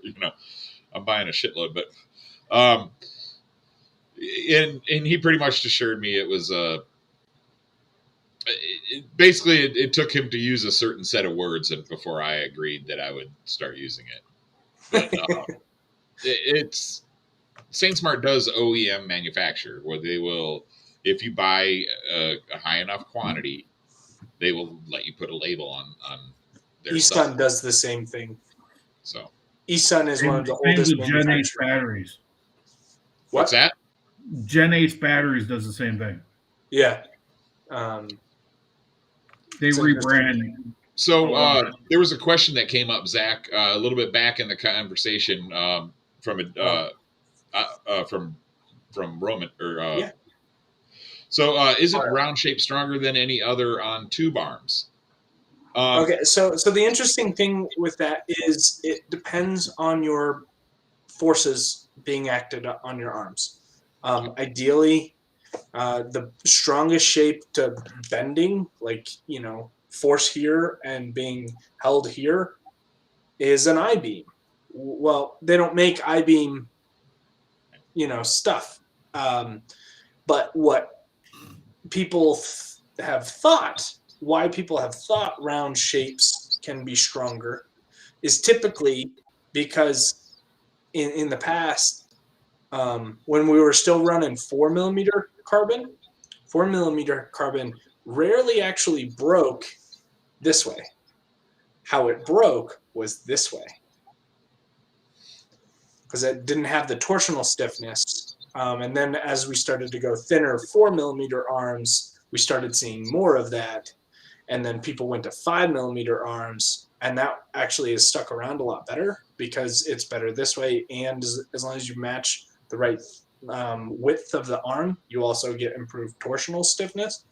I'm buying a shitload. But, and he pretty much assured me it was basically it took him to use a certain set of words before I agreed that I would start using it. But it's SaneSmart does OEM manufacture, where they will, if you buy a high enough quantity, they will let you put a label on their eSun stuff. does the same thing. So eSun is one of the oldest Gen Ace batteries. What's that? Gen Ace batteries does the same thing. Yeah. They rebrand. So there was a question that came up, Zach, a little bit back in the conversation from Roman. Yeah. So is it round shape stronger than any other on tube arms? Okay, so the interesting thing with that is it depends on your forces being acted on your arms. Ideally, the strongest shape to bending, like, force here and being held here, is an I-beam. Well, they don't make I-beam, stuff. But what people have thought, why people have thought round shapes can be stronger, is typically because in the past, when we were still running 4mm carbon, 4mm carbon rarely actually broke this way. How it broke was this way, because it didn't have the torsional stiffness. And then as we started to go thinner 4mm arms, we started seeing more of that. And then people went to 5mm arms, and that actually is stuck around a lot better because it's better this way. And as long as you match the right width of the arm, you also get improved torsional stiffness.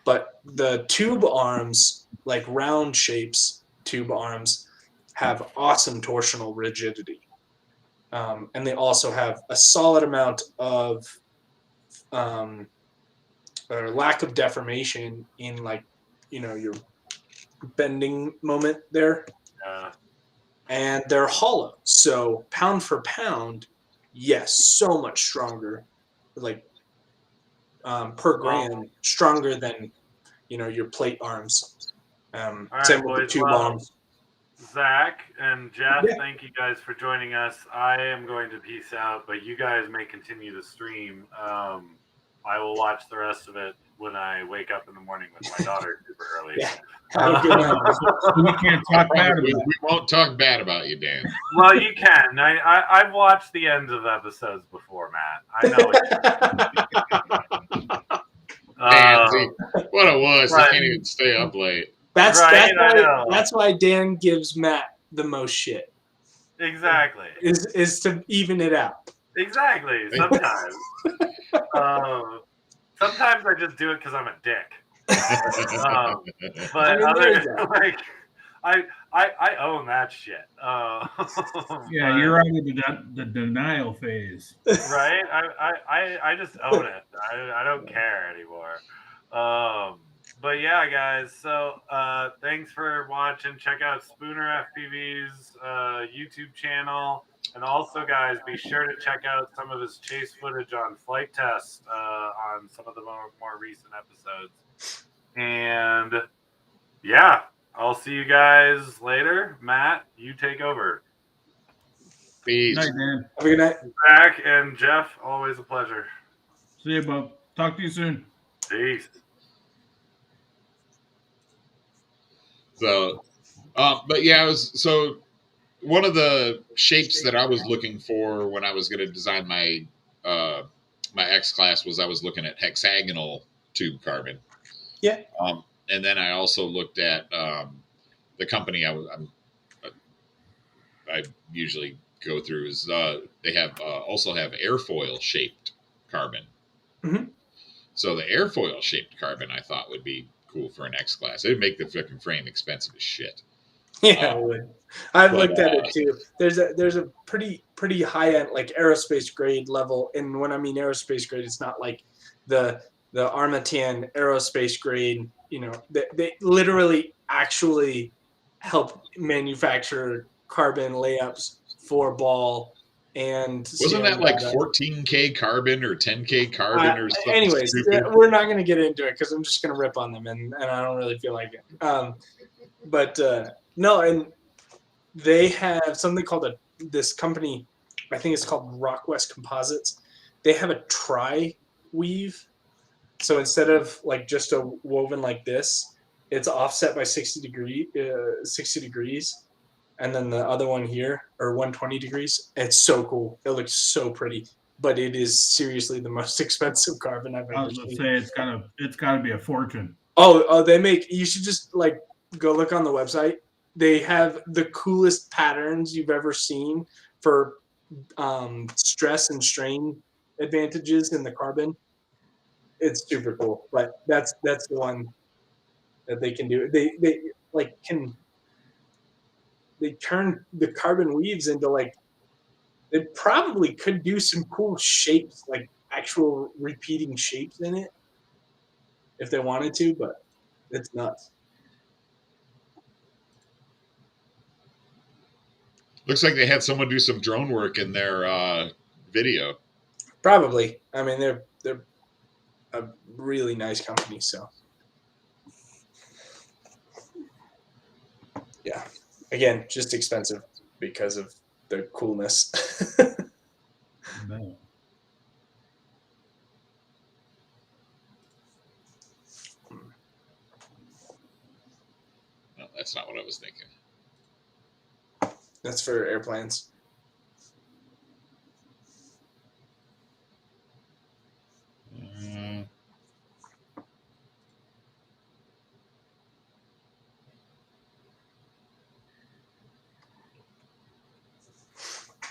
But the tube arms, like round shapes tube arms, have awesome torsional rigidity. And they also have a solid amount of or lack of deformation in, like, your bending moment there. And they're hollow. So pound for pound, yes, so much stronger, like per gram, stronger than, your plate arms. Same with the tube arms. Zach and Jeff, thank you guys for joining us. I am going to peace out, but you guys may continue the stream. I will watch the rest of it when I wake up in the morning with my daughter super early. We can't talk bad about we won't talk bad about you, Dan. Well, you can. I've watched the ends of episodes before, Matt. I know it. Dan, what it was, he can't even stay up late. That's why Dan gives Matt the most shit. Exactly. Is to even it out. Exactly. Sometimes. Sometimes I just do it because I'm a dick. But I own that shit. You're out of the denial phase. Right? I just own it. I don't care anymore. But yeah, guys, so thanks for watching. Check out Spooner FPV's YouTube channel. And also, guys, be sure to check out some of his chase footage on flight test on some of the more recent episodes. And yeah, I'll see you guys later. Matt, you take over. Peace. Night, man. Have a good night. Zach and Jeff, always a pleasure. See you, Bob. Talk to you soon. Peace. So, but yeah, one of the shapes that I was looking for when I was going to design my my X class was I was looking at hexagonal tube carbon. Yeah. And then I also looked at the company I usually go through is they have also have airfoil shaped carbon. Mm-hmm. So the airfoil shaped carbon I thought would be cool for an X class. It'd make the fucking frame expensive as shit. Yeah, it would. I've looked at it too. There's a pretty high end like aerospace grade level, and when I mean aerospace grade, it's not like the Armatan aerospace grade. You know, they literally actually help manufacture carbon layups for ball and wasn't that like 14K carbon or 10K carbon or something? Anyways, we're not going to get into it because I'm just going to rip on them, and I don't really feel like it. But no, and they have something called this company, I think it's called Rockwest Composites. They have a tri-weave. So instead of like just a woven like this, it's offset by 60 degrees. And then the other one here, or 120 degrees. It's so cool. It looks so pretty. But it is seriously the most expensive carbon I've ever seen. I was going to say, it's gotta be a fortune. Oh, you should just like go look on the website. They have the coolest patterns you've ever seen for stress and strain advantages in the carbon. It's super cool, but that's the one that they can do. They turn the carbon weaves into like, they probably could do some cool shapes, like actual repeating shapes in it if they wanted to, but it's nuts. Looks like they had someone do some drone work in their video. Probably. I mean, they're a really nice company, so yeah. Again, just expensive because of the coolness. No. No, that's not what I was thinking. That's for airplanes.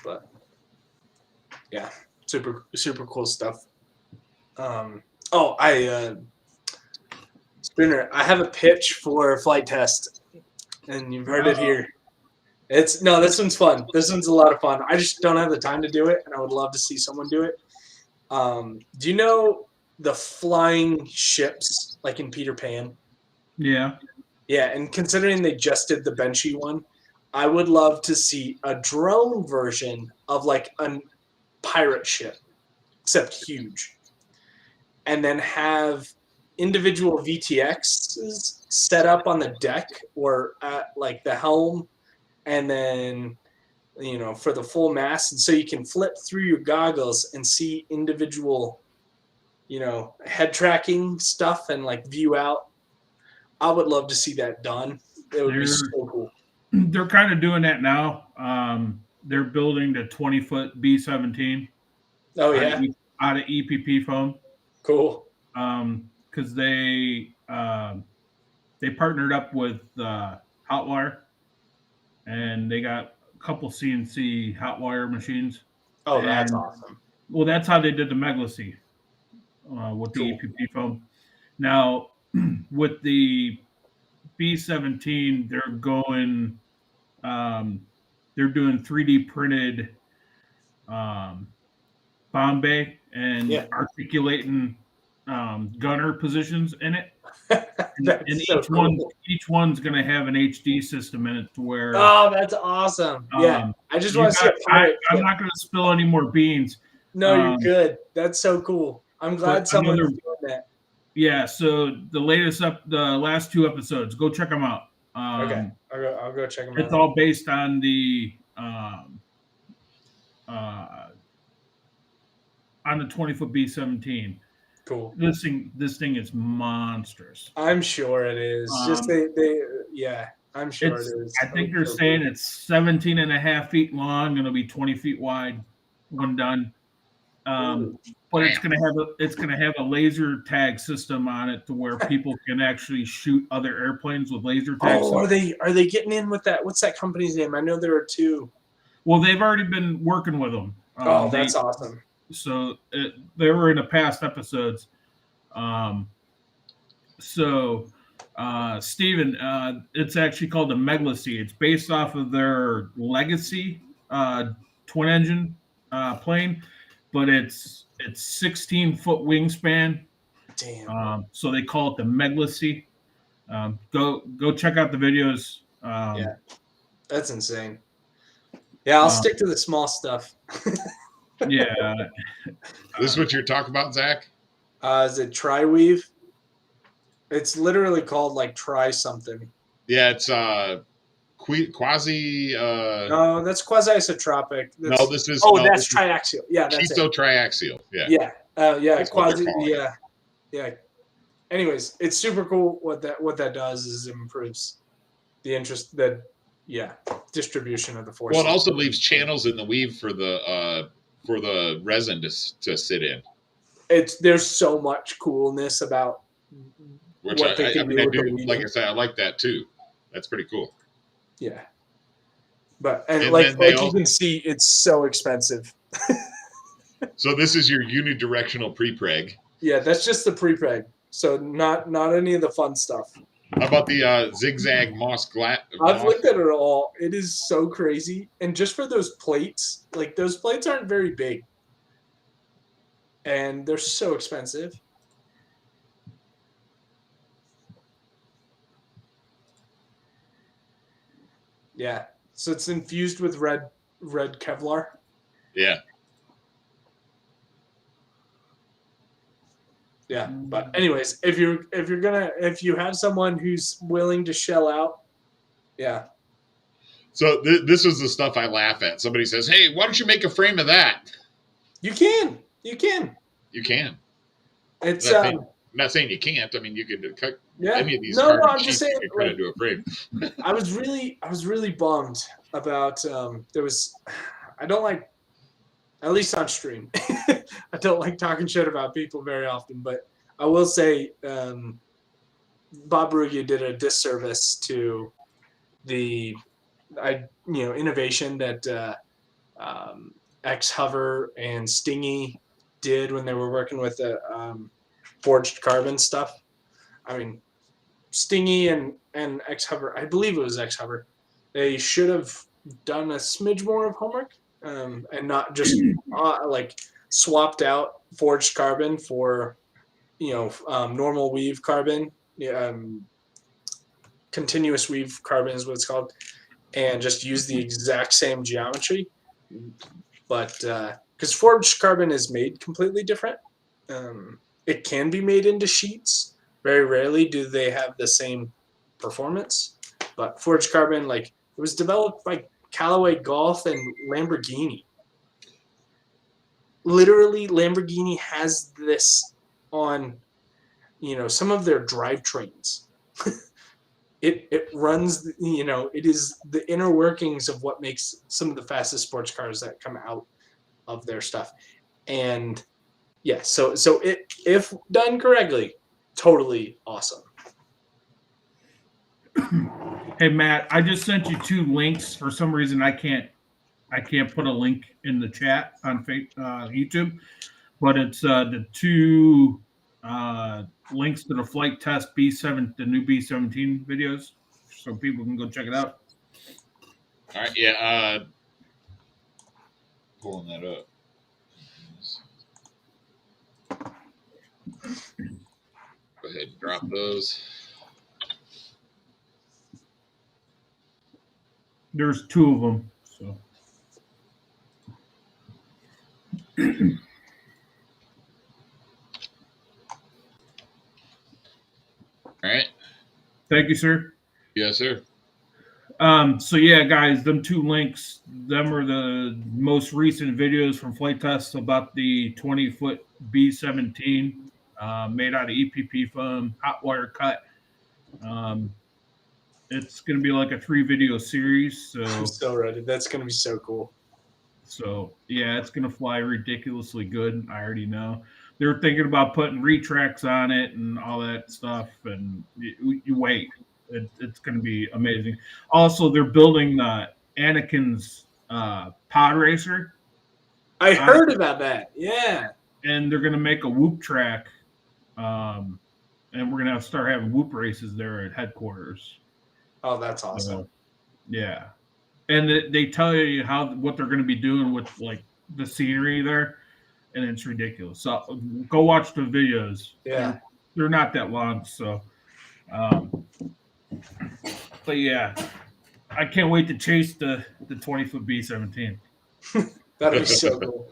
But yeah, super cool stuff. Spooner, I have a pitch for Flight Test, and you've heard it here. This one's fun. This one's a lot of fun. I just don't have the time to do it, and I would love to see someone do it. Do you know the flying ships like in Peter Pan? Yeah. Yeah, and considering they just did the Benchy one, I would love to see a drone version of like a pirate ship, except huge, and then have individual VTXs set up on the deck or at like the helm, and then for the full mast, and so you can flip through your goggles and see individual head tracking stuff and like view out. I would love to see that done. It would be so cool. They're kind of doing that now. They're building the 20-foot B-17. Oh yeah, out of EPP foam. Cool. Because they partnered up with Hotwire, and they got a couple CNC Hotwire machines. Oh, that's awesome. Well, that's how they did the Megalacy with the EPP foam. Now, with the B-17, they're going. They're doing 3D printed bomb bay and articulating gunner positions in it. and each one's going to have an HD system in it to where. Oh, that's awesome! Yeah, I just want to see a pirate. I'm not going to spill any more beans. No, you're good. That's so cool. I'm glad someone's doing that. Yeah, so the last 2 episodes, go check them out. Okay, I'll go check them out. It's all based on the 20-foot B-17. Cool. This thing is monstrous. I'm sure it is. I'm sure it is. I think they're saying it's 17 and a half feet long and it'll be 20 feet wide when done. But it's gonna have a laser tag system on it to where people can actually shoot other airplanes with laser tags. Oh, are they getting in with that? What's that company's name? I know there are two. Well, they've already been working with them. That's awesome. So they were in the past episodes. Steven, it's actually called the Megalacy. It's based off of their Legacy twin engine plane, but it's 16-foot wingspan. Damn. So they call it the Megalacy. Go check out the videos. Yeah, that's insane. Yeah, I'll stick to the small stuff. Yeah. This is what you're talking about, Zach? Is it tri-weave? It's literally called like try something. Yeah, it's quasi. No, that's quasi-isotropic. No, this is. Oh, no, that's triaxial. Yeah, that's it. Triaxial. Yeah. Yeah. Yeah. That's Quasi. Yeah. Yeah. Anyways, it's super cool. What that does is it improves the interest distribution of the force. Well, it also leaves channels in the weave for the resin to sit in. There's so much coolness about. Which I do. Like I said, I like that too. That's pretty cool. Yeah. But like you can see, it's so expensive. So this is your unidirectional prepreg. Yeah, that's just the prepreg. So not any of the fun stuff. How about the zigzag moss glass? I've looked at it all. It is so crazy. And just for those plates, like those plates aren't very big. And they're so expensive. Yeah. So it's infused with red Kevlar. Yeah. Yeah. But anyways, if you have someone who's willing to shell out, yeah. So this is the stuff I laugh at. Somebody says, "Hey, why don't you make a frame of that?" You can. You can. It's I'm not saying you can't. I mean, you could cut any of these. No, I'm just saying. You could do a frame. I was really bummed about there was. I don't like, at least on stream. I don't like talking shit about people very often, but I will say Bob Rugia did a disservice to the innovation that X-Hover and Stingy did when they were working with the forged carbon stuff. I mean, Stingy and X-Hover, I believe it was X-Hover, they should have done a smidge more of homework and not just like swapped out forged carbon for normal weave carbon, continuous weave carbon is what it's called, and just use the exact same geometry. But because forged carbon is made completely different, it can be made into sheets. Very rarely do they have the same performance. But forged carbon, like, it was developed by Callaway Golf and Lamborghini. Literally, Lamborghini has this on, some of their drivetrains. It runs, it is the inner workings of what makes some of the fastest sports cars that come out of their stuff. And yeah, so it, if done correctly, totally awesome. Hey Matt, I just sent you 2 links. For some reason, I can't put a link in the chat on YouTube, but it's the 2 links to the flight test the new B-17 videos, so people can go check it out. All right, yeah. Pulling that up. Go ahead and drop those. There's 2 of them. So. All right. Thank you, sir. Yes, sir. So yeah, guys, them 2 links, them are the most recent videos from flight tests about the 20-foot B-17 made out of EPP foam, hot wire cut. It's going to be like a 3-video series. I'm so ready. That's going to be so cool. So yeah, it's going to fly ridiculously good. I already know. They're thinking about putting retracts on it and all that stuff. And you wait. It's going to be amazing. Also, they're building Anakin's pod racer. I heard about that. Yeah. And they're going to make a whoop track. And we're going to start having whoop races there at headquarters. Oh, that's awesome. Yeah. And they tell you what they're going to be doing with like the scenery there, and it's ridiculous. So go watch the videos. Yeah. They're not that long. So, but yeah, I can't wait to chase the 20-foot B-17. That'd be so cool.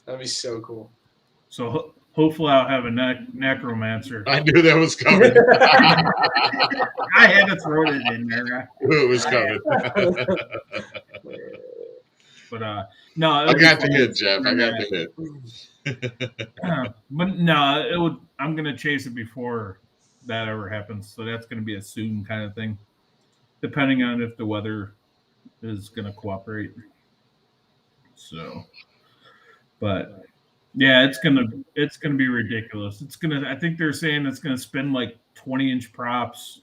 That'd be so cool. So hopefully I'll have a necromancer. I knew that was coming. I had to throw it in there. I knew it was coming. But no, I got the hit, Jeff. I got the hit. But no, I'm gonna chase it before that ever happens. So that's gonna be a soon kind of thing, depending on if the weather is gonna cooperate. So, but yeah, it's gonna be ridiculous. I think they're saying it's gonna spin like 20-inch props.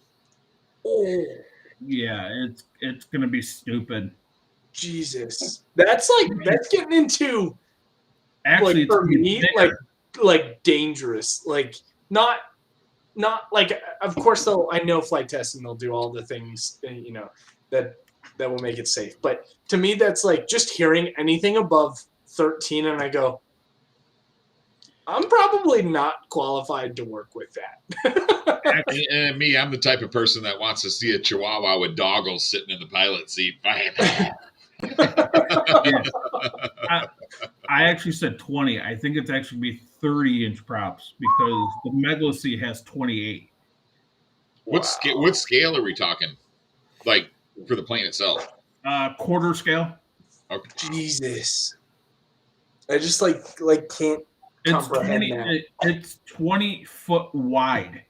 Oh. Yeah, it's gonna be stupid. Jesus, that's getting into actually like, for me like dangerous. Like not like, of course though, I know flight testing, they'll do all the things that will make it safe. But to me, that's like just hearing anything above 13, and I go, I'm probably not qualified to work with that. And me, I'm the type of person that wants to see a Chihuahua with doggles sitting in the pilot seat. Yeah. I actually said 20. I think it's actually be 30-inch props because the Megalacy has 28. What scale are we talking? Like for the plane itself? Quarter scale. Okay. Jesus, I just can't comprehend that. It's 20 foot wide.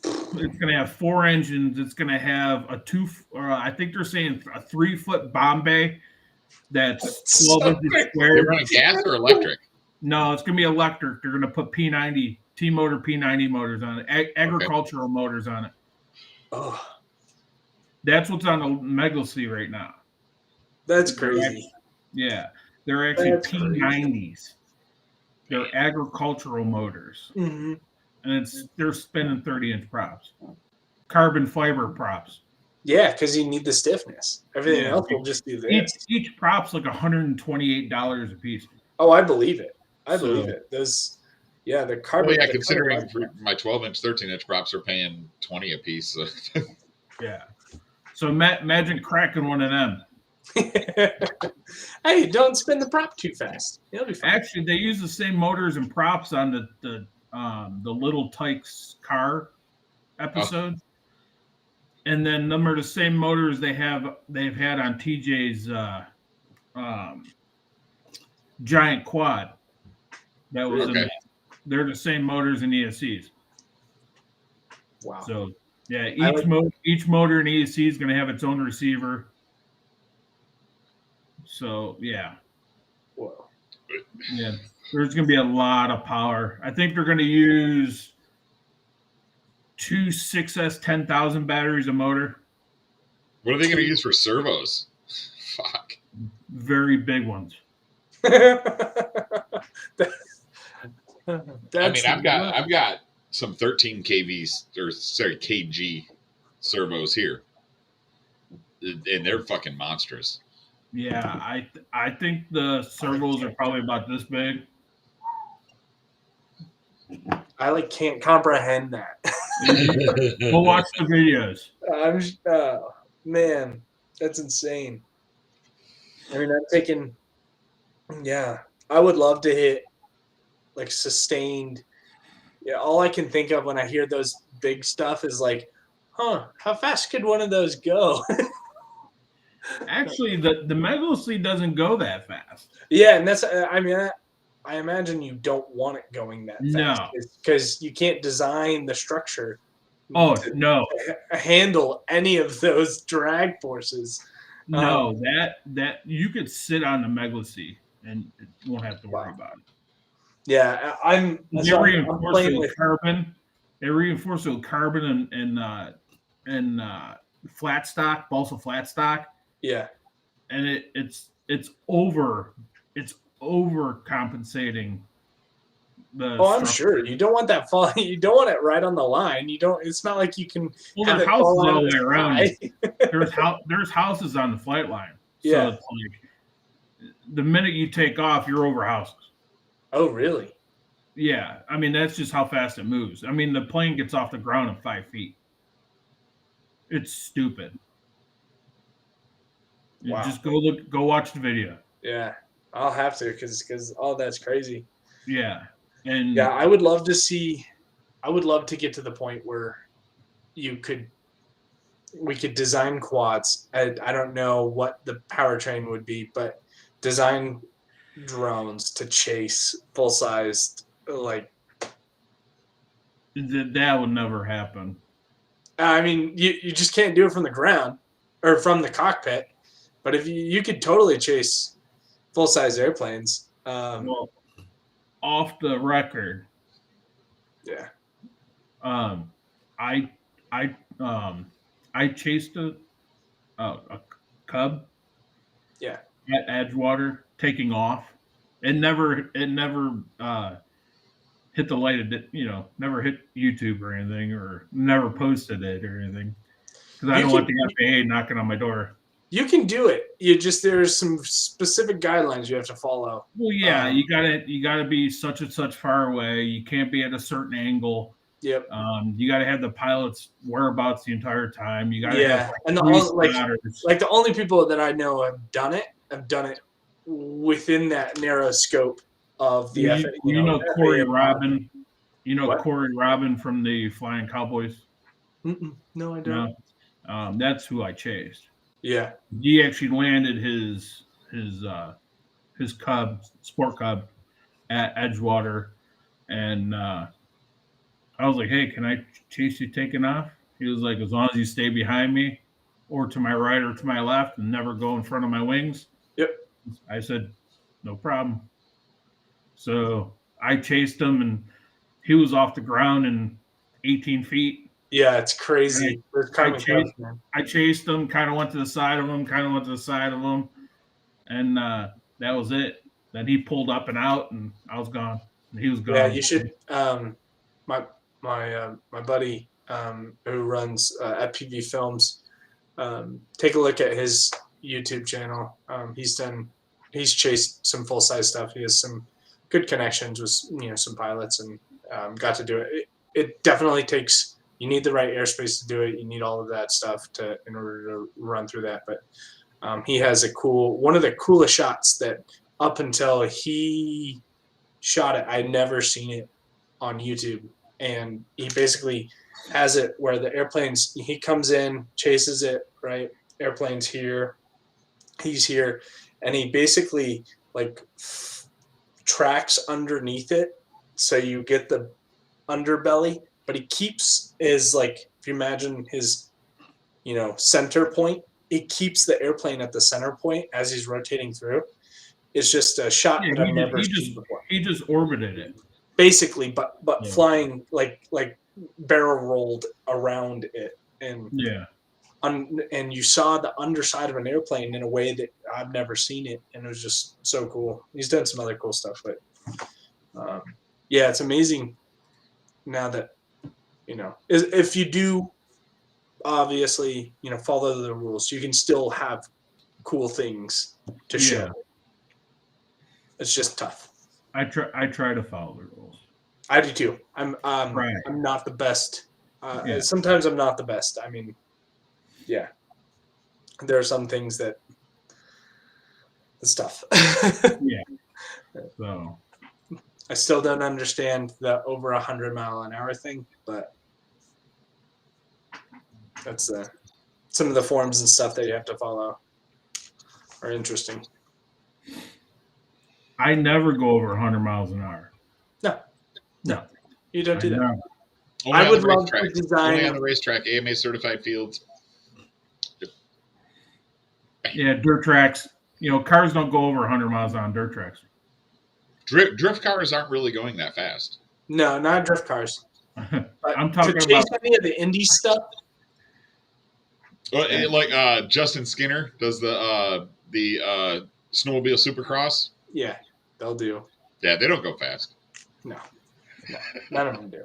It's going to have 4 engines. It's going to have I think they're saying a 3-foot bomb bay that's 12 inches square. They're running gas or electric? No, it's going to be electric. They're going to put T-motor P90 motors on it, agricultural motors on it. Oh, that's what's on the Megalacy right now. That's crazy. They're actually P90s. They're agricultural motors. Mm-hmm. And they're spinning 30-inch props, carbon fiber props. Yeah, because you need the stiffness. Everything else will just do this. Each prop's like $128 a piece. Oh, I believe it. I believe it. The carbon. Well, considering my 12-inch, 13-inch props are paying $20 a piece. So. Yeah. So imagine cracking one of them. Hey, don't spin the prop too fast. It'll be fine. Actually, they use the same motors and props on the Little Tykes car episode, and then them are the same motors they've had on TJ's giant quad. That was they're the same motors and ESCs. Wow. So yeah, each motor and ESC is going to have its own receiver. So yeah. Whoa. Yeah. There's going to be a lot of power. I think they're going to use 2 6S 10,000 batteries a motor. What are they going to use for servos? Fuck. Very big ones. I've got some 13 kg servos here, and they're fucking monstrous. Yeah, I think the servos are probably about this big. I can't comprehend that. We'll watch the videos. Man, that's insane. I mean, I'm thinking, I would love to hit sustained. Yeah, all I can think of when I hear those big stuff is how fast could one of those go? Actually, the Megalacy doesn't go that fast. Yeah, and that's I imagine you don't want it going that fast. No, because you can't design the structure Oh no, handle any of those drag forces. no, that you could sit on the Megalacy and it won't have to worry Wow. about it. Yeah, I'm They reinforce it with carbon. They reinforce it with carbon and flat stock, balsa flat stock, yeah. and it's overcompensating the Oh, I'm structure. sure you don't want that fall. You don't want it right on the line. You don't. It's not like you can Well, have there's it houses fall out all of the way the around. sky. There's houses on the flight line, so Yeah. it's like the minute you take off, you're over houses. Oh, really? Yeah, I mean that's just how fast it moves. I mean the plane gets off the ground in 5 feet. It's stupid. You Wow. just go watch the video. Yeah, I'll have to because all that's crazy. Yeah, and Yeah, I would love to see. I would love to get to the point where we could design quads. I don't know what the powertrain would be, but design drones to chase full-sized, like, that would never happen. I mean, you just can't do it from the ground or from the cockpit, but if you could totally chase full-size airplanes. Well, off the record, Yeah. I I I chased a cub. Yeah. At Edgewater taking off. It never hit the light. Never hit YouTube or anything, or never posted it or anything because I don't want the FAA knocking on my door. You can do it. There's some specific guidelines you have to follow. Well, yeah, you gotta be such and such far away. You can't be at a certain angle. Yep. You gotta have the pilot's whereabouts the entire time. You gotta have and the only people that I know have done it within that narrow scope of the FAA. Corey Robin. What? Corey Robin from the Flying Cowboys. No, I don't. No. That's who I chased. Yeah. He actually landed his sport cub at Edgewater, and I was like, "Hey, can I chase you taking off?" He was like, "As long as you stay behind me, or to my right or to my left, and never go in front of my wings." Yep. I said, "No problem." So I chased him, and he was off the ground in 18 feet. Yeah, it's crazy. I chased him, kind of went to the side of him, and that was it. Then he pulled up and out, and I was gone. And he was gone. Yeah, you should. My buddy who runs FPV Films, take a look at his YouTube channel. He's chased some full size stuff. He has some good connections with some pilots and got to do it. It definitely takes. You need the right airspace to do it. You need all of that stuff in order to run through that. But he has one of the coolest shots that up until he shot it, I'd never seen it on YouTube. And he basically has it where he comes in, chases it, right? Airplane's here, he's here, and he basically tracks underneath it, so you get the underbelly. But he keeps if you imagine his, center point, it keeps the airplane at the center point as he's rotating through. It's just a shot that I've never seen before. He just orbited it. Basically, but flying like barrel rolled around it. And and you saw the underside of an airplane in a way that I've never seen it, and it was just so cool. He's done some other cool stuff, but it's amazing now that if you do obviously follow the rules, you can still have cool things to show. It's just tough. I try to follow the rules. I do too. I'm not the best. Sometimes I'm not the best. I mean, there are some things that it's tough. So I still don't understand the over 100-mile-an-hour thing, but that's some of the forms and stuff that you have to follow are interesting. I never go over 100 miles an hour. No, you don't do that. I would love to Only on design. the racetrack, AMA certified fields. Yeah, dirt tracks. Cars don't go over 100 miles on dirt tracks. Drift cars aren't really going that fast. No, not drift cars. But I'm talking to chase about any of the indie stuff. Well, like Justin Skinner does the snowmobile supercross. Yeah, they'll do. Yeah, they don't go fast. No, none of them do.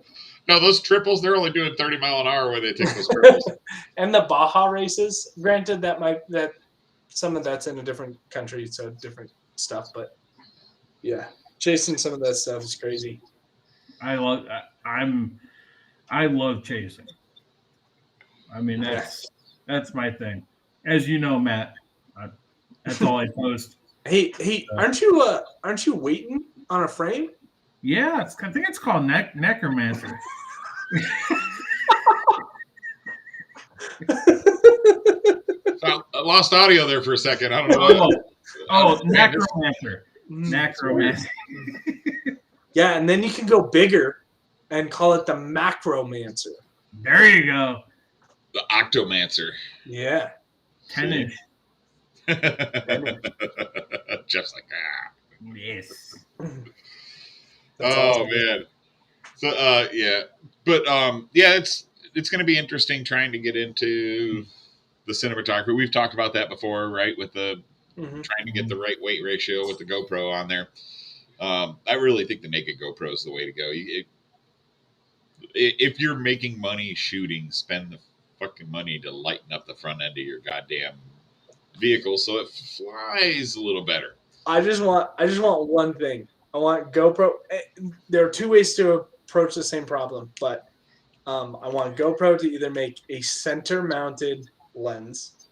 No, those triples, they're only doing 30 mile an hour when they take those triples. And the Baja races, granted that some of that's in a different country, so different stuff, but yeah, chasing some of that stuff is crazy. I love chasing. I mean, that's my thing. As you know, Matt, that's all I post. Hey, aren't you waiting on a frame? Yeah, I think it's called necromancer. I lost audio there for a second. I don't know. Necromancer. Necromancer. Yeah, and then you can go bigger and call it the Macromancer. There you go. The Octomancer. Yeah. 10-inch. Jeff's like, ah. Yes. Awesome. Man. So yeah. But yeah, it's gonna be interesting trying to get into the cinematography. We've talked about that before, right? With the trying to get the right weight ratio with the GoPro on there. I really think the naked GoPro is the way to go. If you're making money shooting, spend the fucking money to lighten up the front end of your goddamn vehicle so it flies a little better. I just want one thing. I want GoPro. There are two ways to approach the same problem, but I want GoPro to either make a center-mounted lens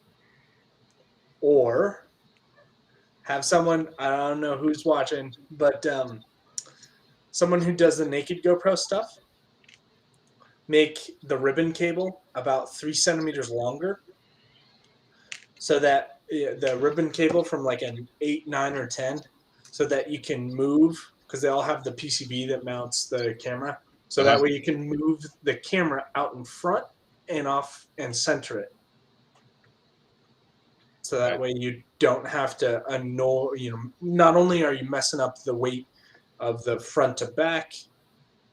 or have someone, I don't know who's watching, but someone who does the naked GoPro stuff, make the ribbon cable about 3 centimeters longer so that the ribbon cable from like an 8, 9, or 10, so that you can move, because they all have the PCB that mounts the camera. So that way you can move the camera out in front and off and center it. So that way you don't have to not only are you messing up the weight of the front to back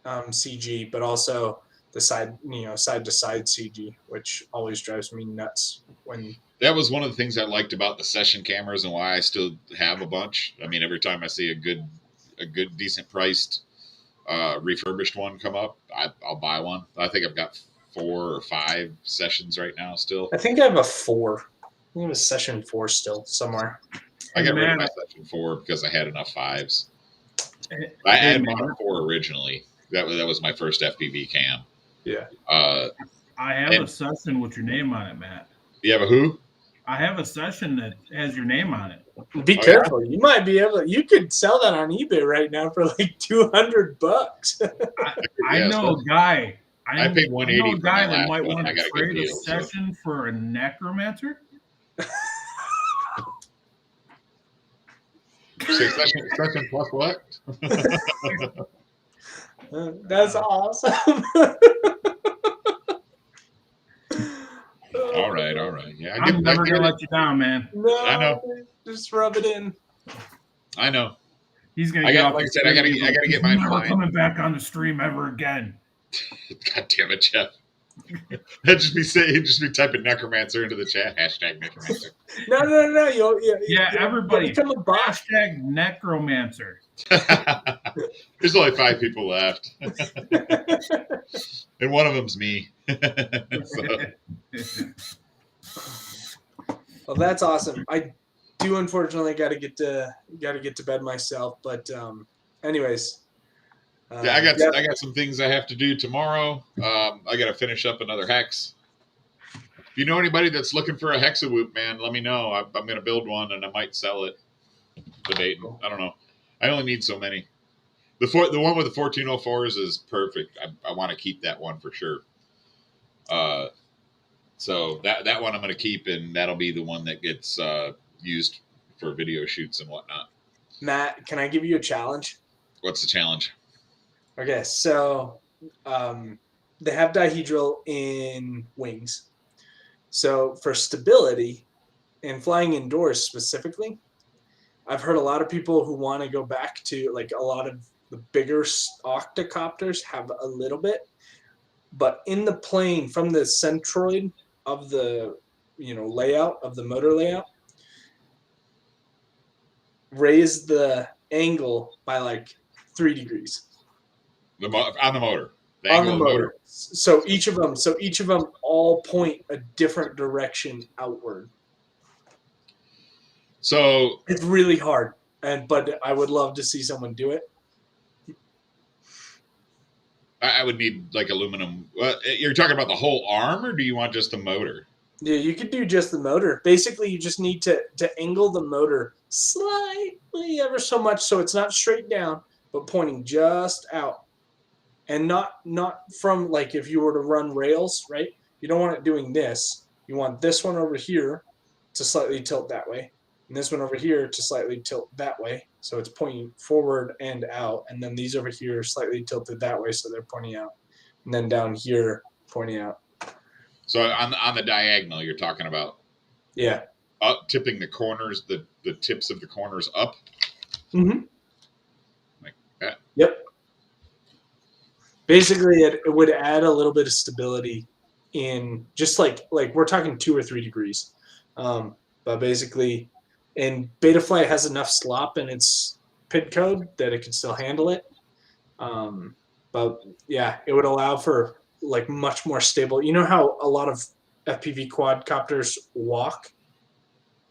CG, but also the side to side CG, which always drives me nuts when. That was one of the things I liked about the session cameras and why I still have a bunch. I mean, every time I see a good decent priced refurbished one come up, I'll buy one. I think I've got 4 or 5 sessions right now still. I think I have a 4. I have a session 4 still somewhere. I got rid of my session 4 because I had enough 5s. I had bought a 4 originally. That was my first FPV cam. Yeah. I have a session with your name on it, Matt. You have a who? I have a session that has your name on it. Be careful. Yeah? You might be able to, you could sell that on eBay right now for like $200. I know a guy. I paid $180 I know a guy that might one. want to trade a session for a necromancer. Session plus what? That's awesome. All right. Yeah, I'm never gonna let you down, man. No, I know. Just rub it in. I know. He's gonna. Like I said, I gotta get mine. Never coming back on the stream ever again. God damn it, Jeff. He'd just be typing necromancer into the chat. Hashtag necromancer. No. Everybody. Become a bot. Hashtag necromancer. There's only 5 people left. And one of them's me. Well, that's awesome. I do unfortunately got to get to bed myself, but anyways. Yeah, I got some things I have to do tomorrow. I got to finish up another hex. If you know anybody that's looking for a Hexawhoop, man, let me know. I'm going to build one and I might sell it. Debating. I don't know. I only need so many. The one with the 1404s is perfect. I want to keep that one for sure. So that one I'm going to keep, and that'll be the one that gets used for video shoots and whatnot. Matt, can I give you a challenge? What's the challenge? Okay, so dihedral in wings. So for stability and flying indoors specifically, I've heard a lot of people who want to go back to like a lot of the bigger octocopters have a little bit, but in the plane from the centroid of the layout of the motor layout, raise the angle by like 3 degrees on the motor. The on angle the of the motor. So each of them all point a different direction outward. So it's really hard, but I would love to see someone do it. I would need like aluminum. You're talking about the whole arm, or do you want just the motor? Yeah, you could do just the motor. Basically, you just need to angle the motor slightly, ever so much, so it's not straight down, but pointing just out, and not from like if you were to run rails, right? You don't want it doing this. You want this one over here to slightly tilt that way, and this one over here to slightly tilt that way, so it's pointing forward and out, and then these over here slightly tilted that way, so they're pointing out, and then down here pointing out. So on the diagonal, you're talking about Yeah. Up tipping the corners, the tips of the corners up. Mm-hmm. Like that. Yep. Basically, it would add a little bit of stability in just like we're talking 2 or 3 degrees, but basically, and Betaflight has enough slop in its PID code that it can still handle it. But yeah, it would allow for like much more stable. You know how a lot of FPV quadcopters walk,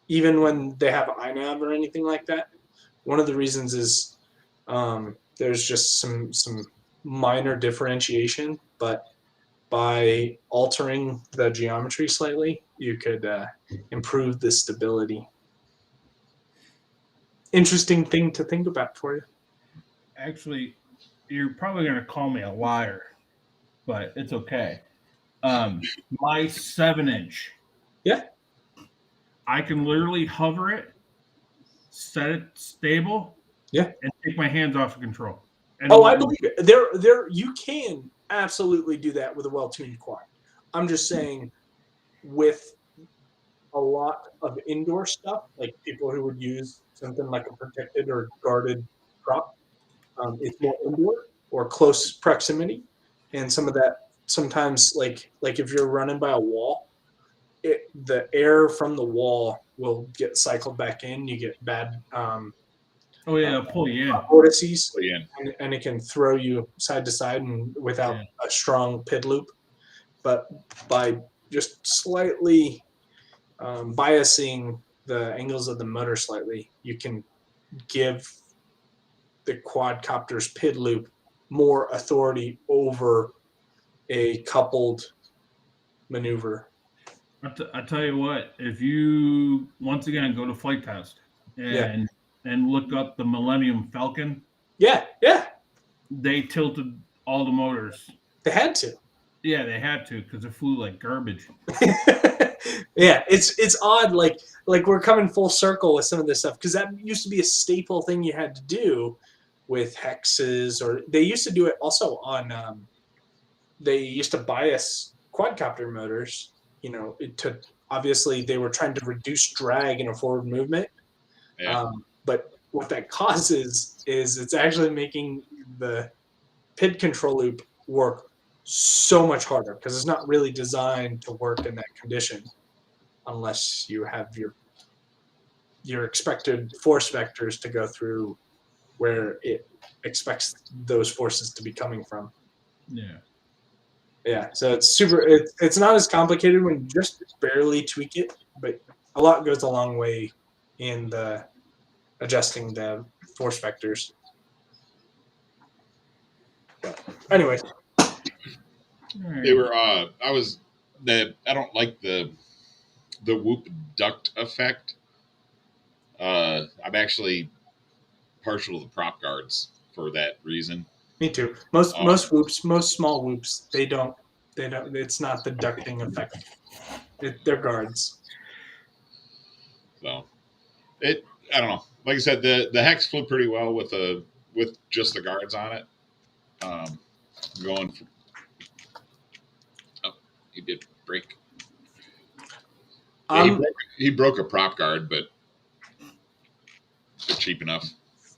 even when they have INAV or anything like that. One of the reasons is there's just some minor differentiation, but by altering the geometry slightly, you could improve the stability. Interesting thing to think about for you. Actually, you're probably going to call me a liar, but it's okay. My 7-inch. Yeah. I can literally hover it, set it stable, yeah, and take my hands off of control. And I believe it. There, you can absolutely do that with a well-tuned quad. I'm just saying, with a lot of indoor stuff, like people who would use something like a protected or guarded prop, it's more indoor or close proximity, and some of that sometimes, like if you're running by a wall, the air from the wall will get cycled back in. You get bad pull you in. vortices, Pull you in. and it can throw you side to side and without a strong PID loop. But by just slightly biasing the angles of the motor slightly, you can give the quadcopter's PID loop more authority over a coupled maneuver. I tell you what, if you once again go to Flight Test and look up the Millennium Falcon, yeah, they tilted all the motors. They had to. Yeah, they had to because it flew like garbage. Yeah, it's odd. Like we're coming full circle with some of this stuff because that used to be a staple thing you had to do with hexes, or they used to do it also on. They used to bias quadcopter motors. To obviously they were trying to reduce drag in a forward movement. Yeah. But what that causes is it's actually making the PID control loop work so much harder because it's not really designed to work in that condition unless you have your expected force vectors to go through where it expects those forces to be coming from. Yeah, so it's super. It's not as complicated when you just barely tweak it, but a lot goes a long way in the adjusting the force vectors. But anyway, they were. I don't like the whoop duct effect. I'm actually partial to the prop guards for that reason. Me too. Most small whoops, they don't. It's not the ducting effect. They're guards. So, I don't know. Like I said, the hex flew pretty well with just the guards on it. he did break. Yeah, he broke a prop guard, but they're cheap enough.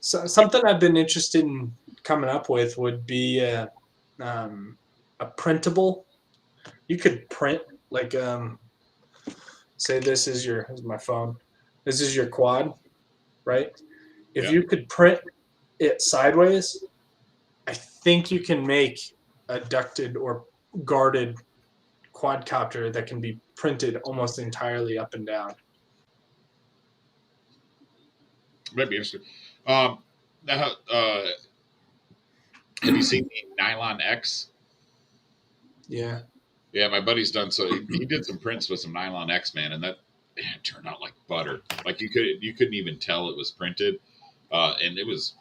So something I've been interested in coming up with would be a printable. You could print like say this is my phone. This is your quad, right? If you could print it sideways, I think you can make a ducted or guarded quadcopter that can be printed almost entirely up and down. Might be interesting. Now, have you seen the Nylon X? Yeah. Yeah, my buddy's done so. He did some prints with some Nylon X, man, and that turned out like butter. Like you couldn't even tell it was printed, and it was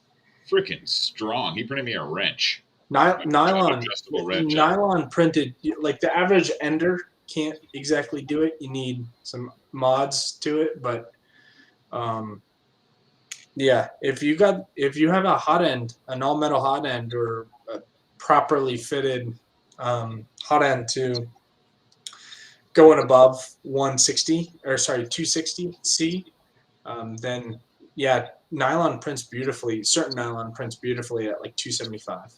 freaking strong. He printed me a wrench. Nylon adjustable wrench. Nylon printed, like the average ender can't exactly do it. You need some mods to it, but yeah, if you have a hot end, an all metal hot end, or a properly fitted hot end to going above 260 C, then yeah, nylon prints beautifully. Certain nylon prints beautifully at like 275.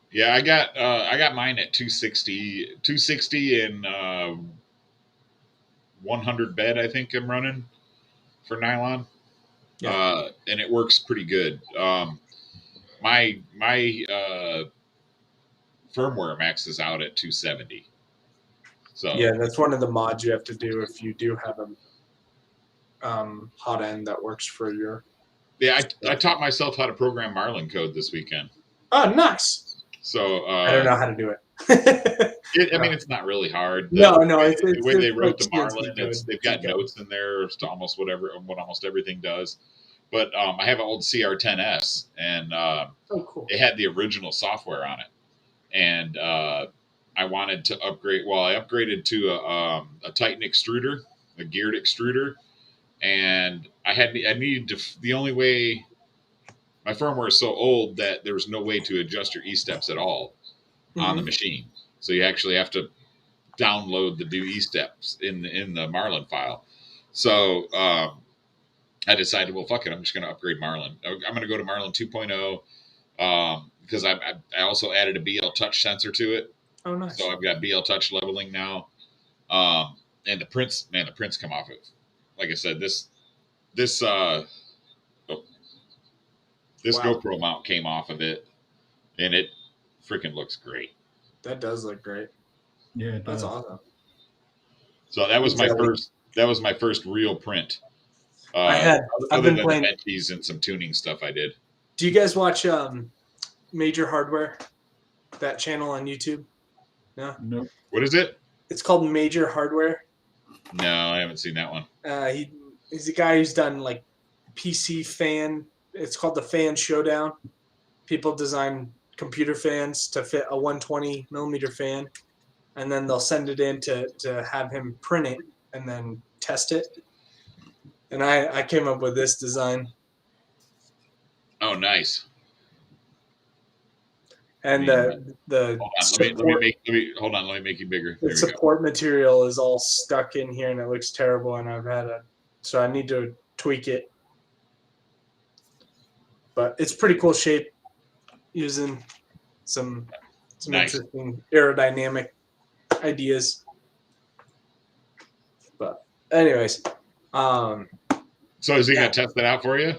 Yeah, I got mine at 260 and 100 bed. I think I'm running for nylon, and it works pretty good. My firmware maxes out at 270. So yeah, that's one of the mods you have to do if you do have a hot end that works for your. Yeah, I taught myself how to program Marlin code this weekend. Oh, nice. So I don't know how to do it. I mean, it's not really hard. No. The way they wrote the like Marlin, they've got notes in there as to almost what almost everything does. But I have an old CR10S, and cool. it had the original software on it. And I wanted to upgrade. Well, I upgraded to a Titan extruder, a geared extruder, and I needed to. The only way, my firmware is so old that there was no way to adjust your E-steps at all on the machine. So you actually have to download the new E-steps in the Marlin file. So I decided, well, fuck it, I'm just going to upgrade Marlin. I'm going to go to Marlin 2.0 because I also added a BL Touch sensor to it. Oh, nice. So I've got BL Touch leveling now. And the prints come off it. Like I said, this GoPro mount came off of it, and it freaking looks great. That does look great. Yeah, it does. That's awesome. So that was my first. That was my first real print. I've been playing Benchies and some tuning stuff I did. Do you guys watch Major Hardware? That channel on YouTube? No. Nope. What is it? It's called Major Hardware. No, I haven't seen that one. He's a guy who's done like PC fan. It's called the Fan Showdown. People design computer fans to fit a 120 millimeter fan, and then they'll send it in to have him print it and then test it. And I came up with this design. Oh, nice. And the hold on, let me make you bigger. The support material is all stuck in here, and it looks terrible. And so I need to tweak it. But it's pretty cool shape, using some nice. Interesting aerodynamic ideas. But anyways, so is he gonna test it out for you?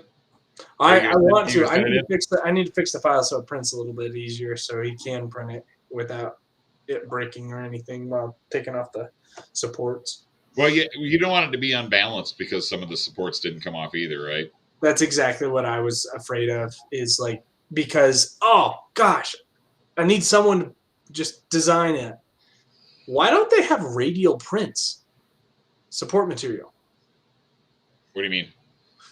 I want to. I need to fix the file so it prints a little bit easier, so he can print it without it breaking or anything while taking off the supports. Well, you don't want it to be unbalanced because some of the supports didn't come off either, right? That's exactly what I was afraid of. Is like, because oh gosh, I need someone to just design it. Why don't they have radial prints? Support material. What do you mean?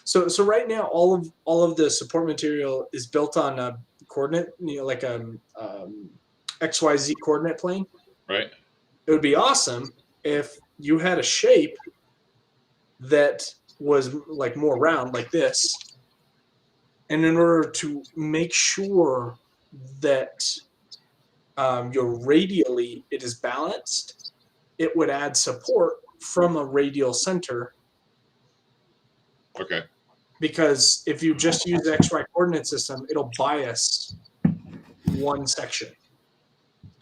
So right now, all of the support material is built on a coordinate, like a XYZ coordinate plane. Right. It would be awesome if you had a shape that was like more round, like this, and in order to make sure that your radially it is balanced, it would add support from a radial center. Okay. Because if you just use the XY coordinate system, it'll bias one section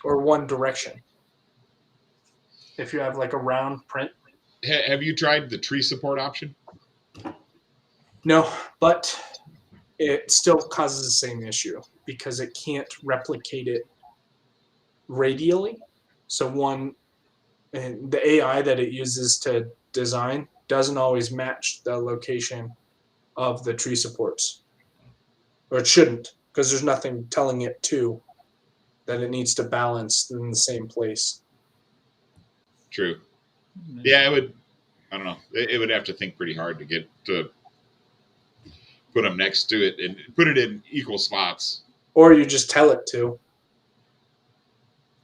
or one direction. If you have like a round print. Have you tried the tree support option? No, but it still causes the same issue because it can't replicate it radially. So and the AI that it uses to design doesn't always match the location of the tree supports. Or it shouldn't, because there's nothing telling it that it needs to balance in the same place. True. Yeah, it would. I don't know. It would have to think pretty hard to get to put them next to it and put it in equal spots. Or you just tell it to.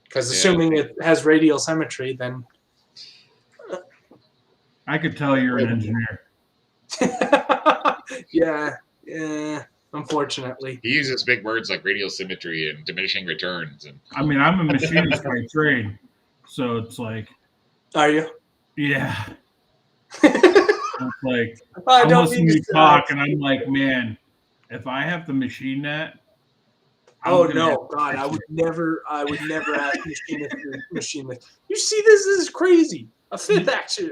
Because assuming it has radial symmetry, then I could tell you're an engineer. yeah, unfortunately. He uses big words like radial symmetry and diminishing returns. And I mean, I'm a machinist by trade, so it's like. Are you? Yeah. It's like I'm listening to you talk, and I'm like, man, if I have to machine that. Oh no, God! I would never ask machinist to machine this. You see, this is crazy. A fifth axis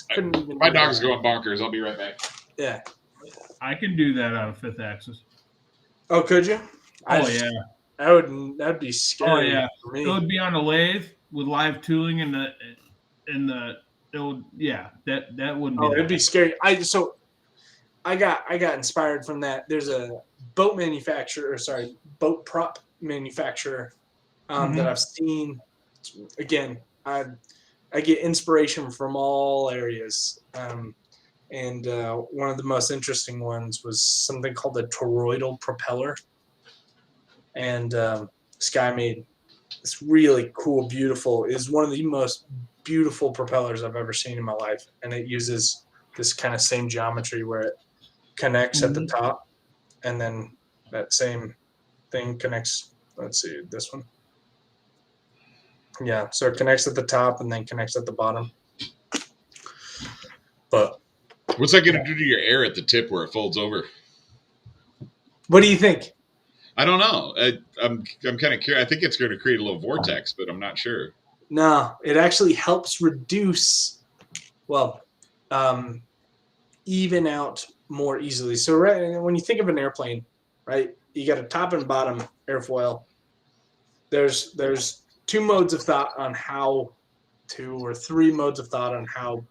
couldn't even. My dog's going bonkers. I'll be right back. Yeah, I can do that on a fifth axis. Oh, could you? Yeah. That'd be scary. Oh yeah, for me. It would be on a lathe with live tooling that would that wouldn't be. Oh, it'd be scary. I got inspired from that. There's a boat prop manufacturer that I've seen. Again, I get inspiration from all areas. And one of the most interesting ones was something called a toroidal propeller. And this guy made this really cool, beautiful, is one of the most beautiful propellers I've ever seen in my life. And it uses this kind of same geometry where it connects at the top, and then that same thing connects. Let's see, this one. Yeah, so it connects at the top and then connects at the bottom. But what's that going to do to your air at the tip where it folds over? What do you think? I don't know. I'm kind of curious. I think it's going to create a little vortex, but I'm not sure. No, it actually helps reduce, even out more easily. So when you think of an airplane, right, you got a top and bottom airfoil. There's two modes of thought on how to, or three modes of thought on how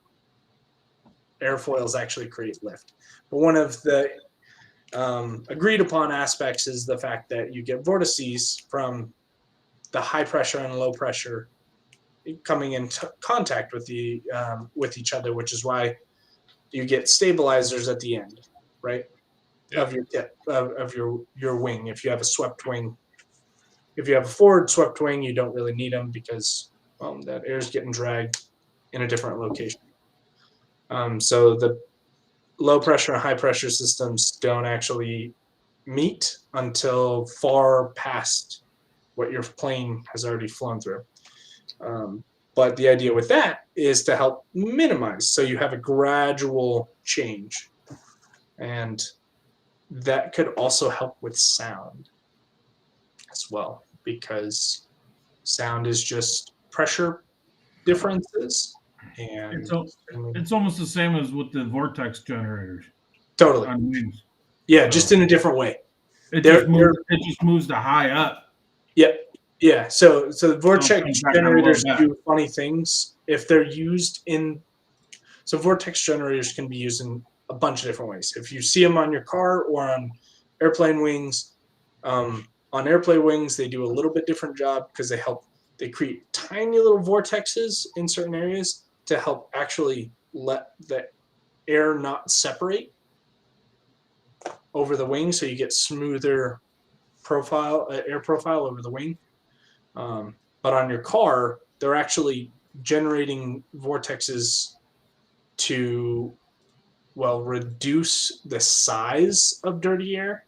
airfoils actually create lift. But one of the agreed upon aspects is the fact that you get vortices from the high pressure and low pressure coming in contact with each other, which is why you get stabilizers at the end, right? Yeah. Of your wing. If you have a swept wing, if you have a forward swept wing, you don't really need them because that air is getting dragged in a different location. So the low pressure and high pressure systems don't actually meet until far past what your plane has already flown through. But the idea with that is to help minimize, so you have a gradual change. And that could also help with sound as well, because sound is just pressure differences. And it's almost the same as with the vortex generators. Totally. On wings. Yeah, just in a different way. It just moves the high up. Yep. Yeah. So the vortex generators do funny things if they're used in. So vortex generators can be used in a bunch of different ways. If you see them on your car or on airplane wings, on airplane wings they do a little bit different job because they create tiny little vortexes in certain areas to help actually let the air not separate over the wing, so you get smoother air profile over the wing. But on your car, they're actually generating vortexes to, reduce the size of dirty air.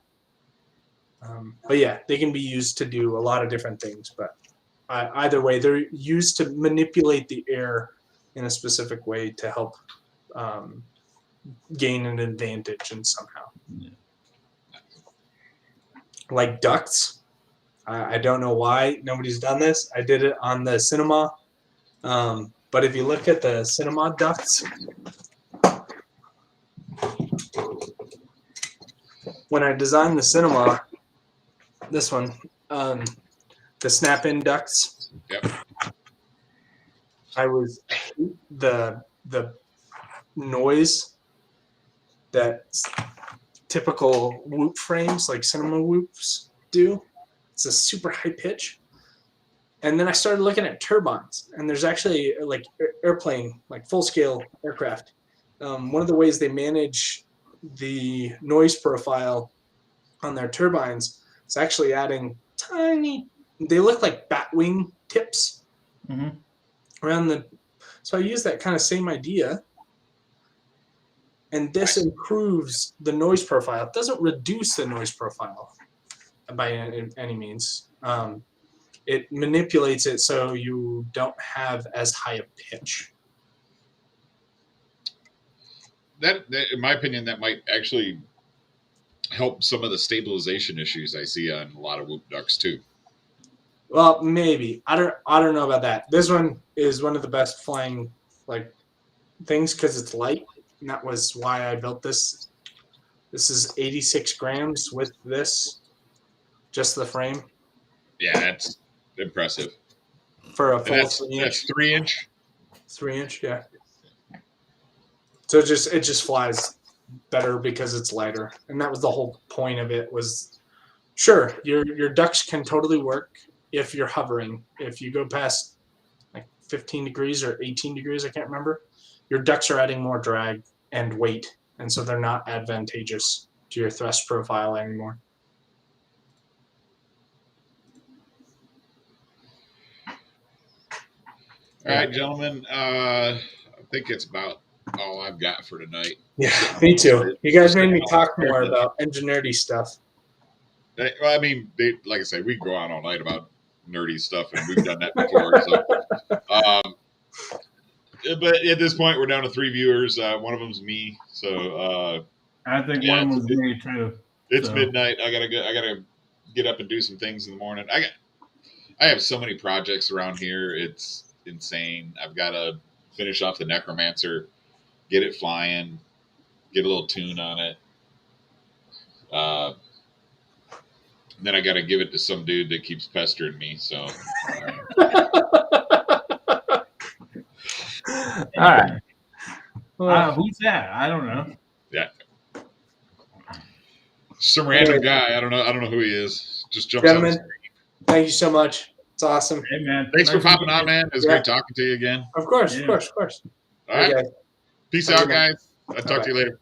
But yeah, they can be used to do a lot of different things. But either way, they're used to manipulate the air in a specific way to help gain an advantage and somehow. Yeah. Like ducts. I don't know why nobody's done this. I did it on the cinema. But if you look at the cinema ducts, when I designed the cinema, this one, the snap-in ducts, Yep. I hate the noise that typical whoop frames like cinema whoops do. It's a super high pitch. And then I started looking at turbines, and there's actually like airplane, like full-scale aircraft. One of the ways they manage the noise profile on their turbines is actually adding tiny, they look like bat wing tips around the, so I use that kind of same idea, and this improves the noise profile. It doesn't reduce the noise profile by any means. It manipulates it so you don't have as high a pitch. That, in my opinion, that might actually help some of the stabilization issues I see on a lot of whoop ducks too. Well, maybe. I don't know about that. This one is one of the best flying like things because it's light, and that was why I built this. This is 86 grams with this, just the frame. Yeah, that's impressive. For a full That's 3 inch. That's 3 inch. 3 inch, yeah. So it just flies better because it's lighter, and that was the whole point of it. Was sure your ducks can totally work if you're hovering. If you go past like 15 degrees or 18 degrees, I can't remember, your ducks are adding more drag and weight, and so they're not advantageous to your thrust profile anymore. All right, gentlemen. I think it's about all I've got for tonight. Yeah, me too. You guys made me talk more about engineering stuff. Well, I mean, like I said, we go on all night about nerdy stuff, and we've done that before. But at this point, we're down to 3 viewers. One of them's me. So I think one of them was me too. It's midnight. I gotta get up and do some things in the morning. I have so many projects around here. It's insane. I've got to finish off the Necromancer, get it flying, get a little tune on it. Then I got to give it to some dude that keeps pestering me. So, all right. Who's that? I don't know. Yeah, some random guy. I don't know who he is. Just jumps on the screen. Thank you so much. It's awesome. Hey man, Thanks for popping on, man. It was great talking to you again. Of course, of course. All right. Okay. Peace out, guys. I'll talk to you later.